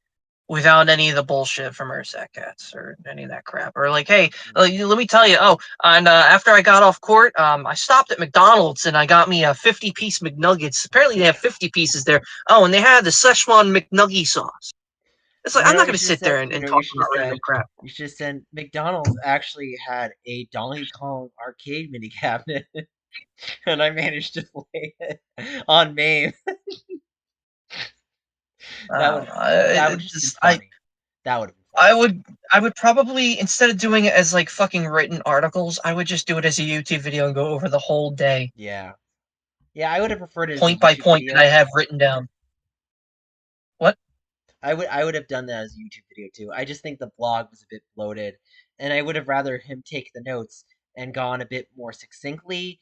[SPEAKER 2] without any of the bullshit from ersatz cats or any of that crap. Or like, hey,
[SPEAKER 1] Mm.
[SPEAKER 2] let me tell you. Oh, and after I got off court, I stopped at McDonald's and I got me a 50-piece McNuggets. Apparently, they have 50 pieces there. Oh, and they had the Szechuan McNuggy sauce. It's like
[SPEAKER 1] You
[SPEAKER 2] I'm
[SPEAKER 1] know
[SPEAKER 2] not
[SPEAKER 1] what you
[SPEAKER 2] going to
[SPEAKER 1] should have
[SPEAKER 2] sit
[SPEAKER 1] said?
[SPEAKER 2] there
[SPEAKER 1] You
[SPEAKER 2] and
[SPEAKER 1] know what you
[SPEAKER 2] talk
[SPEAKER 1] should
[SPEAKER 2] about
[SPEAKER 1] have
[SPEAKER 2] random
[SPEAKER 1] said?
[SPEAKER 2] crap.
[SPEAKER 1] You should have said McDonald's actually had a Donkey Kong arcade mini cabinet, and I managed to play it on MAME. That would that would just been
[SPEAKER 2] Just,
[SPEAKER 1] funny. That would have been
[SPEAKER 2] I
[SPEAKER 1] funny.
[SPEAKER 2] would I would probably, instead of doing it as like fucking written articles, I would just do it as a YouTube video and go over the whole day,
[SPEAKER 1] Yeah. Yeah, I would have preferred it as a
[SPEAKER 2] point by
[SPEAKER 1] YouTube
[SPEAKER 2] point that I
[SPEAKER 1] video.
[SPEAKER 2] have written down. What?
[SPEAKER 1] I would have done that as a YouTube video too. I just think the blog was a bit bloated, and I would have rather him take the notes and gone a bit more succinctly.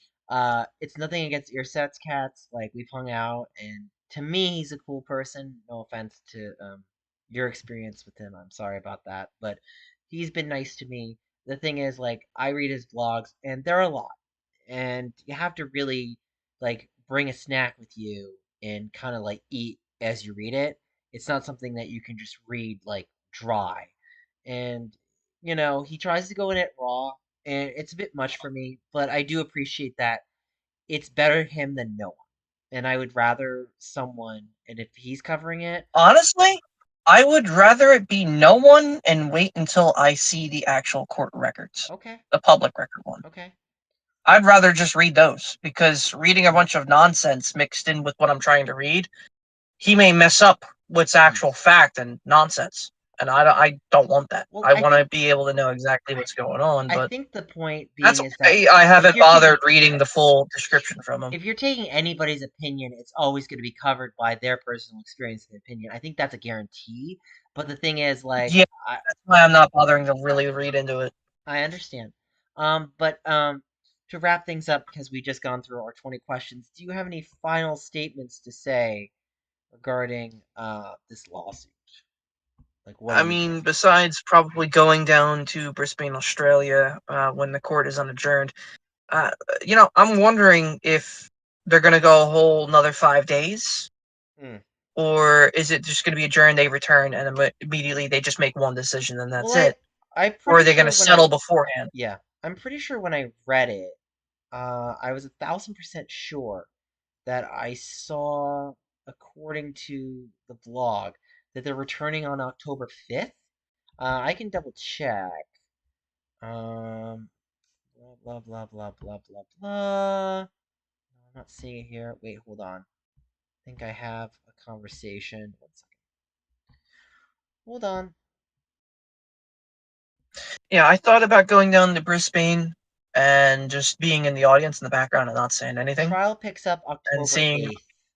[SPEAKER 1] It's nothing against ersatz cats. Like we've hung out, and to me, he's a cool person. No offense to your experience with him. I'm sorry about that, but he's been nice to me. The thing is, like, I read his blogs, and they're a lot, and you have to really like bring a snack with you and kind of like eat as you read it. It's not something that you can just read like dry. And he tries to go in it raw, and it's a bit much for me, but I do appreciate that it's better him than no one. and I would rather someone, and if he's covering it,
[SPEAKER 2] Honestly, I would rather it be no one and wait until I see the actual court records,
[SPEAKER 1] okay,
[SPEAKER 2] the public record one.
[SPEAKER 1] okay.
[SPEAKER 2] I'd rather just read those because reading a bunch of nonsense mixed in with what I'm trying to read, he may mess up what's
[SPEAKER 1] Hmm.
[SPEAKER 2] actual fact and nonsense. And I don't want that.
[SPEAKER 1] Well,
[SPEAKER 2] I want to be able to know exactly what's going on,
[SPEAKER 1] I
[SPEAKER 2] but
[SPEAKER 1] think the point
[SPEAKER 2] that's
[SPEAKER 1] being is that
[SPEAKER 2] okay. I
[SPEAKER 1] if
[SPEAKER 2] haven't
[SPEAKER 1] you're taking
[SPEAKER 2] bothered reading the full description from him.
[SPEAKER 1] if you're taking anybody's opinion, it's always going to be covered by their personal experience and opinion. I think that's a guarantee. But the thing is, like,
[SPEAKER 2] Yeah, that's why I'm not bothering to really read into it.
[SPEAKER 1] I understand. But to wrap things up, because we just gone through our 20 questions, do you have any final statements to say regarding this lawsuit? Like, what do
[SPEAKER 2] I
[SPEAKER 1] you
[SPEAKER 2] mean,
[SPEAKER 1] think?
[SPEAKER 2] besides probably going down to Brisbane, Australia, when the court is unadjourned, uh, I'm wondering if they're going to go a whole another 5 days,
[SPEAKER 1] Hmm.
[SPEAKER 2] or is it just going to be adjourned, they return, and immediately they just make one decision and
[SPEAKER 1] Well,
[SPEAKER 2] that's it?
[SPEAKER 1] I'm
[SPEAKER 2] Or are
[SPEAKER 1] pretty
[SPEAKER 2] they going to
[SPEAKER 1] sure
[SPEAKER 2] settle beforehand?
[SPEAKER 1] I'm pretty sure when I read it, I was 1,000% sure that I saw, according to the blog, that they're returning on October 5th. I can double check. Um, blah, blah, blah, blah, blah, blah, blah. I'm not seeing it here. Wait, hold on. I think I have a conversation. 1 second. Hold on.
[SPEAKER 2] Yeah, I thought about going down to Brisbane and just being in the audience in the background and not saying anything
[SPEAKER 1] Trial picks up
[SPEAKER 2] and
[SPEAKER 1] October
[SPEAKER 2] seeing.
[SPEAKER 1] 8th.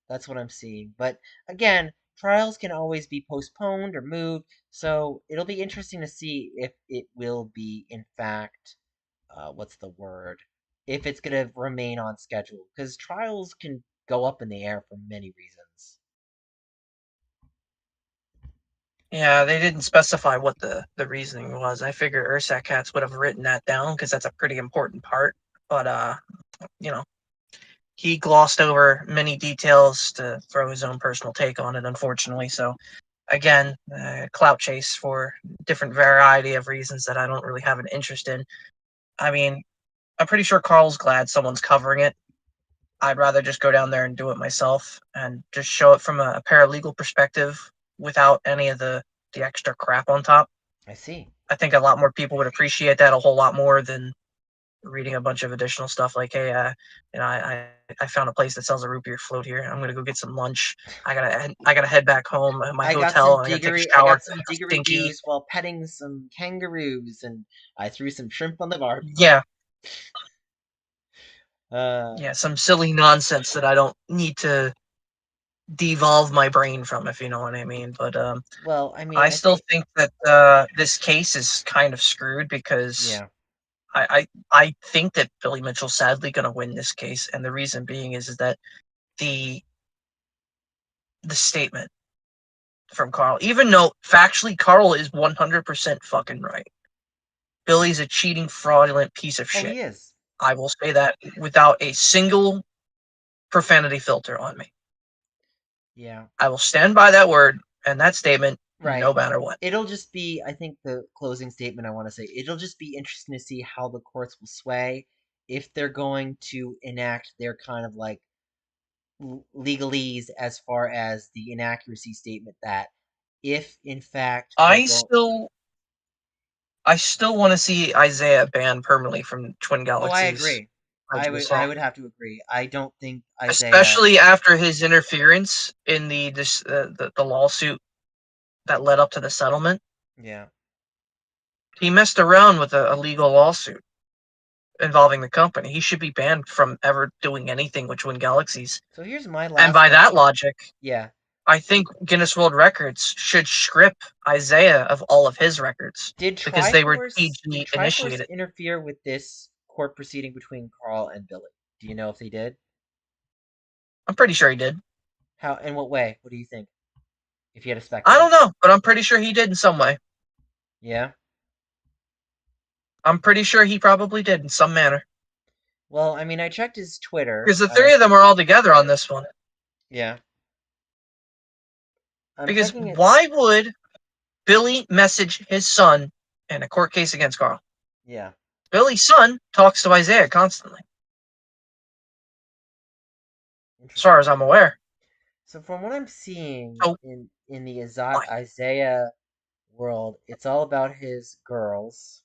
[SPEAKER 1] That's what I'm seeing. But again, trials can always be postponed or moved, so it'll be interesting to see if it will be, in fact, what's the word? If it's going to remain on schedule. Because trials can go up in the air for many reasons.
[SPEAKER 2] Yeah, they didn't specify what the reasoning was. I figured Ursac Cats would have written that down because that's a pretty important part. But you know, he glossed over many details to throw his own personal take on it, unfortunately. So again, clout chase for different variety of reasons that I don't really have an interest in. I mean, I'm pretty sure Carl's glad someone's covering it. I'd rather just go down there and do it myself and just show it from a paralegal perspective without any of the extra crap on top.
[SPEAKER 1] I see.
[SPEAKER 2] I think a lot more people would appreciate that a whole lot more than reading a bunch of additional stuff like, hey, I found a place that sells a root beer float here. I'm gonna go get some lunch. I gotta head back home at my hotel. And I gotta take a
[SPEAKER 1] I
[SPEAKER 2] shower
[SPEAKER 1] got
[SPEAKER 2] 'cause I
[SPEAKER 1] some
[SPEAKER 2] feel
[SPEAKER 1] diggery
[SPEAKER 2] stinky.
[SPEAKER 1] doos while petting some kangaroos, and I threw some shrimp on the barbie.
[SPEAKER 2] Yeah,
[SPEAKER 1] Uh,
[SPEAKER 2] yeah, some silly nonsense that I don't need to devolve my brain from, if you know what I mean. But
[SPEAKER 1] well, I mean,
[SPEAKER 2] I
[SPEAKER 1] I
[SPEAKER 2] still
[SPEAKER 1] think,
[SPEAKER 2] think that this case is kind of screwed because
[SPEAKER 1] yeah.
[SPEAKER 2] I think that Billy Mitchell's sadly going to win this case, and the reason being is that the the statement from Carl, even though factually Carl is 100% fucking right, Billy's a cheating, fraudulent piece of
[SPEAKER 1] Oh,
[SPEAKER 2] shit.
[SPEAKER 1] he is.
[SPEAKER 2] I will say that without a single profanity filter on me.
[SPEAKER 1] Yeah.
[SPEAKER 2] I will stand by that word and that statement
[SPEAKER 1] Right.
[SPEAKER 2] no matter what.
[SPEAKER 1] It'll just be, I think the closing statement I want to say, it'll just be interesting to see how the courts will sway if they're going to enact their kind of like legalese as far as the inaccuracy statement that if in fact they're
[SPEAKER 2] I
[SPEAKER 1] going.
[SPEAKER 2] still I still want to see Isaiah banned permanently from Twin
[SPEAKER 1] Oh, I
[SPEAKER 2] Galaxies
[SPEAKER 1] agree.
[SPEAKER 2] original
[SPEAKER 1] I
[SPEAKER 2] song,
[SPEAKER 1] would have to agree. I don't think Isaiah.
[SPEAKER 2] especially after his interference in the lawsuit that led up to the settlement.
[SPEAKER 1] Yeah.
[SPEAKER 2] He messed around with a legal lawsuit involving the company. He should be banned from ever doing anything with Twin Galaxies.
[SPEAKER 1] So here's my
[SPEAKER 2] And
[SPEAKER 1] last
[SPEAKER 2] by that
[SPEAKER 1] question.
[SPEAKER 2] logic,
[SPEAKER 1] Yeah.
[SPEAKER 2] I think Guinness World Records should strip Isaiah of all of his records because they were
[SPEAKER 1] Did
[SPEAKER 2] TG
[SPEAKER 1] Triforce
[SPEAKER 2] initiated.
[SPEAKER 1] interfere with this court proceeding between Carl and Billy? Do you know if they did?
[SPEAKER 2] I'm pretty sure he did.
[SPEAKER 1] How? In what way? What do you think? If you had to
[SPEAKER 2] I don't
[SPEAKER 1] speculate.
[SPEAKER 2] know, but I'm pretty sure he did in some way.
[SPEAKER 1] Yeah.
[SPEAKER 2] I'm pretty sure he probably did in some manner.
[SPEAKER 1] Well, I mean, I checked his Twitter.
[SPEAKER 2] Because the three of them are all together on this one.
[SPEAKER 1] Yeah. I'm
[SPEAKER 2] Because
[SPEAKER 1] checking it.
[SPEAKER 2] why would Billy message his son in a court case against Carl?
[SPEAKER 1] Yeah.
[SPEAKER 2] Billy's son talks to Isaiah constantly. as far
[SPEAKER 1] Interesting.
[SPEAKER 2] as I'm aware.
[SPEAKER 1] So from what I'm seeing
[SPEAKER 2] So
[SPEAKER 1] in the
[SPEAKER 2] why?
[SPEAKER 1] Isaiah world, it's all about his girls.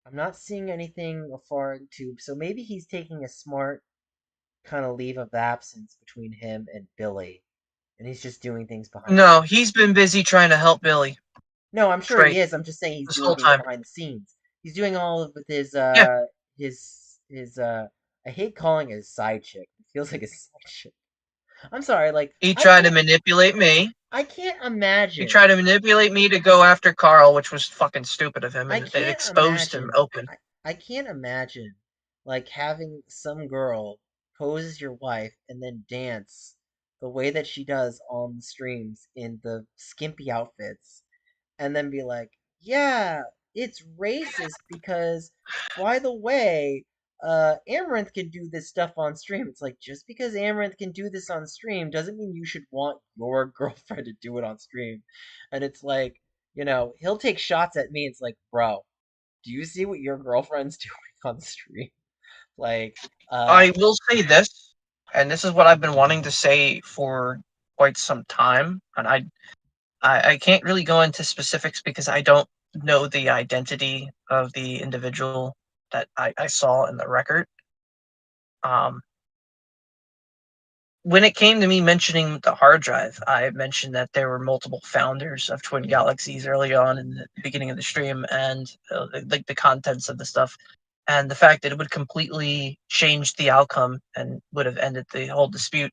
[SPEAKER 1] I'm not seeing anything foreign to, so maybe he's taking a smart kind of leave of absence between him and Billy, and he's just doing things behind the
[SPEAKER 2] No,
[SPEAKER 1] scenes.
[SPEAKER 2] he's been busy trying to help Billy
[SPEAKER 1] No, I'm sure he
[SPEAKER 2] Trey
[SPEAKER 1] is. I'm just saying he's
[SPEAKER 2] this
[SPEAKER 1] doing
[SPEAKER 2] whole
[SPEAKER 1] things
[SPEAKER 2] time.
[SPEAKER 1] behind the scenes. He's doing all of with
[SPEAKER 2] Yeah,
[SPEAKER 1] his I hate calling it a side chick. It feels like a side chick. I'm sorry, like
[SPEAKER 2] he tried to manipulate me.
[SPEAKER 1] I can't
[SPEAKER 2] He
[SPEAKER 1] imagine.
[SPEAKER 2] tried to manipulate me to go after Karl, which was fucking stupid of him,
[SPEAKER 1] I
[SPEAKER 2] and it
[SPEAKER 1] can't
[SPEAKER 2] exposed him
[SPEAKER 1] imagine.
[SPEAKER 2] open.
[SPEAKER 1] I can't imagine like having some girl pose as your wife and then dance the way that she does on the streams in the skimpy outfits and then be like, yeah, it's racist because, by the way, Amaranth can do this stuff on stream. It's like, just because Amaranth can do this on stream doesn't mean you should want your girlfriend to do it on stream. And it's like, he'll take shots at me. It's like, bro, do you see what your girlfriend's doing on stream? Like, uh,
[SPEAKER 2] I will say this, and this is what I've been wanting to say for quite some time, and I can't really go into specifics because I don't know the identity of the individual that I saw in the record. Um, when it came to me mentioning the hard drive, I mentioned that there were multiple founders of Twin Galaxies early on in the beginning of the stream, and like the contents of the stuff, and the fact that it would completely change the outcome and would have ended the whole dispute.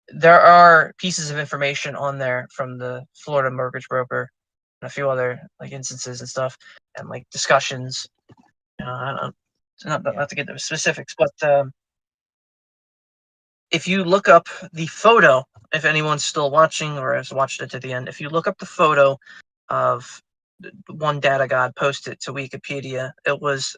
[SPEAKER 2] There are pieces of information on there from the Florida mortgage broker and a few other like instances and stuff, and like discussions. I don't,
[SPEAKER 1] yeah,
[SPEAKER 2] not to get into specifics, but if you look up the photo, if anyone's still watching or has watched it to the end, if you look up the photo of one data god posted to Wikipedia, it was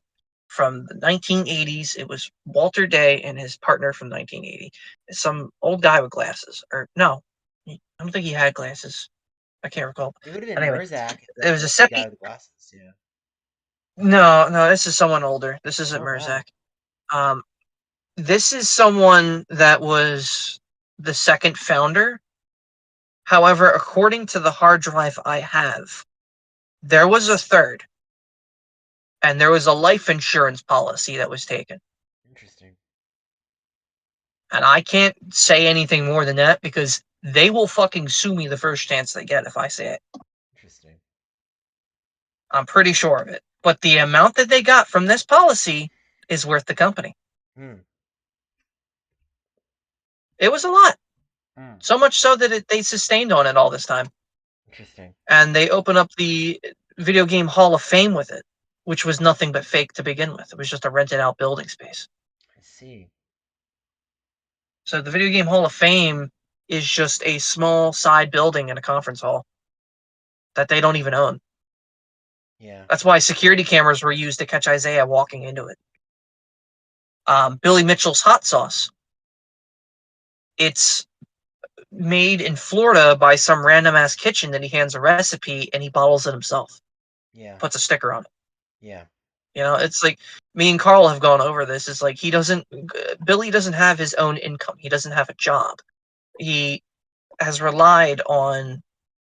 [SPEAKER 2] from the 1980s. It was Walter Day and his partner from 1980. Some old guy with glasses, or no, I don't think he had glasses. I can't recall.
[SPEAKER 1] it would have been
[SPEAKER 2] Anyway,
[SPEAKER 1] Murzak if
[SPEAKER 2] it
[SPEAKER 1] if
[SPEAKER 2] was a
[SPEAKER 1] that's the guy
[SPEAKER 2] SEPI.
[SPEAKER 1] with the glasses. Yeah.
[SPEAKER 2] No, no, this is someone older. This isn't
[SPEAKER 1] Oh wow.
[SPEAKER 2] Mirzak. Um, this is someone that was the second founder. However, according to the hard drive I have, there was a third, and there was a life insurance policy that was taken.
[SPEAKER 1] Interesting.
[SPEAKER 2] And I can't say anything more than that because they will fucking sue me the first chance they get if I say it.
[SPEAKER 1] Interesting.
[SPEAKER 2] I'm pretty sure of it. But the amount that they got from this policy is worth the company.
[SPEAKER 1] Hmm.
[SPEAKER 2] It was a lot.
[SPEAKER 1] Hmm.
[SPEAKER 2] So much so that they sustained on it all this time.
[SPEAKER 1] Interesting.
[SPEAKER 2] And they open up the Video Game Hall of Fame with it, which was nothing but fake to begin with. It was just a rented out building space.
[SPEAKER 1] I see.
[SPEAKER 2] So the Video Game Hall of Fame is just a small side building in a conference hall that they don't even own.
[SPEAKER 1] Yeah.
[SPEAKER 2] That's why security cameras were used to catch Isaiah walking into it. Billy Mitchell's hot sauce. It's made in Florida by some random ass kitchen that he hands a recipe and he bottles it himself.
[SPEAKER 1] Yeah.
[SPEAKER 2] Puts a sticker on it.
[SPEAKER 1] Yeah.
[SPEAKER 2] It's like me and Karl have gone over this. It's like Billy doesn't have his own income. He doesn't have a job. He has relied on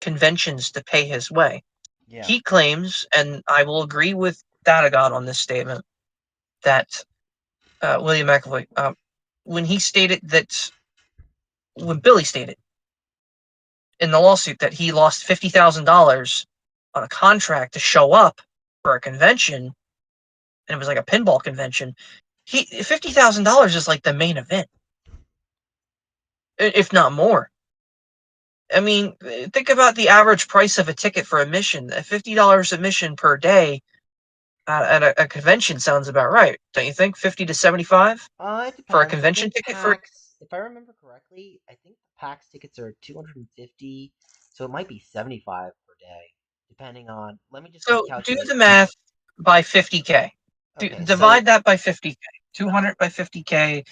[SPEAKER 2] conventions to pay his way.
[SPEAKER 1] Yeah.
[SPEAKER 2] He claims, and I will agree with Datagon on this statement, that William McAvoy, when he stated that, when Billy stated in the lawsuit that he lost $50,000 on a contract to show up for a convention, and it was like a pinball convention, $50,000 is like the main event, if not more. I mean, think about the average price of a ticket for admission. $50 admission per day at a convention sounds about right, don't you think? 50 to 75
[SPEAKER 1] It
[SPEAKER 2] for a
[SPEAKER 1] depends. I
[SPEAKER 2] convention
[SPEAKER 1] think
[SPEAKER 2] ticket for.
[SPEAKER 1] PAX, if I remember correctly, I think the PAX tickets are 250, so it might be 75 per day, depending on. Let me just
[SPEAKER 2] So do
[SPEAKER 1] calculate.
[SPEAKER 2] the math by 50K.
[SPEAKER 1] Okay,
[SPEAKER 2] Divide
[SPEAKER 1] so
[SPEAKER 2] that by 50K. 200 by 50K.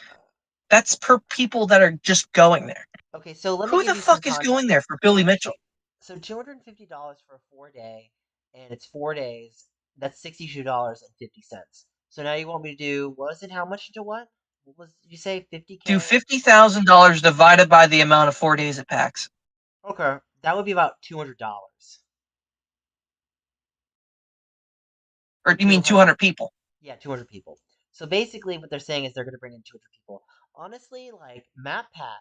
[SPEAKER 2] That's per people that are just going there.
[SPEAKER 1] let me
[SPEAKER 2] Who
[SPEAKER 1] give
[SPEAKER 2] the
[SPEAKER 1] you some
[SPEAKER 2] fuck is
[SPEAKER 1] context.
[SPEAKER 2] going there for Billy Mitchell?
[SPEAKER 1] So $250 for a 4 day, and it's 4 days. That's $62.50. So now you want me to do what is it? How much into what? what was you say
[SPEAKER 2] Do
[SPEAKER 1] 50K?
[SPEAKER 2] $50,000 divided by the amount of 4 days at PAX.
[SPEAKER 1] Okay, that would be about $200.
[SPEAKER 2] Or do you mean
[SPEAKER 1] 200,
[SPEAKER 2] 200 people?
[SPEAKER 1] yeah, 200 people. So basically, what they're saying is they're going to bring in 200 people. Honestly, like MatPat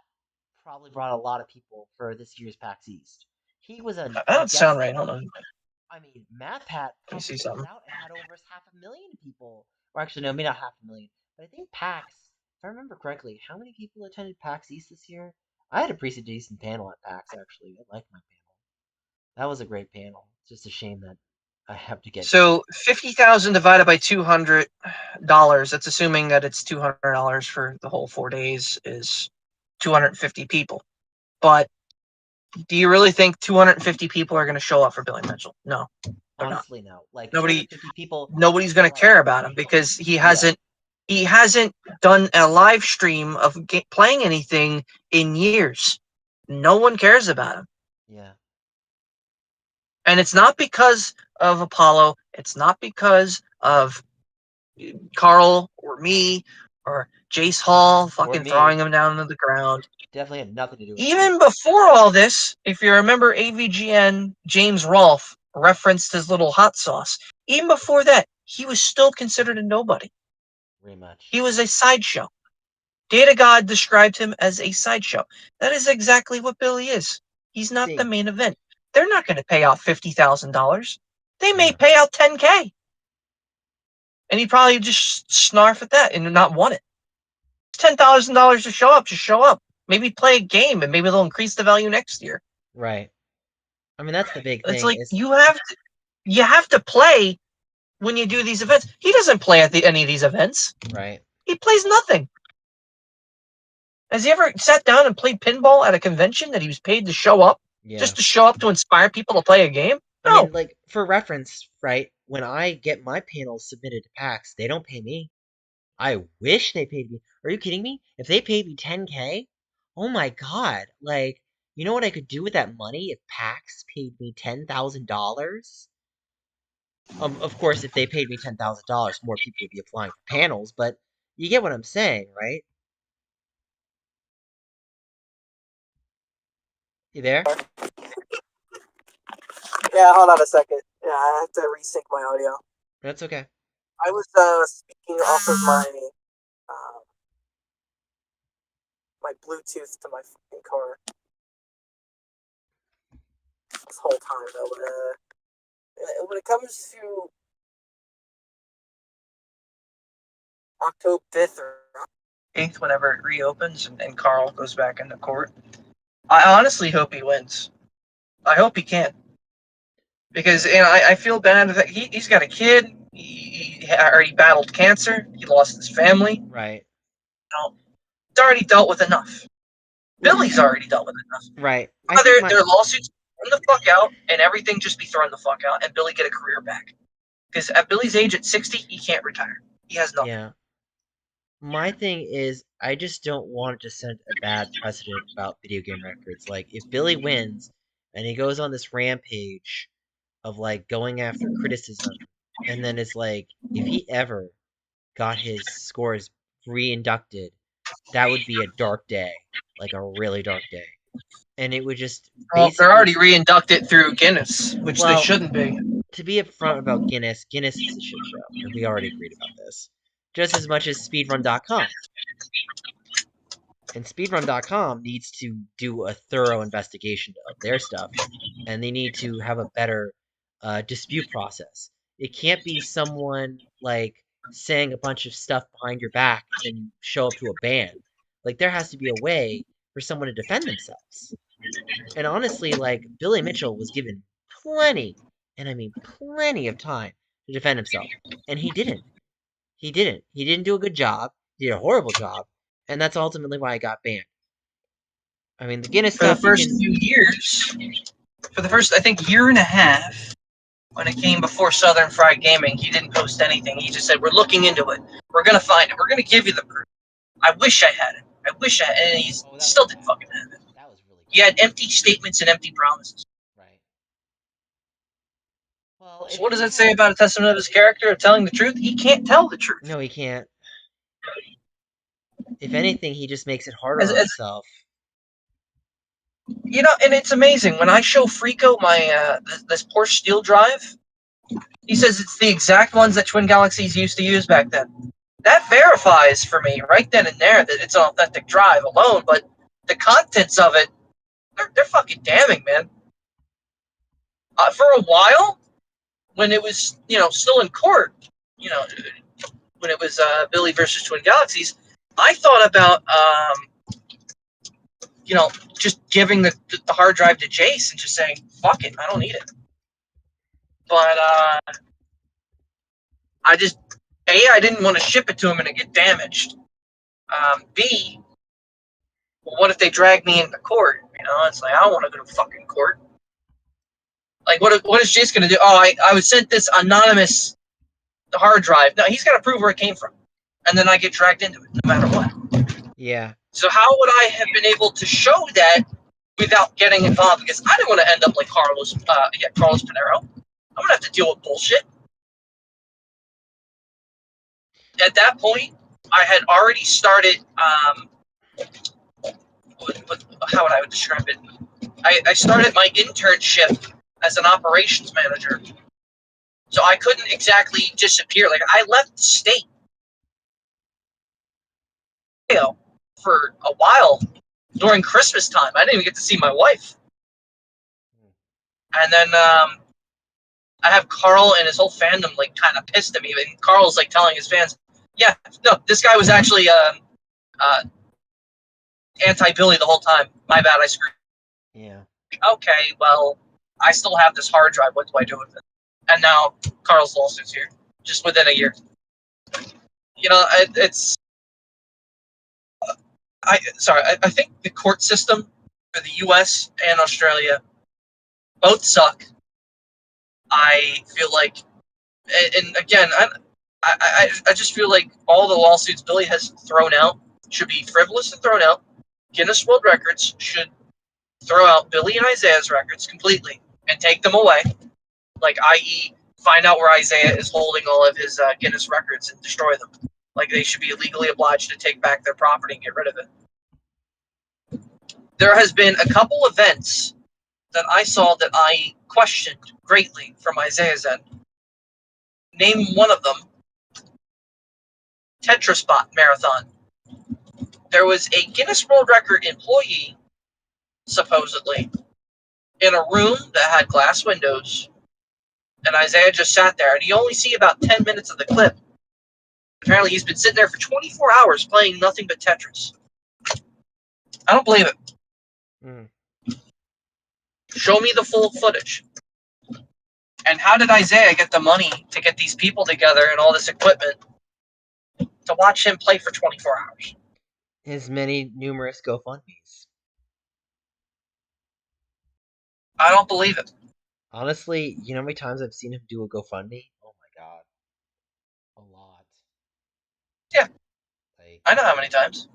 [SPEAKER 1] probably brought a lot of people for this year's PAX East. He was
[SPEAKER 2] That
[SPEAKER 1] a
[SPEAKER 2] doesn't sound
[SPEAKER 1] guest.
[SPEAKER 2] right. Hold on.
[SPEAKER 1] I mean, MatPat
[SPEAKER 2] Let me
[SPEAKER 1] probably
[SPEAKER 2] see
[SPEAKER 1] sold
[SPEAKER 2] something.
[SPEAKER 1] out and had over half a million people. Or actually, no, maybe not half a million. But I think PAX, if I remember correctly, how many people attended PAX East this year? I had a pretty decent panel at PAX, actually. I liked my panel. That was a great panel. It's just a shame that I have to get
[SPEAKER 2] So 50,000 divided by $200. That's assuming that it's $200 for the whole 4 days is 250 people. But do you really think 250 people are going to show up for Billy Mitchell? No, they're not.
[SPEAKER 1] honestly no. Like
[SPEAKER 2] Nobody,
[SPEAKER 1] 250 people
[SPEAKER 2] nobody's going
[SPEAKER 1] for
[SPEAKER 2] to
[SPEAKER 1] like
[SPEAKER 2] care about him because
[SPEAKER 1] yeah,
[SPEAKER 2] he hasn't done a live stream of playing anything in years. No one cares about him.
[SPEAKER 1] yeah.
[SPEAKER 2] And it's not because of Apollo. It's not because of Karl or me or Jace Hall
[SPEAKER 1] Or
[SPEAKER 2] fucking throwing
[SPEAKER 1] me.
[SPEAKER 2] him down to the ground.
[SPEAKER 1] Definitely had nothing to do with me.
[SPEAKER 2] Even before all this, if you remember AVGN, James Rolfe referenced his little hot sauce. Even before that, he was still considered a nobody.
[SPEAKER 1] Very much.
[SPEAKER 2] He was a sideshow. Data God described him as a sideshow. That is exactly what Billy is. He's not the
[SPEAKER 1] See,
[SPEAKER 2] main event. They're not going to pay out $50,000. They may
[SPEAKER 1] yeah.
[SPEAKER 2] pay out 10K. And he'd probably just snarf at that and not want it. $10,000 to show up, just show up. Maybe play a game and maybe they'll increase the value next year.
[SPEAKER 1] Right. I mean that's the big
[SPEAKER 2] It's
[SPEAKER 1] thing
[SPEAKER 2] like
[SPEAKER 1] is
[SPEAKER 2] you have to play when you do these events. He doesn't play at any of these events.
[SPEAKER 1] right.
[SPEAKER 2] He plays nothing. Has he ever sat down and played pinball at a convention that he was paid to show up?
[SPEAKER 1] Yeah.
[SPEAKER 2] Just to show up to inspire people to play a game?
[SPEAKER 1] I
[SPEAKER 2] No.
[SPEAKER 1] mean, like, for reference, right? When I get my panels submitted to PAX, they don't pay me. I wish they paid me. Are you kidding me? If they paid me 10K, oh my God. Like, you know what I could do with that money if PAX paid me $10,000? Of course, if they paid me $10,000, more people would be applying for panels, but you get what I'm saying, right? You there?
[SPEAKER 2] Yeah, hold on a second. Yeah, I have to resync my audio.
[SPEAKER 1] That's okay.
[SPEAKER 2] I was speaking off of uh, my Bluetooth to my fucking car this whole time though. But when it comes to October 5th or 8th, whenever it reopens and Karl goes back into court, I honestly hope he wins. I hope he can. Because I feel bad that he's got a kid. He already battled cancer. He lost his family.
[SPEAKER 1] Right.
[SPEAKER 2] He's already dealt with enough.
[SPEAKER 1] Well,
[SPEAKER 2] Billy's already dealt with enough.
[SPEAKER 1] right. I think my
[SPEAKER 2] Their lawsuits thrown the fuck out and everything just be thrown the fuck out and Billy get a career back. Because at Billy's age at 60, he can't retire. He has nothing.
[SPEAKER 1] yeah. My thing is, I just don't want to set a bad precedent about video game records. Like, if Billy wins and he goes on this rampage of like going after criticism, and then it's like, if he ever got his scores re-inducted, that would be a dark day, like a really dark day. And it would just
[SPEAKER 2] Well, they're
[SPEAKER 1] basically,
[SPEAKER 2] already re-inducted through Guinness, which they
[SPEAKER 1] well,
[SPEAKER 2] shouldn't be.
[SPEAKER 1] to be upfront about Guinness, Guinness is a shit show, and we already agreed about this. Just as much as speedrun.com. And speedrun.com needs to do a thorough investigation of their stuff, and they need to have a better dispute process. It can't be someone like saying a bunch of stuff behind your back and then you show up to a ban. Like there has to be a way for someone to defend themselves. And honestly, like Billy Mitchell was given plenty, and I mean plenty of time to defend himself, and he didn't. He didn't. He didn't do a good job. He did a horrible job, and that's ultimately why I got banned. I mean, the Guinness
[SPEAKER 2] For the
[SPEAKER 1] stuff you
[SPEAKER 2] first
[SPEAKER 1] can.
[SPEAKER 2] few years, for the first, I think, year and a half, when it came before Southern Fried Gaming, he didn't post anything. He just said, "We're looking into it. We're gonna find it. We're gonna give you the proof." I wish I had it. I wish I had it, and he
[SPEAKER 1] Oh, that was
[SPEAKER 2] still didn't
[SPEAKER 1] bad.
[SPEAKER 2] fucking have it.
[SPEAKER 1] That was really
[SPEAKER 2] He had empty statements and empty promises.
[SPEAKER 1] bad. Right. Well,
[SPEAKER 2] So
[SPEAKER 1] if
[SPEAKER 2] what does
[SPEAKER 1] he
[SPEAKER 2] that say
[SPEAKER 1] had.
[SPEAKER 2] about a testament of his character of telling the truth? He can't tell the truth.
[SPEAKER 1] No, he can't. If anything, he just makes it harder
[SPEAKER 2] As,
[SPEAKER 1] on
[SPEAKER 2] as
[SPEAKER 1] himself.
[SPEAKER 2] and it's amazing when I show Frico my this Porsche Steel Drive. He says it's the exact ones that Twin Galaxies used to use back then. That verifies for me right then and there that it's an authentic drive alone, but the contents of it, they're fucking damning, man. For a while, when it was, still in court, you know, when it was Billy versus Twin Galaxies, I thought about, just giving the hard drive to Jace and just saying, fuck it, I don't need it. But I didn't want to ship it to him and it get damaged. B, well, what if they drag me into court? It's like, I don't want to go to fucking court. Like, what is Jace going to do? Oh, I was sent this anonymous hard drive. No, he's got to prove where it came from. And then I get dragged into it, no matter what.
[SPEAKER 1] Yeah.
[SPEAKER 2] So how would I have been able to show that without getting involved? Because I didn't want to end up like Carlos Pinero. I'm going to have to deal with bullshit. At that point, I had already started, how would I describe it? I started my internship as an operations manager. So I couldn't exactly disappear. Like, I left the state for a while during Christmas time. I didn't even get to see my wife. And then I have Carl and his whole fandom like kind of pissed at me. And Carl's like telling his fans, "Yeah, no, this guy was actually anti-Billy the whole time. My bad, I screwed."
[SPEAKER 1] Yeah.
[SPEAKER 2] Okay, well, I still have this hard drive. What do I do with it? And now Carl's lawsuit's here, just within a year. It's. I think the court system for the U.S. and Australia both suck. I feel like, and again, I just feel like all the lawsuits Billy has thrown out should be frivolous and thrown out. Guinness World Records should throw out Billy and Isaiah's records completely and take them away. Like, i.e., find out where Isaiah is holding all of his Guinness records and destroy them. Like, they should be legally obliged to take back their property and get rid of it. There has been a couple events that I saw that I questioned greatly from Isaiah's end. Name one of them. Tetraspot Marathon. There was a Guinness World Record employee, supposedly, in a room that had glass windows, and Isaiah just sat there, and you only see about 10 minutes of the clip. Apparently he's been sitting there for 24 hours playing nothing but Tetris. I don't believe it.
[SPEAKER 1] Mm.
[SPEAKER 2] Show me the full footage. And how did Isaiah get the money to get these people together and all this equipment to watch him play for 24 hours?
[SPEAKER 1] His many numerous GoFundMes.
[SPEAKER 2] I don't believe it.
[SPEAKER 1] Honestly, you know how many times I've seen him do a GoFundMe? Oh my god. A lot.
[SPEAKER 2] Yeah.
[SPEAKER 1] Like,
[SPEAKER 2] I know how many times.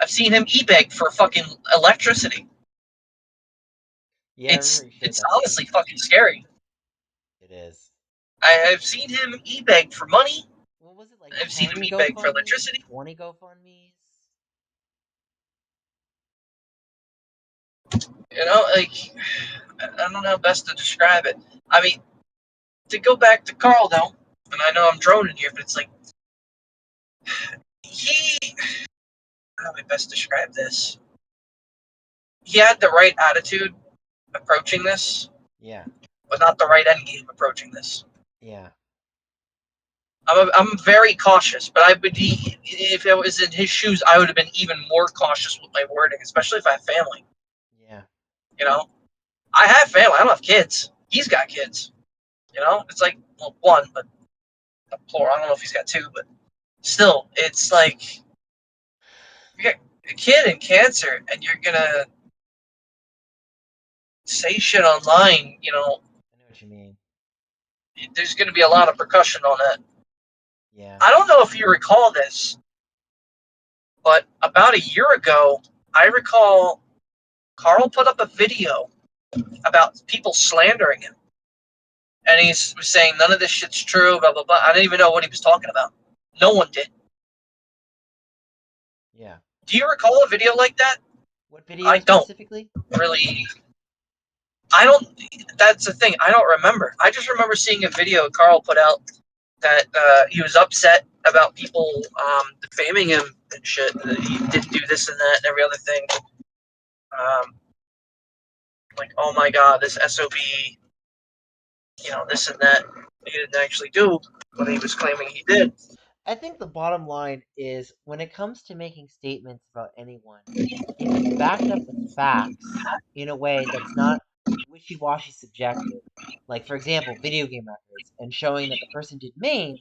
[SPEAKER 2] I've seen him e-beg for fucking electricity.
[SPEAKER 1] yeah, I
[SPEAKER 2] It's
[SPEAKER 1] remember you shared
[SPEAKER 2] it's
[SPEAKER 1] that with
[SPEAKER 2] honestly
[SPEAKER 1] me.
[SPEAKER 2] fucking scary.
[SPEAKER 1] It is.
[SPEAKER 2] I've seen him e-beg for money.
[SPEAKER 1] What was it, like
[SPEAKER 2] I've seen him
[SPEAKER 1] 10
[SPEAKER 2] e-beg for
[SPEAKER 1] GoFundMes?
[SPEAKER 2] electricity.
[SPEAKER 1] 20 GoFundMes?
[SPEAKER 2] Like, I don't know how best to describe it. I mean, to go back to Carl though, and I know I'm droning here, but it's like how do I best describe this? He had the right attitude approaching this,
[SPEAKER 1] Yeah.
[SPEAKER 2] but not the right end game approaching this.
[SPEAKER 1] Yeah.
[SPEAKER 2] I'm very cautious, but I would be, if I was in his shoes, I would have been even more cautious with my wording, especially if I have family.
[SPEAKER 1] Yeah.
[SPEAKER 2] I have family. I don't have kids. He's got kids. It's like, well, one, but plural. I don't know if he's got two, but still, it's like you got a kid and cancer, and you're gonna say shit online.
[SPEAKER 1] I know what you mean.
[SPEAKER 2] There's gonna be a lot of percussion on that.
[SPEAKER 1] Yeah.
[SPEAKER 2] I don't know if you recall this, but about a year ago, I recall Carl put up a video about people slandering him. And he was saying none of this shit's true, blah, blah, blah. I didn't even know what he was talking about. No one did.
[SPEAKER 1] Yeah.
[SPEAKER 2] Do you recall a video like that?
[SPEAKER 1] What
[SPEAKER 2] I
[SPEAKER 1] video
[SPEAKER 2] don't
[SPEAKER 1] specifically?
[SPEAKER 2] really. I don't. That's the thing. I don't remember. I just remember seeing a video Carl put out that he was upset about people defaming him and shit. That he didn't do this and that and every other thing. Um, like, oh my god, this SOB, this and that. He didn't actually do what he was claiming he did.
[SPEAKER 1] I think the bottom line is when it comes to making statements about anyone, if it's backed up with facts in a way that's not wishy washy subjective, like for example, video game records, and showing that the person did MAME,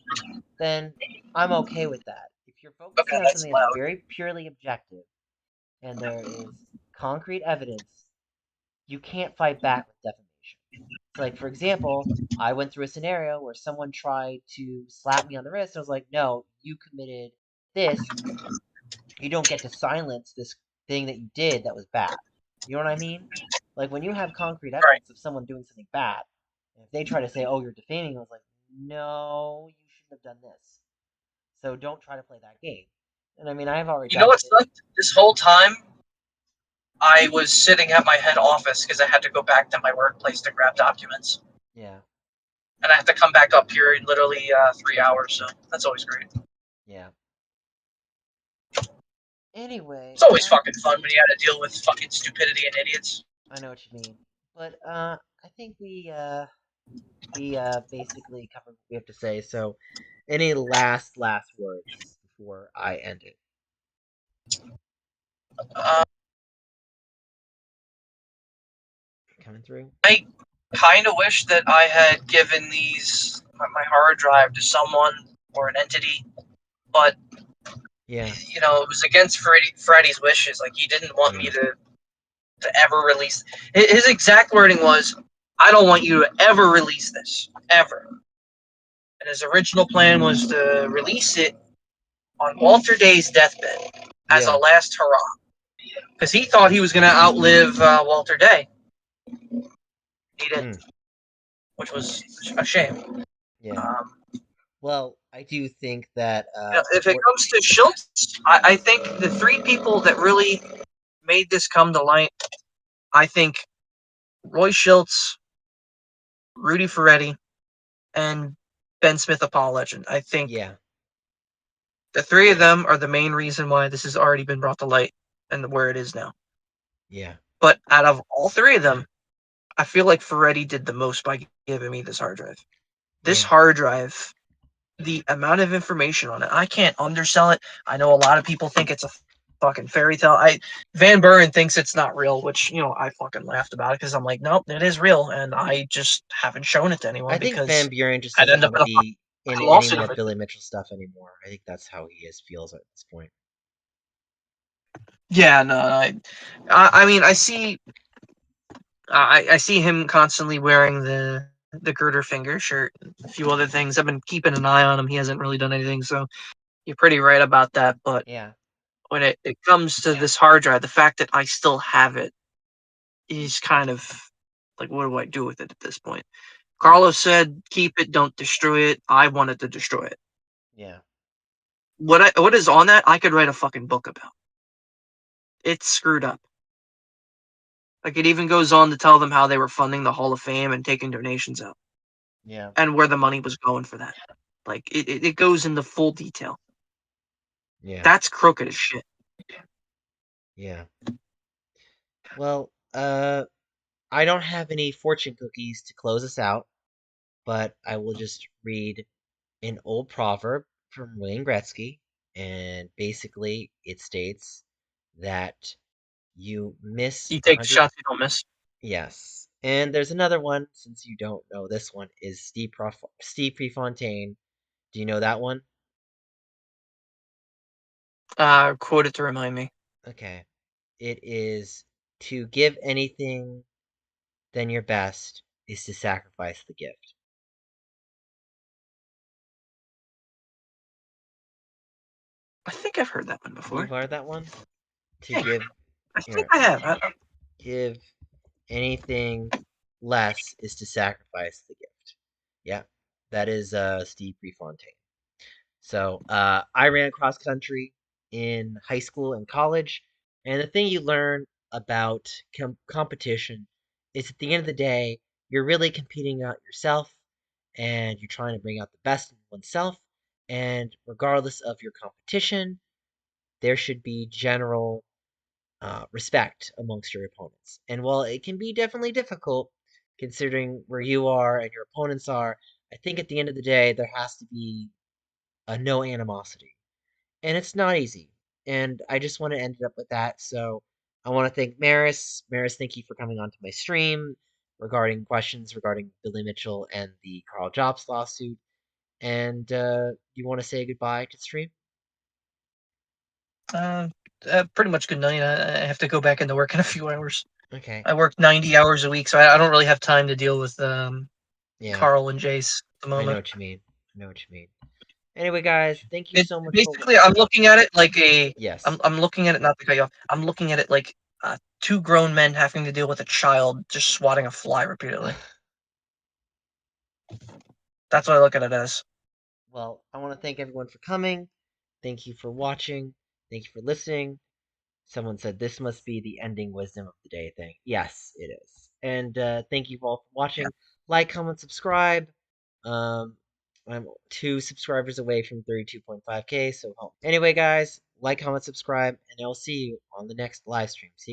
[SPEAKER 1] then I'm okay with that. If you're
[SPEAKER 2] Okay,
[SPEAKER 1] focusing on
[SPEAKER 2] that's
[SPEAKER 1] something that's
[SPEAKER 2] loud.
[SPEAKER 1] very purely objective and there is concrete evidence, you can't fight back with defamation. So, like, for example, I went through a scenario where someone tried to slap me on the wrist. I was like, no, you committed this. You don't get to silence this thing that you did that was bad. You know what I mean? Like, when you have concrete
[SPEAKER 2] Right.
[SPEAKER 1] evidence of someone doing something bad, and if they try to say, oh, you're defaming, I was like, no, you shouldn't have done this. So don't try to play that game. And I mean, I've already
[SPEAKER 2] You know
[SPEAKER 1] dealt with
[SPEAKER 2] what's
[SPEAKER 1] it.
[SPEAKER 2] left? This whole time, I was sitting at my head office because I had to go back to my workplace to grab documents.
[SPEAKER 1] Yeah,
[SPEAKER 2] And I have to come back up here in literally 3 hours, so that's always great.
[SPEAKER 1] yeah. Anyway,
[SPEAKER 2] It's always fucking fun when you had to deal with fucking stupidity and idiots.
[SPEAKER 1] I know what you mean. But I think we basically covered what we have to say. So, any last words before I end it?
[SPEAKER 2] Uh,
[SPEAKER 1] Coming through?
[SPEAKER 2] I kind of wish that I had given my hard drive to someone or an entity, but
[SPEAKER 1] Yeah,
[SPEAKER 2] it was against Freddy's wishes. Like he didn't want me
[SPEAKER 1] yeah,
[SPEAKER 2] to ever release. His exact wording was, "I don't want you to ever release this ever." And his original plan was to release it on Walter Day's deathbed as a
[SPEAKER 1] yeah.
[SPEAKER 2] last hurrah, because he thought he was going to outlive Walter Day. He
[SPEAKER 1] Hmm.
[SPEAKER 2] didn't, which was a shame.
[SPEAKER 1] Yeah.
[SPEAKER 2] Um,
[SPEAKER 1] Well, I do think that
[SPEAKER 2] if it
[SPEAKER 1] for
[SPEAKER 2] comes to Schultz, I think the three people that really made this come to light, I think Roy Schultz, Rudy Ferretti, and Ben Smith, a Paul Legend. I think
[SPEAKER 1] yeah,
[SPEAKER 2] the three of them are the main reason why this has already been brought to light and where it is now.
[SPEAKER 1] yeah,
[SPEAKER 2] But out of all three of them, I feel like Ferretti did the most by giving me this hard drive. This
[SPEAKER 1] yeah.
[SPEAKER 2] hard drive, the amount of information on it, I can't undersell it. I know a lot of people think it's a fucking fairy tale. Van Buren thinks it's not real, which I fucking laughed about it because I'm like, nope, it is real, and I just haven't shown it to anyone
[SPEAKER 1] I think Van
[SPEAKER 2] because
[SPEAKER 1] Buren just
[SPEAKER 2] I'd
[SPEAKER 1] doesn't
[SPEAKER 2] end up
[SPEAKER 1] want
[SPEAKER 2] in
[SPEAKER 1] to
[SPEAKER 2] a
[SPEAKER 1] be in
[SPEAKER 2] fucking
[SPEAKER 1] any
[SPEAKER 2] lawsuit
[SPEAKER 1] more
[SPEAKER 2] of it.
[SPEAKER 1] Billy Mitchell stuff anymore. I think that's how he feels at this point.
[SPEAKER 2] Yeah, no, I mean, I see him constantly wearing the girder finger shirt, a few other things. I've been keeping an eye on him. He hasn't really done anything, so you're pretty right about that. But
[SPEAKER 1] Yeah,
[SPEAKER 2] when it comes to this hard drive, the fact that I still have it is kind of like, what do I do with it at this point?
[SPEAKER 1] yeah,
[SPEAKER 2] Carlos said, "Keep it, don't destroy it." I wanted to destroy it.
[SPEAKER 1] yeah,
[SPEAKER 2] What is on that? I could write a fucking book about. It's screwed up. Like it even goes on to tell them how they were funding the Hall of Fame and taking donations out,
[SPEAKER 1] yeah,
[SPEAKER 2] and where the money was going for that. Like it goes into full detail.
[SPEAKER 1] yeah,
[SPEAKER 2] That's crooked as shit.
[SPEAKER 1] yeah. Well, I don't have any fortune cookies to close us out, but I will just read an old proverb from Wayne Gretzky, and basically it states that you miss
[SPEAKER 2] You
[SPEAKER 1] a
[SPEAKER 2] take the
[SPEAKER 1] hundred.
[SPEAKER 2] shots you don't miss.
[SPEAKER 1] Yes, and there's another one. Since you don't know this one, is Steve Prefontaine. Do you know that one?
[SPEAKER 2] Quote it to remind me.
[SPEAKER 1] Okay, it is to give anything than your best is to sacrifice the gift.
[SPEAKER 2] I think I've heard that one
[SPEAKER 1] You've
[SPEAKER 2] before.
[SPEAKER 1] heard that one? To
[SPEAKER 2] Yeah,
[SPEAKER 1] give
[SPEAKER 2] I think
[SPEAKER 1] here,
[SPEAKER 2] I have.
[SPEAKER 1] give anything less is to sacrifice the gift. Yeah, that is Steve Prefontaine. So I ran cross country in high school and college. And the thing you learn about competition is at the end of the day, you're really competing out yourself and you're trying to bring out the best in oneself. And regardless of your competition, there should be general respect amongst your opponents. And while it can be definitely difficult, considering where you are and your opponents are, I think at the end of the day, there has to be a no animosity. And it's not easy. And I just want to end it up with that. So I want to thank Maris. Maris, thank you for coming onto my stream regarding questions regarding Billy Mitchell and the Karl Jobst lawsuit. And you want to say goodbye to the stream?
[SPEAKER 2] Uh, Pretty much good night. I have to go back into work in a few hours.
[SPEAKER 1] Okay.
[SPEAKER 2] I work 90 hours a week, so I don't really have time to deal with
[SPEAKER 1] Yeah,
[SPEAKER 2] Carl and Jace at the
[SPEAKER 1] I know
[SPEAKER 2] moment.
[SPEAKER 1] what you mean. I know what you mean. Anyway, guys, thank you
[SPEAKER 2] It
[SPEAKER 1] so much for.
[SPEAKER 2] basically, I'm looking at it like a.
[SPEAKER 1] Yes.
[SPEAKER 2] I'm looking at it not to cut you off. I'm looking at it like two grown men having to deal with a child just swatting a fly repeatedly. That's what I look at it as.
[SPEAKER 1] Well, I want to thank everyone for coming. Thank you for watching. Thank you for listening. Someone said this must be the ending wisdom of the day thing. Yes, it is. And thank you all for
[SPEAKER 2] Yeah.
[SPEAKER 1] watching. Like, comment, subscribe. Um, I'm 2 subscribers away from 32.5k, so help. Anyway, guys, like, comment, subscribe, and I'll see you on the next live stream. See you.